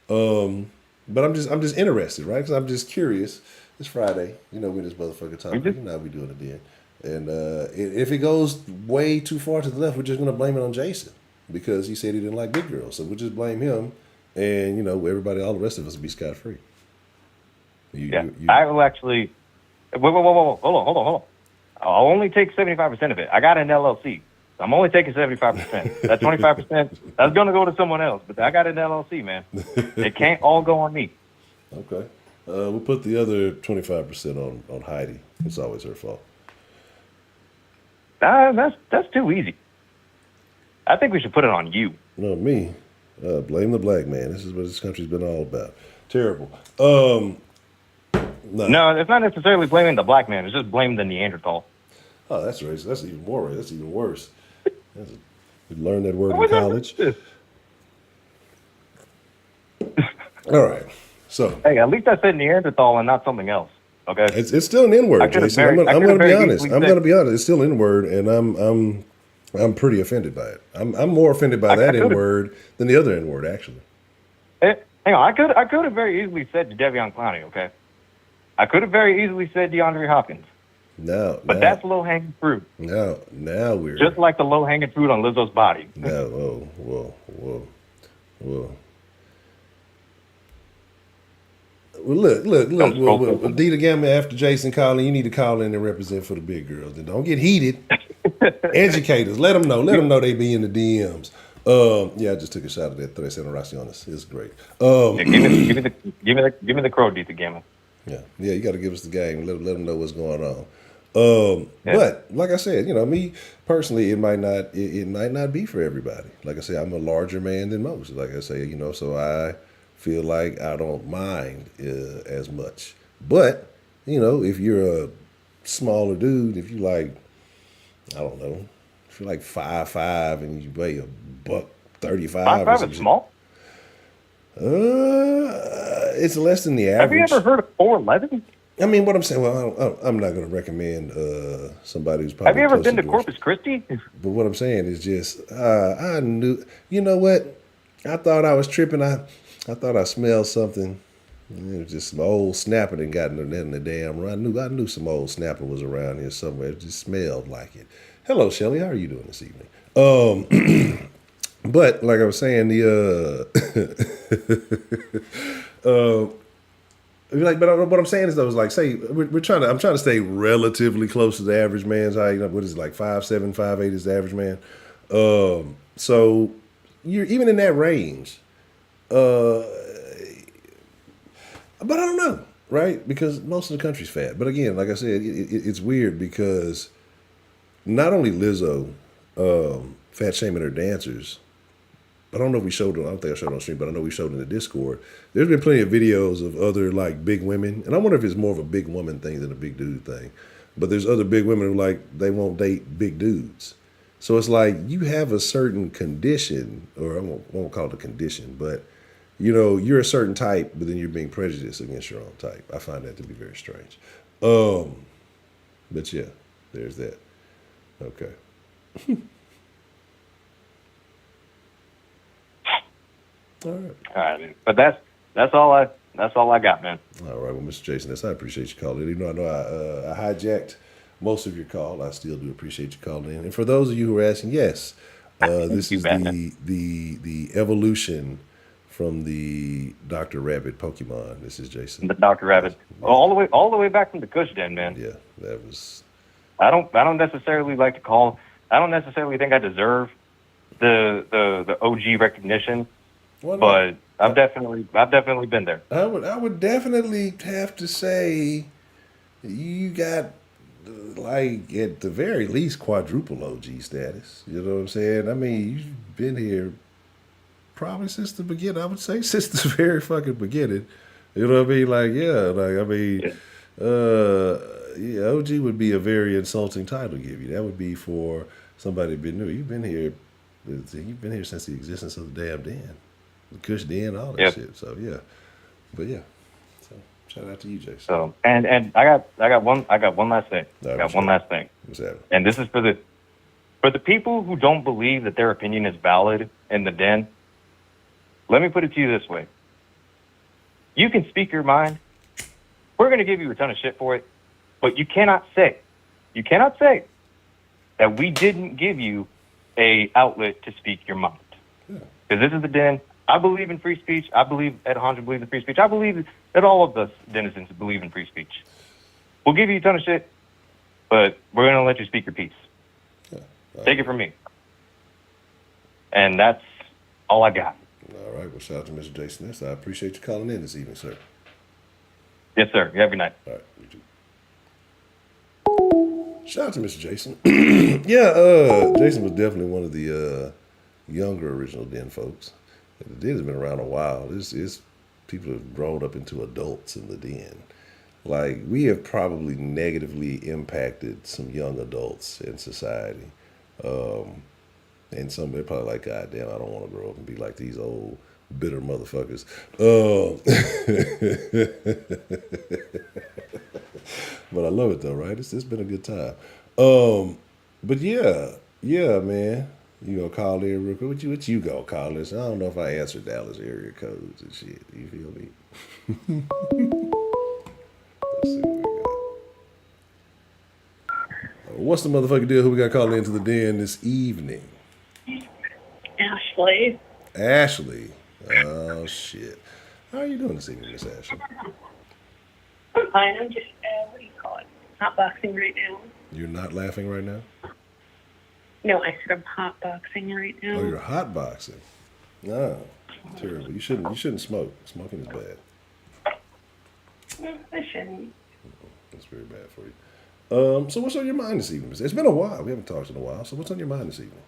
But I'm just interested, right? Because I'm just curious. It's Friday, you know, when this motherfucker talking, you know how we doing it then. And if it goes way too far to the left, we're just gonna blame it on Jason because he said he didn't like big girls. So we'll just blame him, and you know, everybody, all the rest of us will be scot free. I will actually. Whoa! Hold on. I'll only take 75% of it. I got an LLC. I'm only taking 75%. That 25%, that's going to go to someone else. But I got an LLC, man. It can't all go on me. Okay. We'll put the other 25% on Heidi. It's always her fault. That's too easy. I think we should put it on you. No, me. Blame the black man. This is what this country's been all about. Terrible. No, it's not necessarily blaming the black man. It's just blaming the Neanderthal. Oh, that's racist. That's even more. That's even worse. We learned that word in college. All right. So. Hey, at least I said Neanderthal and not something else. Okay. It's still an N-word, Jason. I'm going to be honest. I'm going to be honest. It's still an N-word, and I'm pretty offended by it. I'm more offended by that N-word than the other N-word, actually. Hang on. I could have very easily said Jadeveon Clowney. Okay. I could have very easily said DeAndre Hopkins. No, but that's low-hanging fruit. Now we're just like the low-hanging fruit on Lizzo's body. No, whoa. Well, look. Dita Gamma, after Jason calling, you need to call in and represent for the big girls. And don't get heated. Educate us. Let them know. Let them know they be in the DMs. Yeah, I just took a shot at that Tres Generaciones. It's great. Give me the crow, Dita Gamma. Yeah, you got to give us the game. Let them know what's going on. But like I said, you know, me personally, it might not be for everybody. Like I say, I'm a larger man than most. Like I say, you know, so I feel like I don't mind as much. But you know, if you're a smaller dude, if you like, I don't know, if you're like 5'5" and you weigh $135, 5'5" is small. It's less than the average. Have you ever heard of 4'11"? I mean, what I'm saying, well, I'm not going to recommend somebody who's probably. Have you ever been to Corpus Christi? But what I'm saying is just, I knew. You know what? I thought I was tripping. I thought I smelled something. It was just some old snapper that got in the damn run. I knew some old snapper was around here somewhere. It just smelled like it. Hello, Shelly. How are you doing this evening? But like I was saying, but what I'm saying is though, is like, say I'm trying to stay relatively close to the average man's height. You know, what is it, like 5'7", 5'8" is the average man. So you're even in that range. But I don't know. right? Because most of the country's fat. But again, like I said, it's weird because not only Lizzo fat shaming her dancers, but I don't know if we showed it. I don't think I showed it on stream, but I know we showed it in the Discord. There's been plenty of videos of other like big women, and I wonder if it's more of a big woman thing than a big dude thing. But there's other big women who like they won't date big dudes. So it's like you have a certain condition, or I won't call it a condition, but you know, you're a certain type, but then you're being prejudiced against your own type. I find that to be very strange. But yeah, there's that. Okay. All right. All right, but that's all I got, man. All right. Well, Mr. Jason, I appreciate you calling in. Even though I hijacked most of your call, I still do appreciate you calling in. And for those of you who are asking, yes, this is the evolution from the Dr. Rabbit Pokemon. This is Jason. The Dr. Rabbit, all the way back from the Kush Den, man. Yeah, that was. I don't necessarily like to call. I don't necessarily think I deserve the OG recognition, but I've definitely been there. I would definitely have to say you got like at the very least quadruple OG status. You know what I'm saying? I mean, you've been here probably since the beginning. I would say since the very fucking beginning. You know what I mean? Like, yeah, like I mean, yeah, OG would be a very insulting title to give you. That would be for somebody been new. You've been here since the existence of the damn den, the Kush Den, all that shit. So yeah, but yeah. So shout out to you, Jason. So and I got one last thing. One last thing. What's that? And this is for the people who don't believe that their opinion is valid in the den. Let me put it to you this way. You can speak your mind. We're going to give you a ton of shit for it, but you cannot say that we didn't give you a outlet to speak your mind. Because this is the den. I believe in free speech. I believe Ed Honja believes in free speech. I believe that all of us denizens believe in free speech. We'll give you a ton of shit, but we're going to let you speak your piece. Take it from me. And that's all I got. All right. Well, shout out to Mr. Jason. I appreciate you calling in this evening, sir. Yes, sir. You have a good night. All right. You too. Shout out to Mr. Jason. Yeah, Jason was definitely one of the younger original Den folks. The Den has been around a while. It's people have grown up into adults in the Den. Like, we have probably negatively impacted some young adults in society. And some they're probably like, God damn, I don't want to grow up and be like these old bitter motherfuckers. But I love it though, right? It's been a good time. But yeah, man. You gonna call in real quick? What you gonna call this? I don't know if I answer Dallas area codes and shit. You feel me? Let's see what we got. What's the motherfucking deal? Who we got calling into the den this evening? Ashley. Ashley. Oh, shit. How are you doing this evening, Miss Ashley? I'm fine. I'm just, what do you call it? Hotboxing right now. You're not laughing right now? No, I said I'm hotboxing right now. Oh, you're hotboxing. No, terrible. You shouldn't smoke. Smoking is bad. No, I shouldn't. That's very bad for you. So what's on your mind this evening? It's been a while. We haven't talked in a while. So what's on your mind this evening?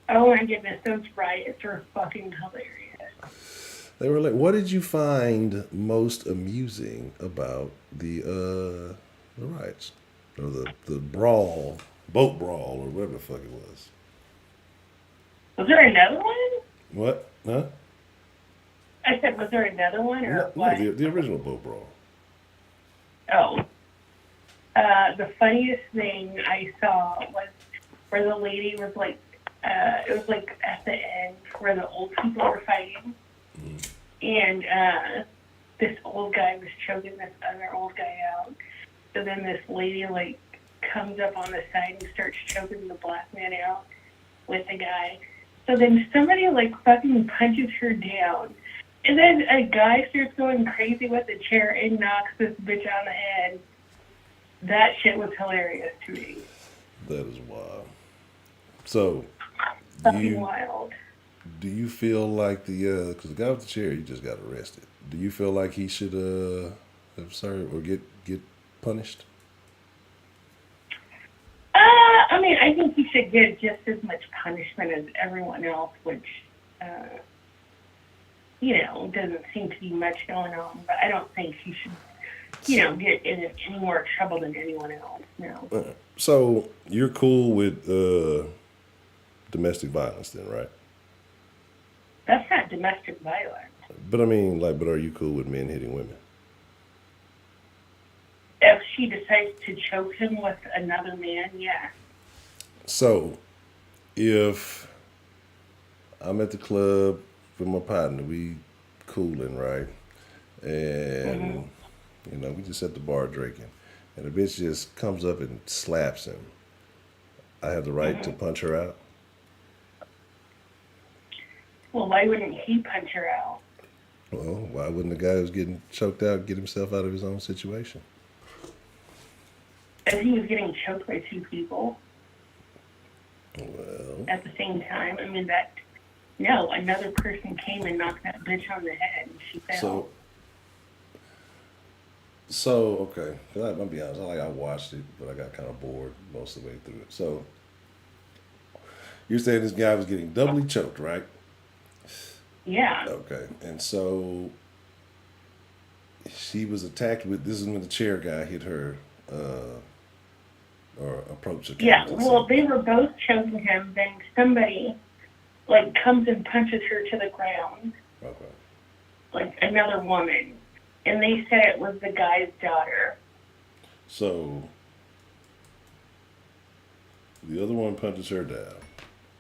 Oh my goodness, those riots are fucking hilarious. They were like, what did you find most amusing about the riots? Or the brawl, boat brawl, or whatever the fuck it was. Was there another one? What? Huh? I said, was there another one or what? No, the original boat brawl. Oh. The funniest thing I saw was where the lady was like, it was like at the end where the old people were fighting. And this old guy was choking this other old guy out. So then this lady like comes up on the side and starts choking the black man out with the guy. So then somebody like fucking punches her down. And then a guy starts going crazy with the chair and knocks this bitch on the head. That shit was hilarious to me. That is wild. So, Fucking wild. Do you feel like because the guy with the chair, he just got arrested. Do you feel like he should have served or get punished? I mean, I think he should get just as much punishment as everyone else, which, doesn't seem to be much going on. But I don't think he should, get in any more trouble than anyone else. No. So you're cool with domestic violence, then, right? That's not domestic violence. But I mean, but are you cool with men hitting women? If she decides to choke him with another man, yeah. So, if I'm at the club with my partner, we cooling, right? And, we just at the bar drinking. And the bitch just comes up and slaps him. I have the right to punch her out? Well, why wouldn't he punch her out? Well, why wouldn't the guy who's getting choked out get himself out of his own situation? If he was getting choked by two people Well, at the same time, I mean, another person came and knocked that bitch on the head and she fell. So okay. I'm gonna be honest. I watched it, but I got kind of bored most of the way through it. So you're saying this guy was getting doubly choked, right? Yeah. Okay. And so she was attacked with. This is when the chair guy hit her, or approached her. Yeah. Well, they were both choking him. Then somebody, comes and punches her to the ground. Okay. Another woman. And they said it was the guy's daughter. So the other one punches her down,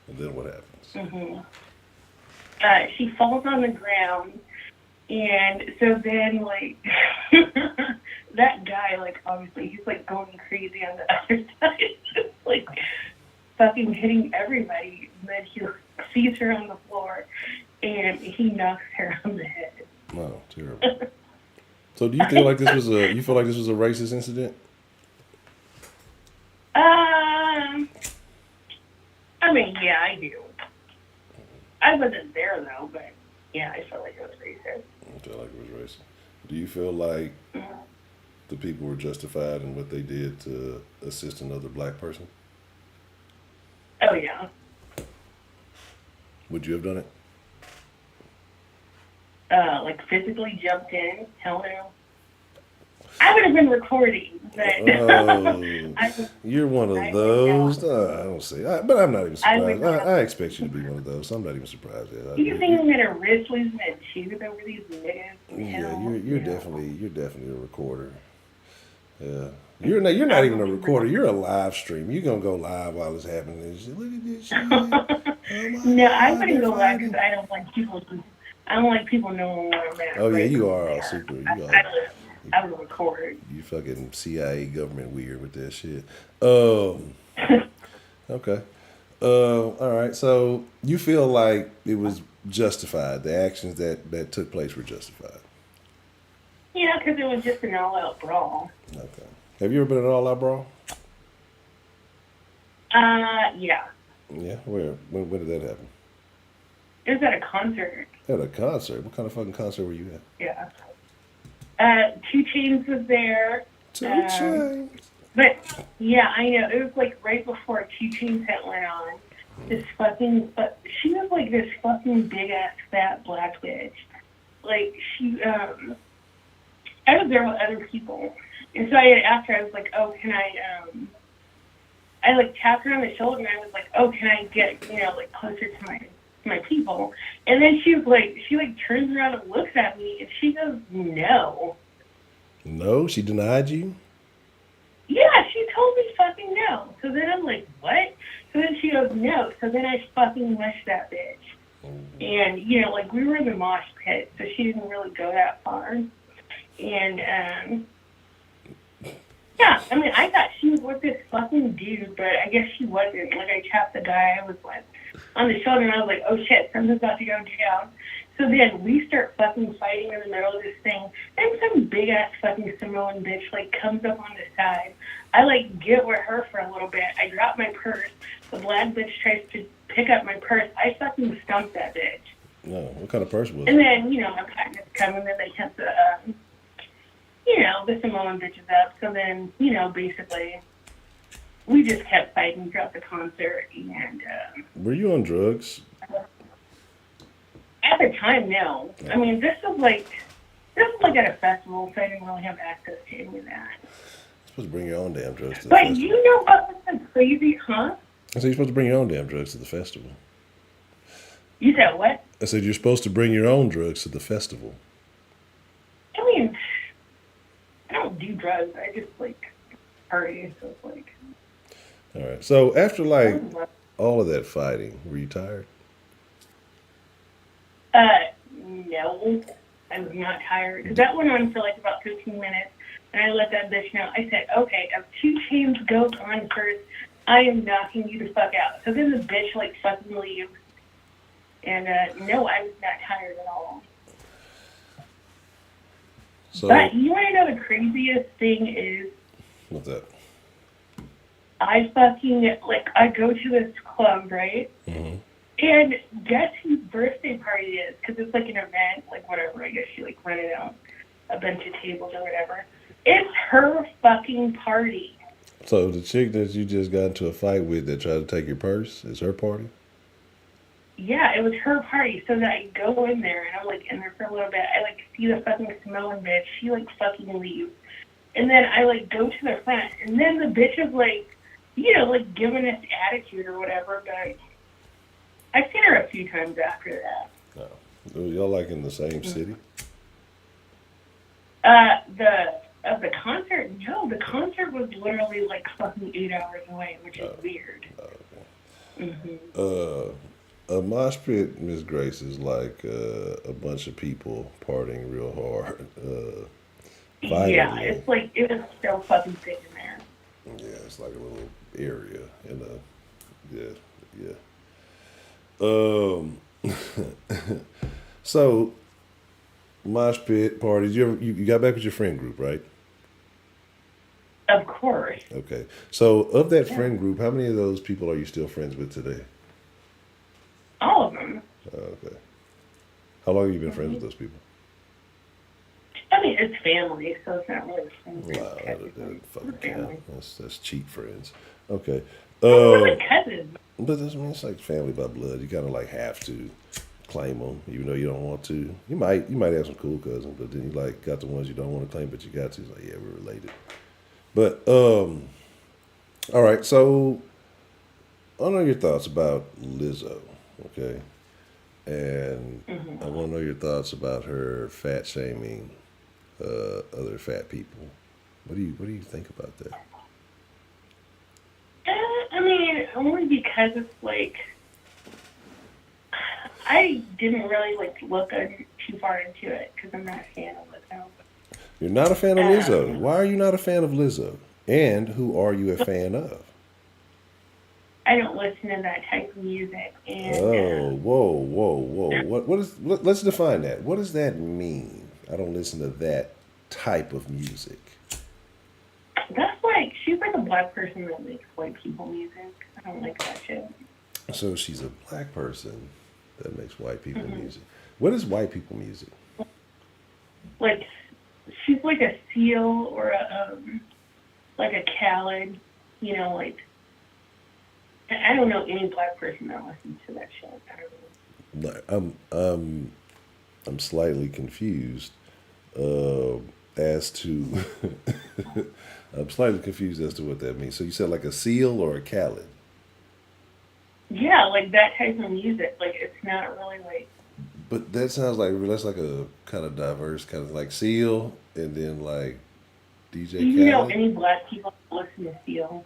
and then what happens? She falls on the ground, and so then that guy, obviously he's going crazy on the other side, just fucking hitting everybody. And then he sees her on the floor, and he knocks her on the head. Wow, terrible. So do you feel like this was a racist incident? I mean, yeah, I do. I wasn't there though, but yeah, I felt like it was racist. I feel like it was racist. Do you feel like the people were justified in what they did to assist another black person? Oh yeah. Would you have done it? Physically jumped in? Hell no. I would have been recording, but you're one of those. I don't see. But I'm not even surprised. I expect you to be one of those. I'm not even surprised. You think I'm gonna risk losing a tooth over these niggas? Yeah, you're definitely a recorder. Yeah, you're not even a recorder. You're a live stream. You're gonna go live while it's happening. And just, look at this shit. Oh no, I wouldn't go live because I don't want people knowing where I'm at. Oh yeah, you are all super. I would record. You fucking CIA government weird with that shit. Okay. All right. So you feel like it was justified. The actions that took place were justified. Yeah, because it was just an all-out brawl. Okay. Have you ever been in an all-out brawl? Yeah. Yeah. Where? When did that happen? It was at a concert. At a concert? What kind of fucking concert were you at? Yeah. 2 Chainz was there. 2 Chainz. But yeah, I know it was right before 2 Chainz set went on. This she was this fucking big ass fat black bitch. I was there with other people, and so after I was like, oh, can I I tapped her on the shoulder and I was like, oh, can I get closer to my people? And then she turns around and looks at me and she goes, no. No, she denied you? Yeah, she told me fucking no. So then I'm like, what? So then she goes, no. So then I fucking mushed that bitch. And, we were in the mosh pit, so she didn't really go that far. And, yeah, I mean, I thought she was with this fucking dude, but I guess she wasn't. I tapped the guy I was with on the shoulder, and I was like, oh shit, something's about to go down. So then we start fucking fighting in the middle of this thing, and some big-ass fucking Samoan bitch, comes up on the side. I, get with her for a little bit. I drop my purse. The black bitch tries to pick up my purse. I fucking stumped that bitch. No, what kind of purse was And it? then, my partner's coming, and they kept the Samoan bitches up. So then, basically, we just kept fighting throughout the concert. And Were you on drugs? at the time, no. I mean, this was like at a festival, so I didn't really have access to any of that. You're supposed to bring your own damn drugs to the But festival. you know what was crazy, huh? I said you're supposed to bring your own damn drugs to the festival. You said what? I said you're supposed to bring your own drugs to the festival. I mean, I don't do drugs. I just, party, so it's like... All right. So after all of that fighting, were you tired? No, I was not tired. Because that went on for about 15 minutes, and I let that bitch know. I said, okay, if 2 Chainz goes on first, I am knocking you the fuck out. So then the bitch, fucking leaves. And, no, I was not tired at all. So But you want to know the craziest thing is? what's that? I fucking, I go to this club, right? Mm-hmm. And guess whose birthday party it is? Because it's an event, whatever. I guess she rented out a bunch of tables or whatever. It's her fucking party. So the chick that you just got into a fight with that tried to take your purse is her party? Yeah, it was her party. So that I go in there and I'm in there for a little bit. I see the fucking Samoan bitch. She fucking leaves. And then I go to the front. And then the bitch is giving us attitude or whatever. But I've seen her a few times after that. No. Were y'all in the same city? The concert, no, the concert was literally fucking 8 hours away, which is weird. Okay. A mosh pit, Miss Grace, is a bunch of people partying real hard. Yeah, it was so fucking thick in there. Yeah, it's like a little area in a So mosh pit parties. You got back with your friend group, right? Of course. Okay. So of that friend group, how many of those people are you still friends with today? All of them. Okay. How long have you been friends with those people? I mean, it's family, so it's not really friends. Wow, that fucking count. That's cheap friends. Okay. We're cousins. But it's like family by blood. You kind of have to claim them, even though you don't want to. You might have some cool cousins, but then you got the ones you don't want to claim, but you got to. It's yeah, we're related. But all right. So I want to know your thoughts about Lizzo, okay? And I want to know your thoughts about her fat shaming other fat people. What do you think about that? I mean, only because it's I didn't really look too far into it because I'm not a fan of Lizzo. You're not a fan of Lizzo. Why are you not a fan of Lizzo? And who are you a fan of? I don't listen to that type of music. And, Oh, whoa. Let's define that. What does that mean? I don't listen to that type of music. That's she's a black person that makes white people music. I don't like that shit. So she's a black person that makes white people music. What is white people music? She's a Seal or a Khaled, I don't know any black person that listens to that shit. I don't know. I'm slightly confused as to I'm slightly confused as to what that means. So you said a Seal or a Khaled? Yeah, that type of music. It's not really But that sounds that's a kind of diverse kind of Seal and then DJ Khaled. Do you know any black people that listen to Seal?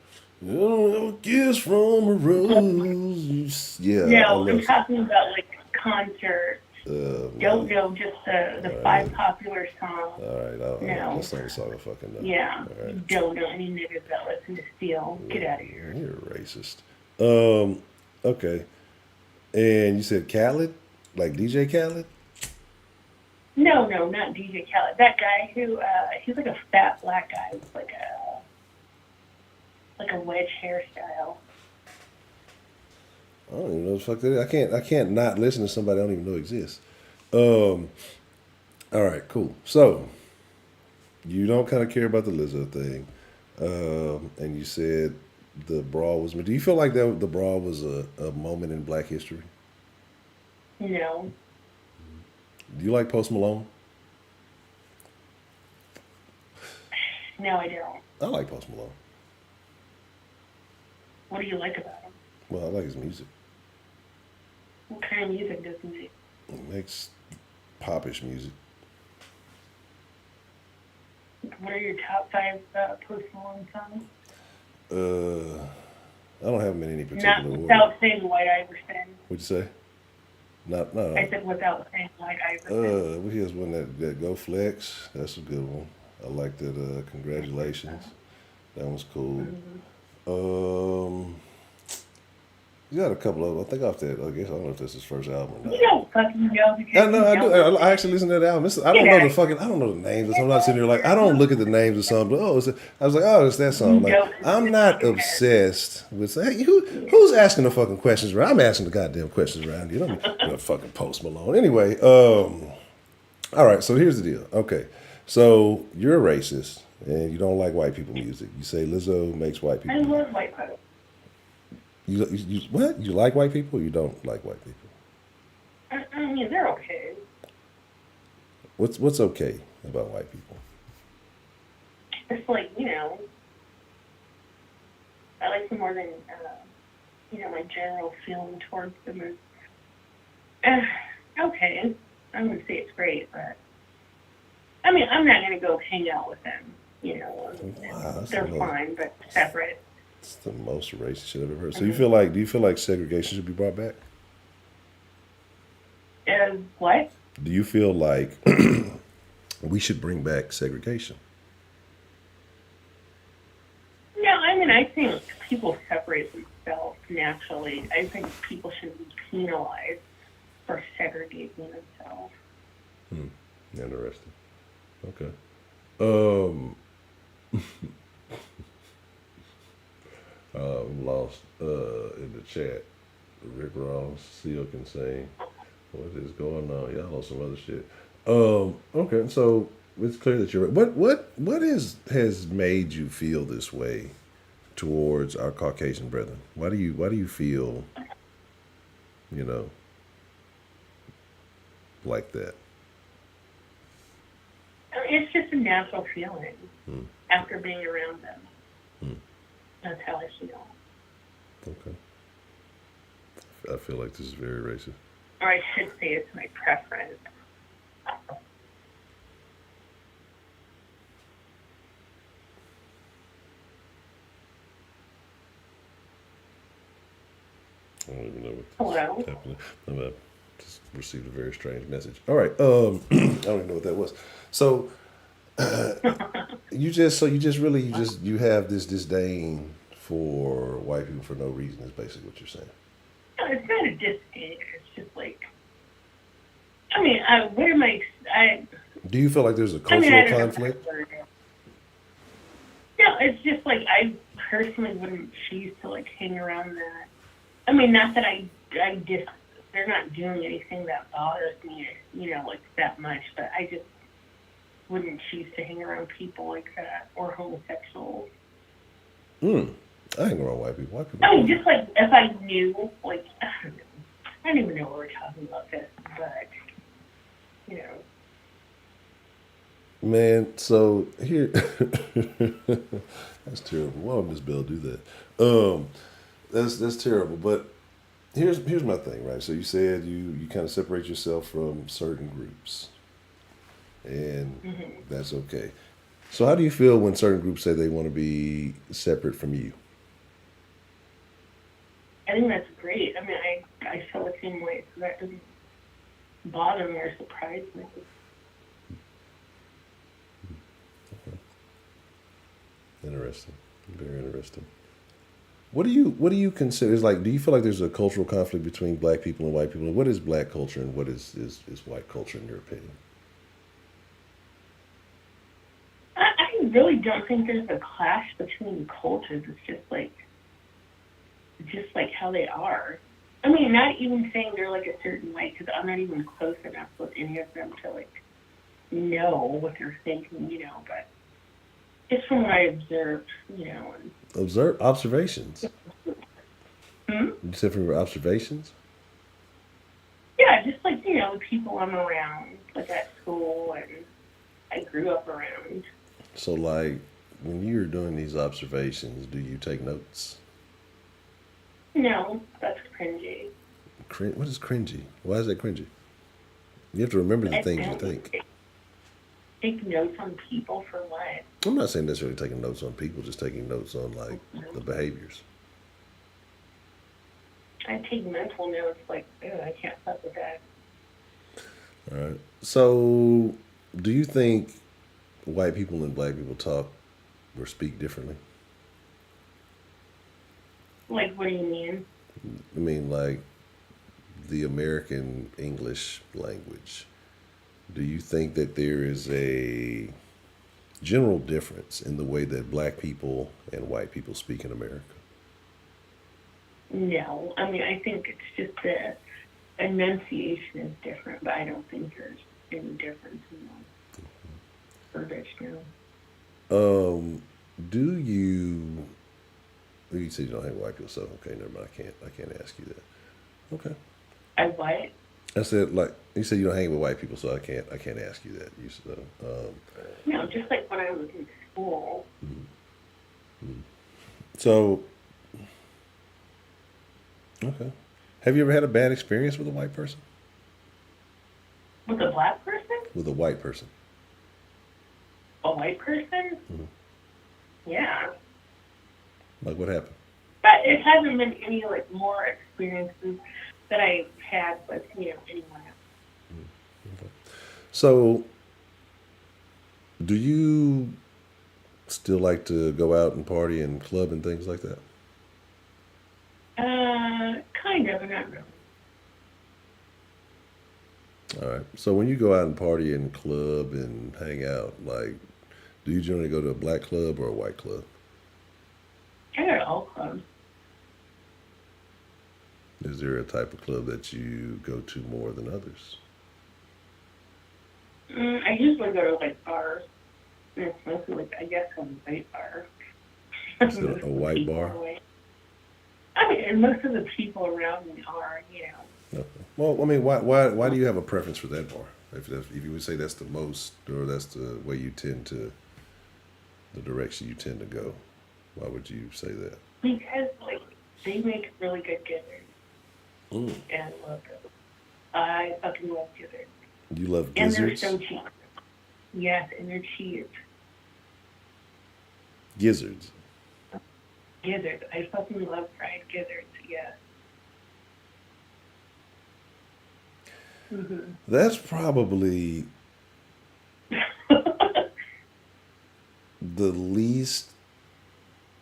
Oh, a kiss from a rose. Yeah. No, I'm talking about concerts. Don't know just the 5 popular songs. All right, no. That's not a song I fucking know. Yeah, right. Don't know any niggas that listen to Seal. Get out of here. You're a racist. Okay. And you said Khaled? DJ Khaled? No, not DJ Khaled. That guy who, he's a fat black guy with a wedge hairstyle. I don't even know what the fuck that is. I can't not listen to somebody I don't even know exists. All right, cool. So you don't kind of care about the Lizzo thing, and you said the Brawl was. Do you feel like that the Brawl was a moment in Black history? No. Do you like Post Malone? No, I don't. I like Post Malone. What do you like about him? Well, I like his music. What kind of music does he make? He makes popish music. What are your top 5 Post Malone songs? I don't have them in any particular Not order. without saying White Iverson. What'd you say? Not no. I said without saying White Iverson. Well, here's one that Go Flex. That's a good one. I like that. Congratulations. That one's cool. You got a couple of. I think off that. I guess I don't know if that's his first album or not. You don't fucking know. I know, I do. I actually listen to that album. I don't know the fucking. I don't know the names. I'm not sitting there like I don't look at the names of songs. But I was like, oh, it's that song. Like I'm not obsessed with. Hey, who's asking the fucking questions? I'm asking the goddamn questions around here. I'm fucking Post Malone. Anyway, all right. So here's the deal. Okay, so you're a racist and you don't like white people music. You say Lizzo makes white people. I love white people. You what? You like white people? Or you don't like white people? I mean, they're okay. What's okay about white people? It's like, I like them more than, my general feeling towards them is, okay. I wouldn't say it's great, but, I mean, I'm not going to go hang out with them, Wow, they're fine, but separate. It's the most racist shit I've ever heard. So do you feel like segregation should be brought back? What? Do you feel like we should bring back segregation? No, I mean, I think people separate themselves naturally. I think people should be penalized for segregating themselves. Interesting. Okay. I'm lost in the chat. Rick Ross, Seal can sing. What is going on? Y'all on some other shit. Okay, so it's clear that you're what has made you feel this way towards our Caucasian brethren? Why do you feel, like that? It's just a natural feeling after being around them. That's how I feel. Okay. I feel like this is very racist. Or I should say it's my preference. I don't even know Hello? what's happening. I just received a very strange message. All right. I don't even know what that was. So you have this disdain for white people for no reason is basically what you're saying. No, it's not a disdain. It's just like, I mean, what am I? Do you feel like there's a cultural conflict? No, it's just like I personally wouldn't choose to like hang around that. I mean, not that they're not doing anything that bothers me, like that much, but I just wouldn't choose to hang around people like that or homosexuals. I hang around white people. I mean, just like if I knew, like, I don't even know what we're talking about this, but, Man, so here, that's terrible. Why would Miss Bell do that? That's terrible. But here's my thing, right? So you said you kind of separate yourself from certain groups, and that's okay. So how do you feel when certain groups say they want to be separate from you? I think that's great. I mean, I feel the same way, so that doesn't bother me or surprise me. Interesting. Very interesting. What do you consider? Is like, do you feel like there's a cultural conflict between black people and white people? What is black culture and what is white culture in your opinion? I really don't think there's a clash between cultures. It's just like how they are. I mean, not even saying they're like a certain way, because I'm not even close enough with any of them to like know what they're thinking, but just from what I observed, Observations. Hmm? You said from your observations? Yeah, just like, the people I'm around, like at school and I grew up around. So, like, when you're doing these observations, do you take notes? No, that's cringy. What is cringy? Why is that cringy? You have to remember the I things you don't think. take notes on people for what? I'm not saying necessarily taking notes on people, just taking notes on, like, the behaviors. I take mental notes like, I can't fuck with that. All right. So, do you think white people and black people talk or speak differently? Like, what do you mean? I mean, like, the American English language. Do you think that there is a general difference in the way that black people and white people speak in America? No. I mean, I think it's just the enunciation is different, but I don't think there's any difference in the verbiage now. Do you? You said you don't hang with white people, so okay, never mind. I can't ask you that. Okay. I what? I said like you said you don't hang with white people, so I can't ask you that. You said, No, just like when I was in school. so okay. Have you ever had a bad experience with a white person? With a black person? With a white person? A white person? Mhm. Yeah. Like what happened? But it hasn't been any like more experiences that I've had with, anyone else. Okay. So, do you still like to go out and party and club and things like that? Kind of, not really. All right. So when you go out and party and club and hang out, like, do you generally go to a black club or a white club? I go to all clubs. Is there a type of club that you go to more than others? I usually go to like bars. And it's mostly like, I guess, a white bar. Is it a white bar? I mean, and most of the people around me are, Okay. Well, I mean, why do you have a preference for that bar? If you would say that's the most, or that's the way you tend to, the direction you tend to go, why would you say that? because like they make really good gizzards Mm. and love them. I fucking love gizzards. You love And they're gizzards? so cheap. Yes, and they're cheap. Gizzards. Gizzards. I fucking love fried gizzards, yes. Mm-hmm. That's probably the least.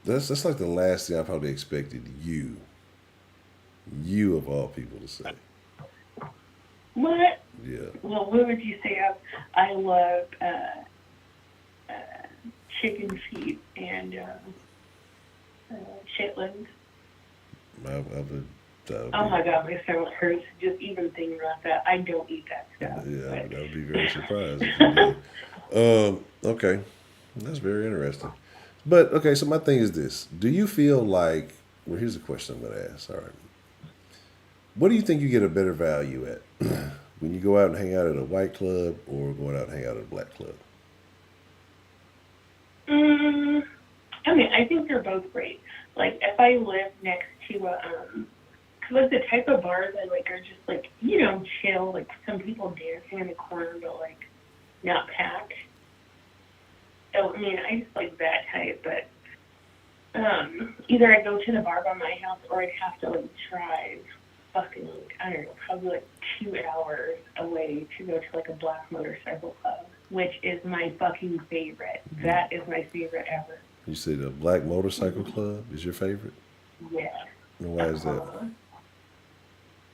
That's like the last thing I probably expected you of all people to say. What? Yeah. Well, what would you say? I love chicken feet and chitlins. I would. Oh my God, my stomach hurts just even thinking about that. I don't eat that stuff. Yeah, but- I would be very surprised if you did. Okay, that's very interesting. But okay, so my thing is this: do you feel like? Well, here's a question I'm going to ask. All right, what do you think you get a better value at when you go out and hang out at a white club or going out and hang out at a black club? I mean, I think they're both great. Like, if I live next to a, cause like the type of bars I like are just like, chill. Like some people dancing in the corner, but like not packed. So I mean, I just like that type. But either I go to the bar by my house, or I'd have to like drive fucking I don't know, probably like 2 hours away to go to like a black motorcycle club, which is my fucking favorite. That is my favorite ever. You say the black motorcycle club is your favorite? Yeah. And why is that? Uh-huh.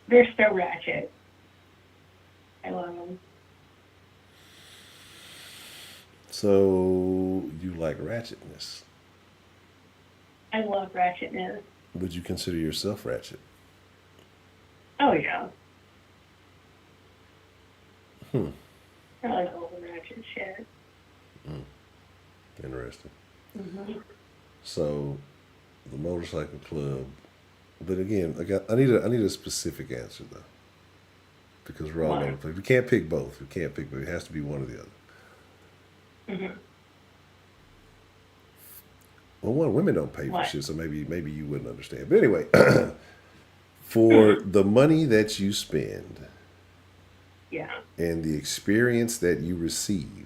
They're so ratchet. I love them. So you like ratchetness? I love ratchetness. Would you consider yourself ratchet? Oh yeah. Hmm. I like all the ratchet shit. Interesting. Mm-hmm. So, the motorcycle club. But again, I need a specific answer though, because we're all over Why? the place. We can't pick both. We can't pick both. It has to be one or the other. Mm-hmm. Well, one, women don't pay for What? shit, so maybe you wouldn't understand. But anyway, for the money that you spend Yeah. and the experience that you receive,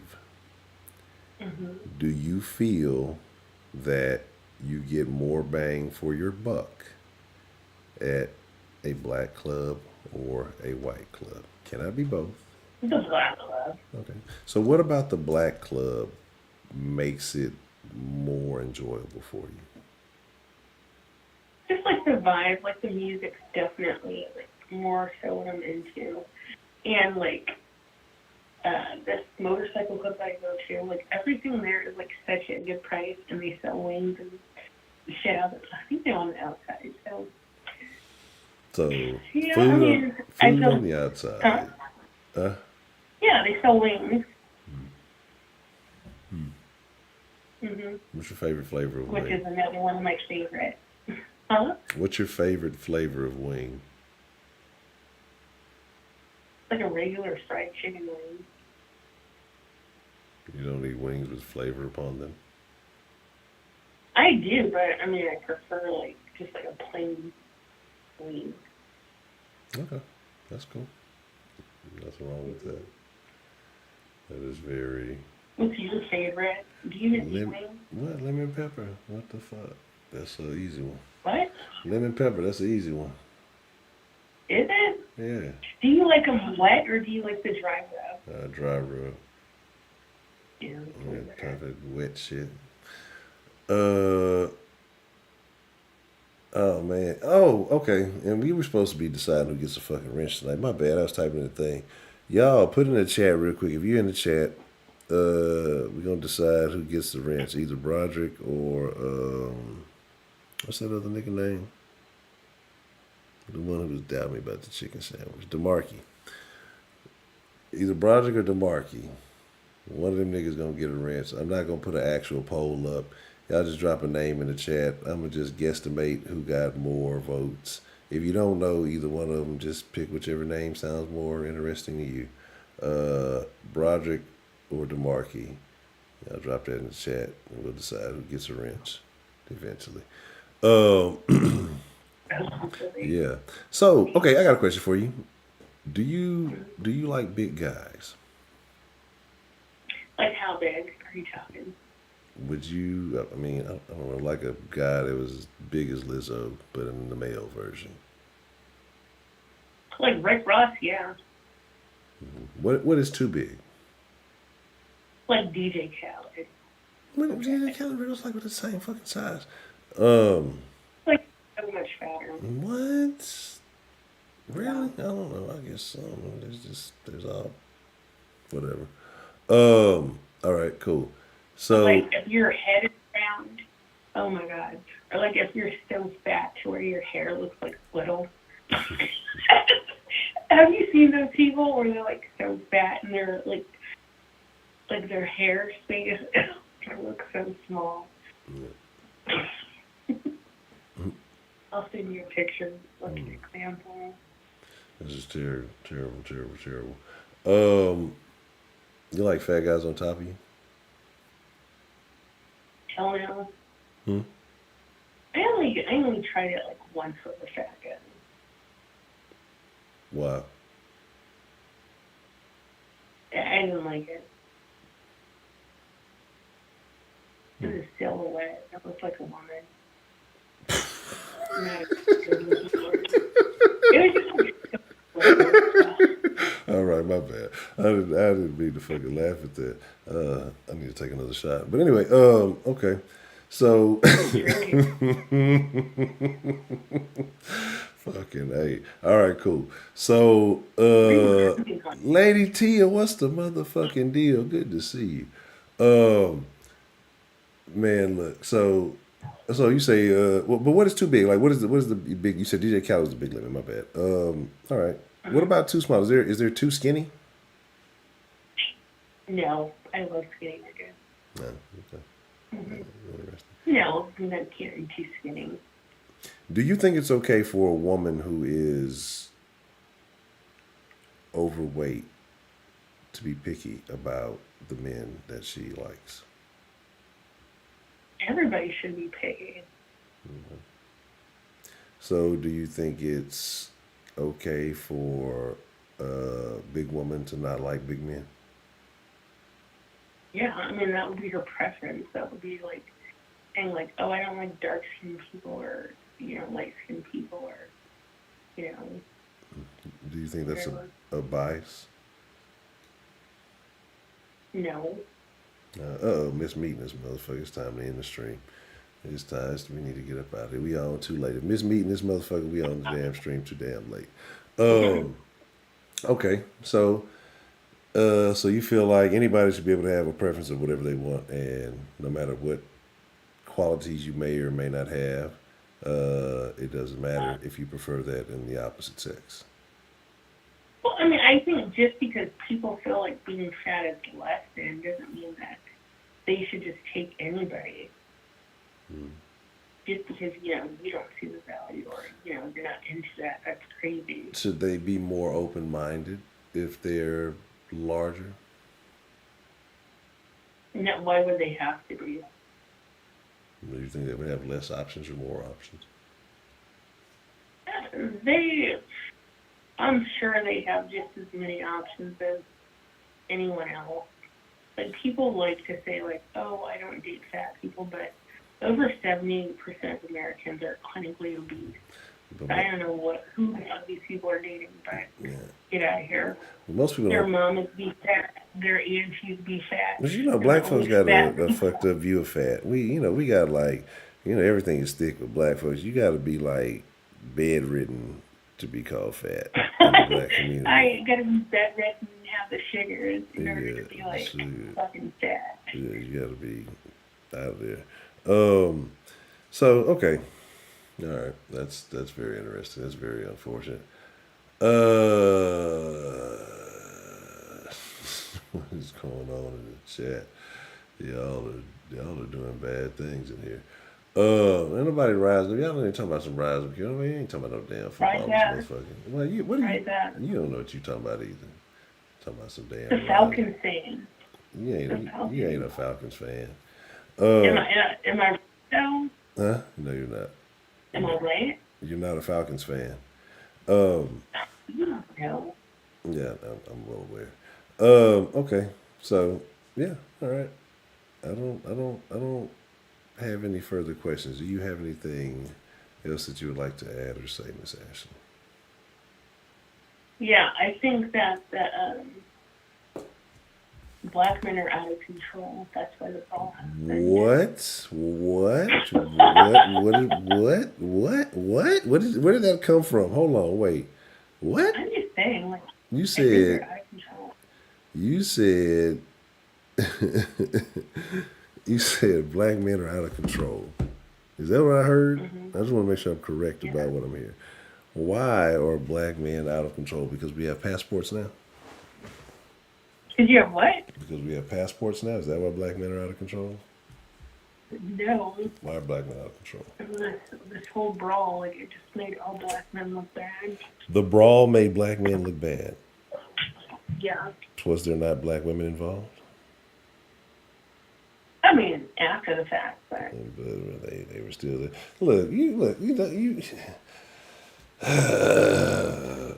Mm-hmm. do you feel that you get more bang for your buck at a black club or a white club? Can I be both? The Black Club. Okay. So what about the black club makes it more enjoyable for you? Just like the vibe, like the music's definitely like more so what I'm into. And like this motorcycle club that I go to, like everything there is like such a good price, and they sell wings and shit out. I think they're on the outside. So So yeah, food, I mean, I food feel. on the outside. Huh? Huh? Yeah, they sell wings. Hmm. What's your favorite flavor of Which wing? is another one of my favorite. Huh? What's your favorite flavor of wing? Like a regular fried chicken wing. You don't eat wings with flavor upon them? I do, but I mean, I prefer like just like a plain wing. Okay. That's cool. Nothing wrong with that. That is very... What's your favorite? Do you even eat wings? What? Lemon pepper. What the fuck? That's an easy one. What? Lemon pepper, that's an easy one. Is it? Yeah. Do you like them wet or do you like the dry rub? Dry rub. Yeah. Yeah, kind of wet shit. Oh man. Oh, okay. And we were supposed to be deciding who gets a fucking wrench tonight. My bad. I was typing in the thing. Y'all put in the chat real quick. If you're in the chat, we're gonna decide who gets the wrench. Either Broderick or what's that other nigga name? The one who was doubting me about the chicken sandwich. DeMarkey. Either Broderick or DeMarkey. One of them niggas gonna get a wrench. I'm not gonna put an actual poll up. Y'all just drop a name in the chat. I'm gonna just guesstimate who got more votes. If you don't know either one of them, just pick whichever name sounds more interesting to you. Broderick or DeMarkey. Y'all drop that in the chat and we'll decide who gets a wrench eventually. Yeah. So, okay, I got a question for you. Do you like big guys? Like how big are you talking? Would you? I mean, I don't know, like a guy that was as big as Lizzo, but in the male version. Like Rick Ross, yeah. What is too big? Like DJ Khaled. What DJ Khaled was like with the same fucking size. Like so much fatter. What? Really? I don't know. I guess there's all whatever. All right, cool. So Like if your head is round, oh my god. Or like if you're so fat to where your hair looks like little. Have you seen those people where they're like so fat and they're like their hair space looks so small? I'll send you a picture, like an example. this is terrible. You like fat guys on top of you? Hell no. Hmm? I only tried it like once with a fat guy. Why? I didn't like it. It was a silhouette. It looked like a woman. It was just like, All right, my bad. I didn't mean to fucking laugh at that. I need to take another shot. But anyway, okay. So fucking A. All right, cool. So Lady Tia, what's the motherfucking deal? Good to see you. Man, look, so So you say, but what is too big? Like, what is the big? You said DJ Khaled's the big limit. My bad. All right. What about too small? Is there too skinny? No, I love skinny niggas. No. Okay. Interesting. No, I'm not carrying too skinny. Do you think it's okay for a woman who is overweight to be picky about the men that she likes? Everybody should be paid. So, do you think it's okay for a big woman to not like big men? Yeah, I mean, that would be her preference. That would be like saying, like, oh, I don't like dark-skinned people or, light-skinned people or, you know. Do you think that's a bias? No. Miss Meeting this motherfucker. It's time to end the stream. It's time. We need to get up out of here. We on too late. If Miss Meeting this motherfucker, we on the damn stream too damn late. Okay, so you feel like anybody should be able to have a preference of whatever they want, and no matter what qualities you may or may not have, it doesn't matter if you prefer that in the opposite sex. Well, I mean, I think just because people feel like being fat is less than doesn't mean that they should just take anybody. Just because, you don't see the value or, you're not into that. That's crazy. Should they be more open-minded if they're larger? No, why would they have to be? Do you think they would have less options or more options? I'm sure they have just as many options as anyone else. Like, people like to say, like, oh, I don't date fat people, but over 70% of Americans are clinically obese. I don't know who the fuck these people are dating, but get out of here. Well, most people Their don't. mamas be fat, their aunties be fat. But black folks got a fucked up view of fat. We got like, everything is thick with black folks. You got to be like bedridden to be called fat in the black community. I gotta be bedridden and have the sugars in order to be like fucking fat. Yeah, you got to be out of there. So okay, all right. That's very interesting. That's very unfortunate. What is going on in the chat? Y'all are doing bad things in here. Ain't nobody rising up. Y'all ain't talking about some rising up. You know what I mean? You ain't talking about no damn football, motherfucker. Well, you don't know what you talking about either. Talking about some damn. The Falcons fan. You ain't a Falcons fan. Am I right though? Huh? No, you're not. Am I right? You're not a Falcons fan. No. Yeah, I'm well aware. Okay. So, yeah, all right. I don't have any further questions. Do you have anything else that you would like to add or say, Miss Ashley? Yeah, I think that black men are out of control. That's why the Brawl happened. What? Where did that come from? Hold on, wait. What? I'm just saying, like, You I think they're said out of control. you said you said black men are out of control. Is that what I heard? I just want to make sure I'm correct about what I'm hearing. Why are black men out of control? Because we have passports now? Because you have what? Because we have passports now? Is that why black men are out of control? No. Why are black men out of control? This whole brawl, like, it just made all black men look bad. The brawl made black men look bad. Yeah. Was there not black women involved? I mean, after the fact, but But they were still there. You.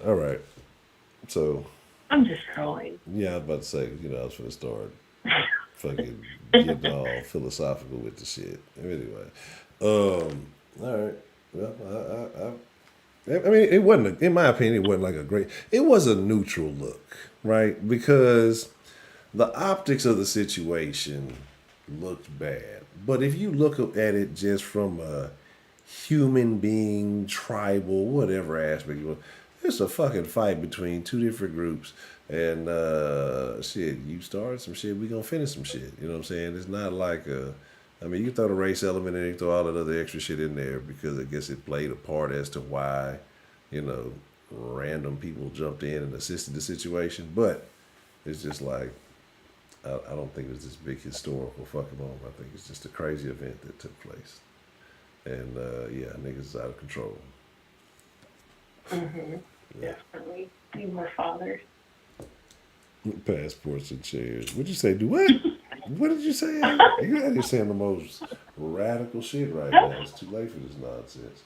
All right. So. I'm just trolling. Yeah, I was about to say, I was going to start fucking getting all philosophical with the shit. Anyway. All right. Well, I mean, it wasn't, in my opinion, it wasn't like it was a neutral look, right? Because the optics of the situation looked bad. But if you look at it just from a human being, tribal, whatever aspect, it's a fucking fight between two different groups. And shit, you start some shit, we gonna finish some shit. You know what I'm saying? It's not like I mean, you throw the race element in, you throw all that other extra shit in there because I guess it played a part as to why, you know, random people jumped in and assisted the situation. But it's just like, I don't think it's this big historical fucking moment. I think it's just a crazy event that took place. And yeah, niggas is out of control. Mm-hmm. Yeah. Definitely. Need more fathers. Passports and chairs. What'd you say? Do what? What did you say? You out here saying the most radical shit right now. It's too late for this nonsense.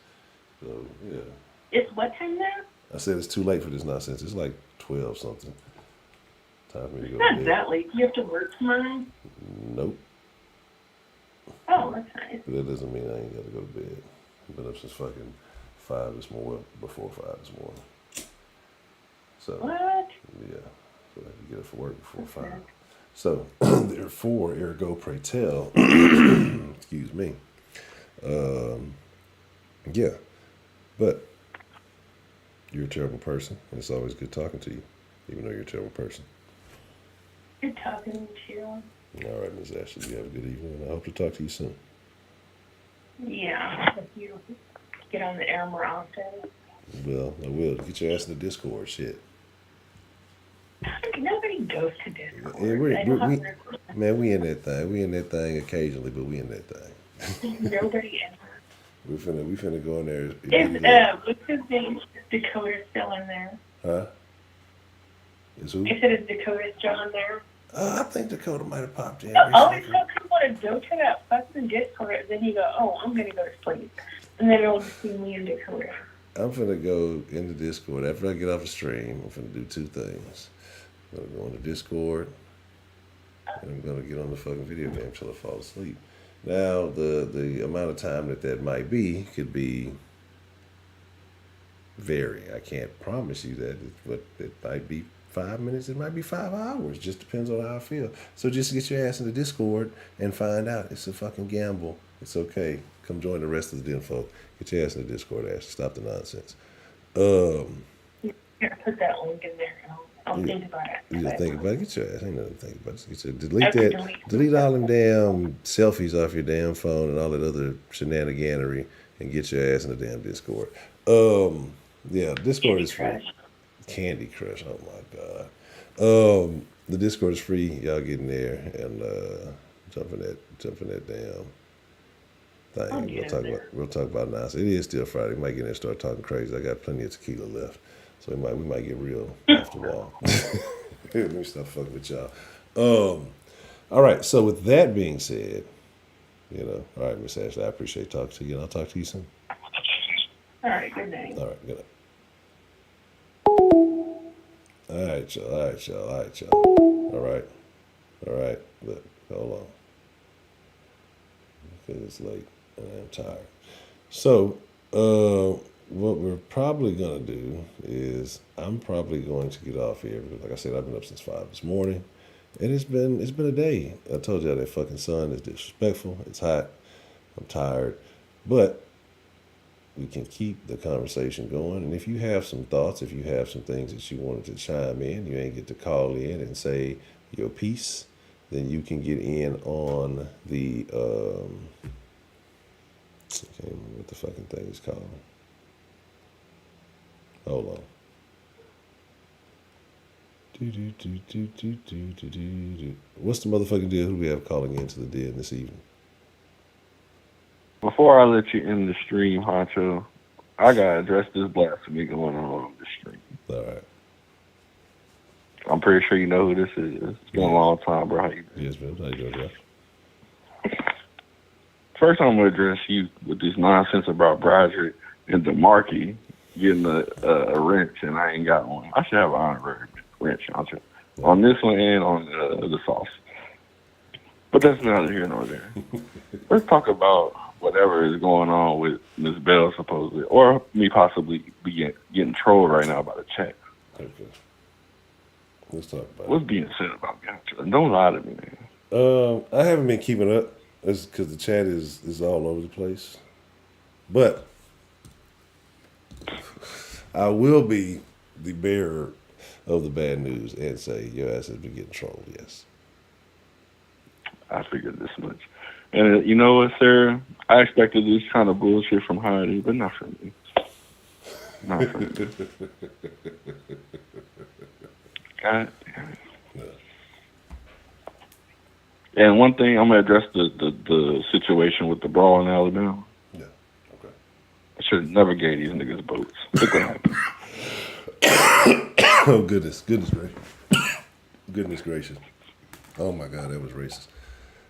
So yeah. It's what time now? I said it's too late for this nonsense. It's like 12 something. Time for me to go Not to bed. that late. You have to work tomorrow? Nope. Oh, that's nice. But that doesn't mean I ain't got to go to bed. I've been up since fucking 5 this morning. Well, before 5 this morning. So What? yeah. So I have to get up for work before Okay. 5. So therefore, ergo, pray tell. Excuse me. Yeah. But you're a terrible person, and it's always good talking to you, even though you're a terrible person. Good talking to you. All right, Ms. Ashley, you have a good evening, and I hope to talk to you soon. Yeah. If you get on the air more often. Well, I will. Get your ass in the Discord, shit. Nobody goes to Discord. Yeah, man, we in that thing. We in that thing occasionally, but we in that thing. Nobody ever. We finna go in there. Is what's his name? Dakota still in there? Huh? Is who? I said, is Dakota still in there? I think Dakota might have popped in. I always tell people to go to that fucking Discord, then you go, oh, I'm gonna go to sleep, and then it'll just be me and Dakota. I'm finna go into Discord after I get off the stream. I'm finna do 2 things. I'm gonna go into Discord, and I'm gonna get on the fucking video game until I fall asleep. Now, the amount of time that might be could be vary. I can't promise you that, but it might be 5 minutes. It might be 5 hours. Just depends on how I feel. So just get your ass in the Discord and find out. It's a fucking gamble. It's okay. Come join the rest of the den folk. Get your ass in the Discord, Ashley. Stop the nonsense. Here, put that link in there. I'll Yeah. think about it. You just think about it. Get your ass. Ain't nothing to think about. Just get your, Okay, delete all them damn selfies off your damn phone and all that other shenaniganery, and get your ass in the damn Discord. Yeah, Discord is free. Candy Crush. Oh my god. The Discord is free. Y'all get in there and jump in that damn thing. We'll talk about it now. So it is still Friday. We might get in there and start talking crazy. I got plenty of tequila left. So we might get real off the wall. Let me stop fucking with y'all. All right, so with that being said, all right, Miss Ashley, I appreciate talking to you, and I'll talk to you soon. All right, good night. All right, good night. All right, y'all. All right. Look, hold on. Because it's late and I'm tired. So, what we're probably going to do is I'm probably going to get off here because, like I said, I've been up since 5 this morning. And it's been a day. I told you that fucking sun is disrespectful. It's hot. I'm tired. But we can keep the conversation going. And if you have some thoughts, if you have some things that you wanted to chime in, you ain't get to call in and say your piece, then you can get in on the, I can't remember what the fucking thing is called. Hold on. What's the motherfucking deal? Who do we have calling into the den this evening? Before I let you in the stream, Honcho, I gotta address this blasphemy going on the stream. All right. I'm pretty sure you know who this is. It's been a long time, bro. How you been? Yes, man. How you doing, Josh? First, I'm gonna address you with this nonsense about Broderick and DeMarkey getting a wrench, and I ain't got one. I should have an honorary wrench, Honcho, on this one and on the sauce. But that's neither here nor there. Let's talk about whatever is going on with Ms. Bell, supposedly, or me possibly getting trolled right now by the chat. Okay. Let's talk about What's being said about Gotcha? Don't lie to me, man. I haven't been keeping up. That's because the chat is all over the place. But I will be the bearer of the bad news and say your ass has been getting trolled, yes. I figured this much. And you know what, Sarah? I expected this kind of bullshit from Heidi, but not from me. Not from me. God damn it. And one thing, I'm gonna address the situation with the brawl in Alabama. Yeah. Okay. I should have never gave these niggas boats. Look what happened. Oh goodness gracious. Goodness gracious. Oh my God, that was racist.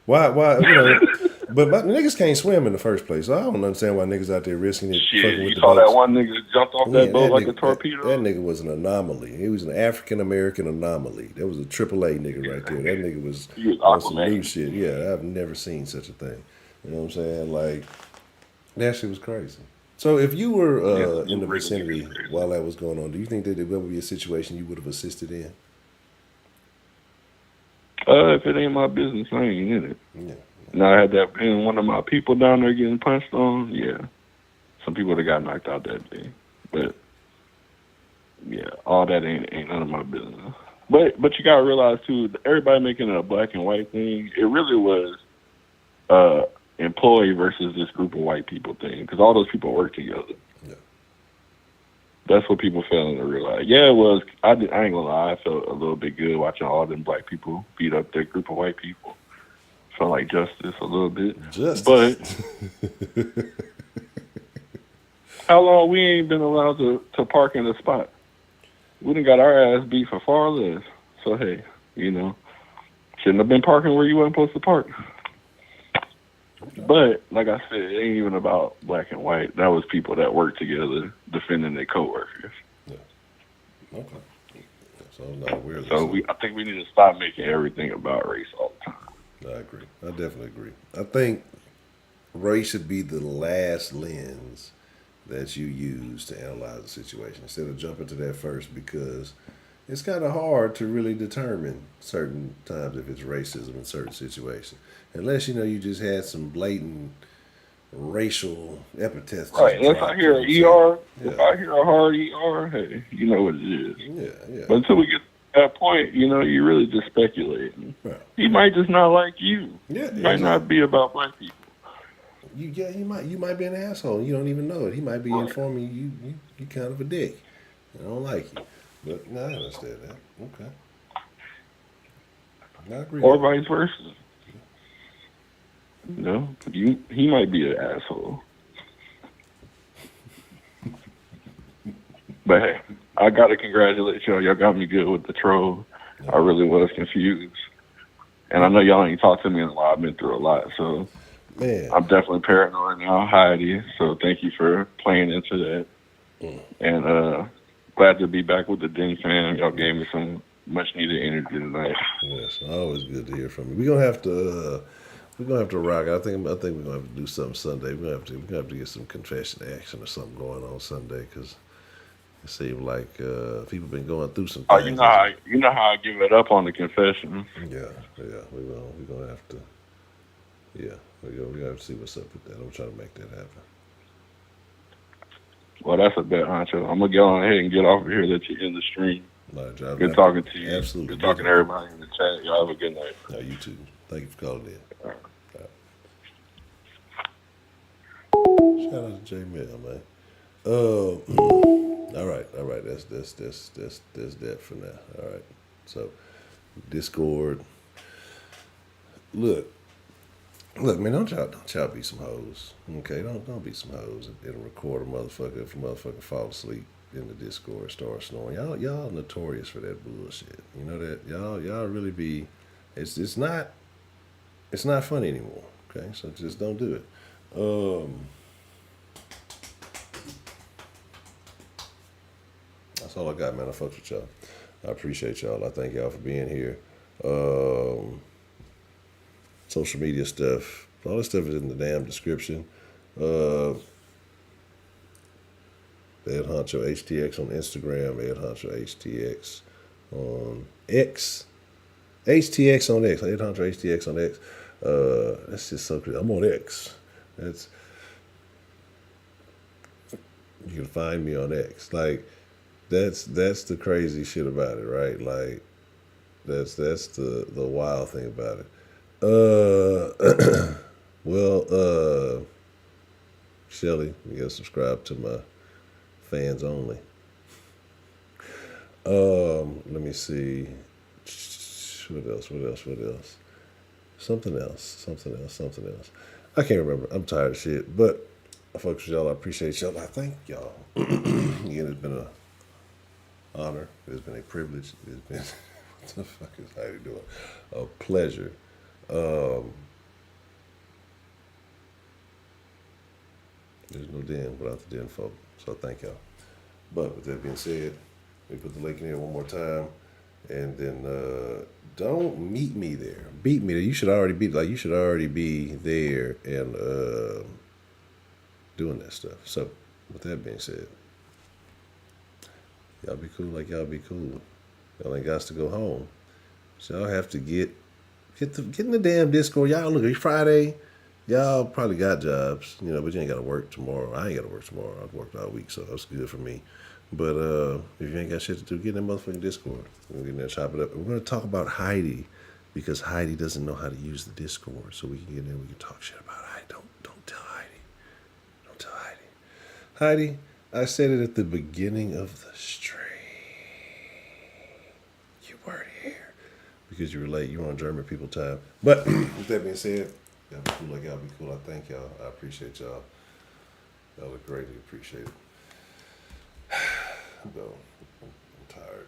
Why, but niggas can't swim in the first place. So I don't understand why niggas out there risking it. Shit, fucking you with the saw boats. that one nigga that jumped off that boat like a torpedo? That nigga was an anomaly. He was an African American anomaly. That was a AAA nigga right there. That nigga was on some new shit. Yeah, I've never seen such a thing. You know what I'm saying? Like, that shit was crazy. So if you were in the vicinity while that was going on, do you think that there would be a situation you would have assisted in? If it ain't my business, I ain't in it. Yeah. Now, had that been one of my people down there getting punched on, yeah. Some people would have got knocked out that day. But, yeah, all that ain't none of my business. But you got to realize, too, everybody making it a black and white thing, it really was employee versus this group of white people thing, because all those people work together. Yeah. That's what people failing to realize. Yeah, it was. I ain't gonna lie. I felt a little bit good watching all them black people beat up that group of white people. Felt like justice a little bit. But how long we ain't been allowed to park in the spot? We done got our ass beat for far less. So hey, shouldn't have been parking where you wasn't supposed to park. But, like I said, it ain't even about black and white. That was people that worked together defending their coworkers. Yeah. Okay. So I'm not aware of So I think we need to stop making everything about race all the time. I agree. I definitely agree. I think race should be the last lens that you use to analyze the situation instead of jumping to that first, because it's kind of hard to really determine certain times if it's racism in certain situations. Unless, you just had some blatant racial epithets. Right. If I hear an ER, if I hear a hard ER, hey, you know what it is. Yeah. But until we get to that point, you're really just speculating. Right. He might just not like you. Yeah. It might not be about black people. You might be an asshole. You don't even know it. He might be informing you kind of a dick. I don't like you. But no, I understand that. Okay. I agree. Or vice versa. He might be an asshole. But hey, I gotta congratulate y'all. Y'all got me good with the troll. Yeah. I really was confused. And I know y'all ain't talked to me in a while. I've been through a lot, so man, I'm definitely paranoid now, Heidi. So thank you for playing into that. And glad to be back with the Den fam. Y'all gave me some much needed energy tonight. Yes, always good to hear from you. We're gonna have to rock. I think we're gonna have to do something Sunday. We're gonna have to get some confession action or something going on Sunday, because it seems like people been going through some things. Oh, you know how I give it up on the confession. Yeah. We're gonna have to. Yeah, we're gonna have to see what's up with that. I'm trying to make that happen. Well, that's a bet, Honcho. I'm gonna go on ahead and get off of here. Let you end the stream. Good talking to you. Absolutely. Good talking to everybody in the chat. Y'all have a good night. No, you too. Thank you for calling in. All right. Shout out to J Mill, man. All right. That's that for now. All right. So, Discord. Look, man. Don't y'all be some hoes. Okay, don't be some hoes. It'll record a motherfucker if a motherfucker fall asleep in the Discord, start snoring. Y'all notorious for that bullshit. You know that y'all really be. It's not fun anymore. Okay, so just don't do it. That's all I got, man. I fucks with y'all. I appreciate y'all. I thank y'all for being here. Social media stuff. All this stuff is in the damn description. Ed Honcho HTX on Instagram. Ed Honcho HTX on X. HTX on X. Ed Honcho HTX on X. That's just so crazy. I'm on X. You can find me on X. Like, that's the crazy shit about it, right? Like, that's the wild thing about it. Well, Shelly, you gotta subscribe to my fans only. Let me see. What else? What else? What else? Something else. Something else. Something else. I can't remember. I'm tired of shit. But I fucks with y'all. I appreciate y'all. I thank y'all. Again, it's been an honor. It's been a privilege. It's been what the fuck is Heidi doing? A pleasure. There's no den without the den folk. So thank y'all. But with that being said, we put the link in here one more time, and then don't meet me there. Beat me there. You should already be there and doing that stuff. So with that being said, y'all be cool like y'all be cool. Y'all ain't got to go home. So y'all have to get in the damn Discord. Y'all look, it's Friday. Y'all probably got jobs, but you ain't got to work tomorrow. I ain't got to work tomorrow. I've worked all week, so that's good for me. But if you ain't got shit to do, get in that motherfucking Discord. We're going to get in there, chop it up. And we're going to talk about Heidi because Heidi doesn't know how to use the Discord. So we can get in there and we can talk shit about Heidi. Don't tell Heidi. Don't tell Heidi. Heidi, I said it at the beginning of the stream. You weren't here because you were late. You were on German people time. But with that being said, y'all be cool like y'all be cool. I thank y'all. I appreciate y'all. Y'all are greatly appreciated. Though I'm tired.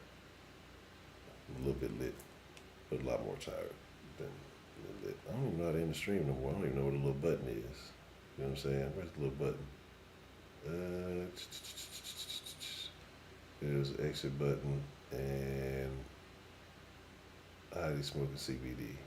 I'm a little bit lit, but a lot more tired than lit. I don't even know how to end the stream no more. I don't even know what a little button is. You know what I'm saying? Where's the little button? There's the exit button and Heidi smoking CBD.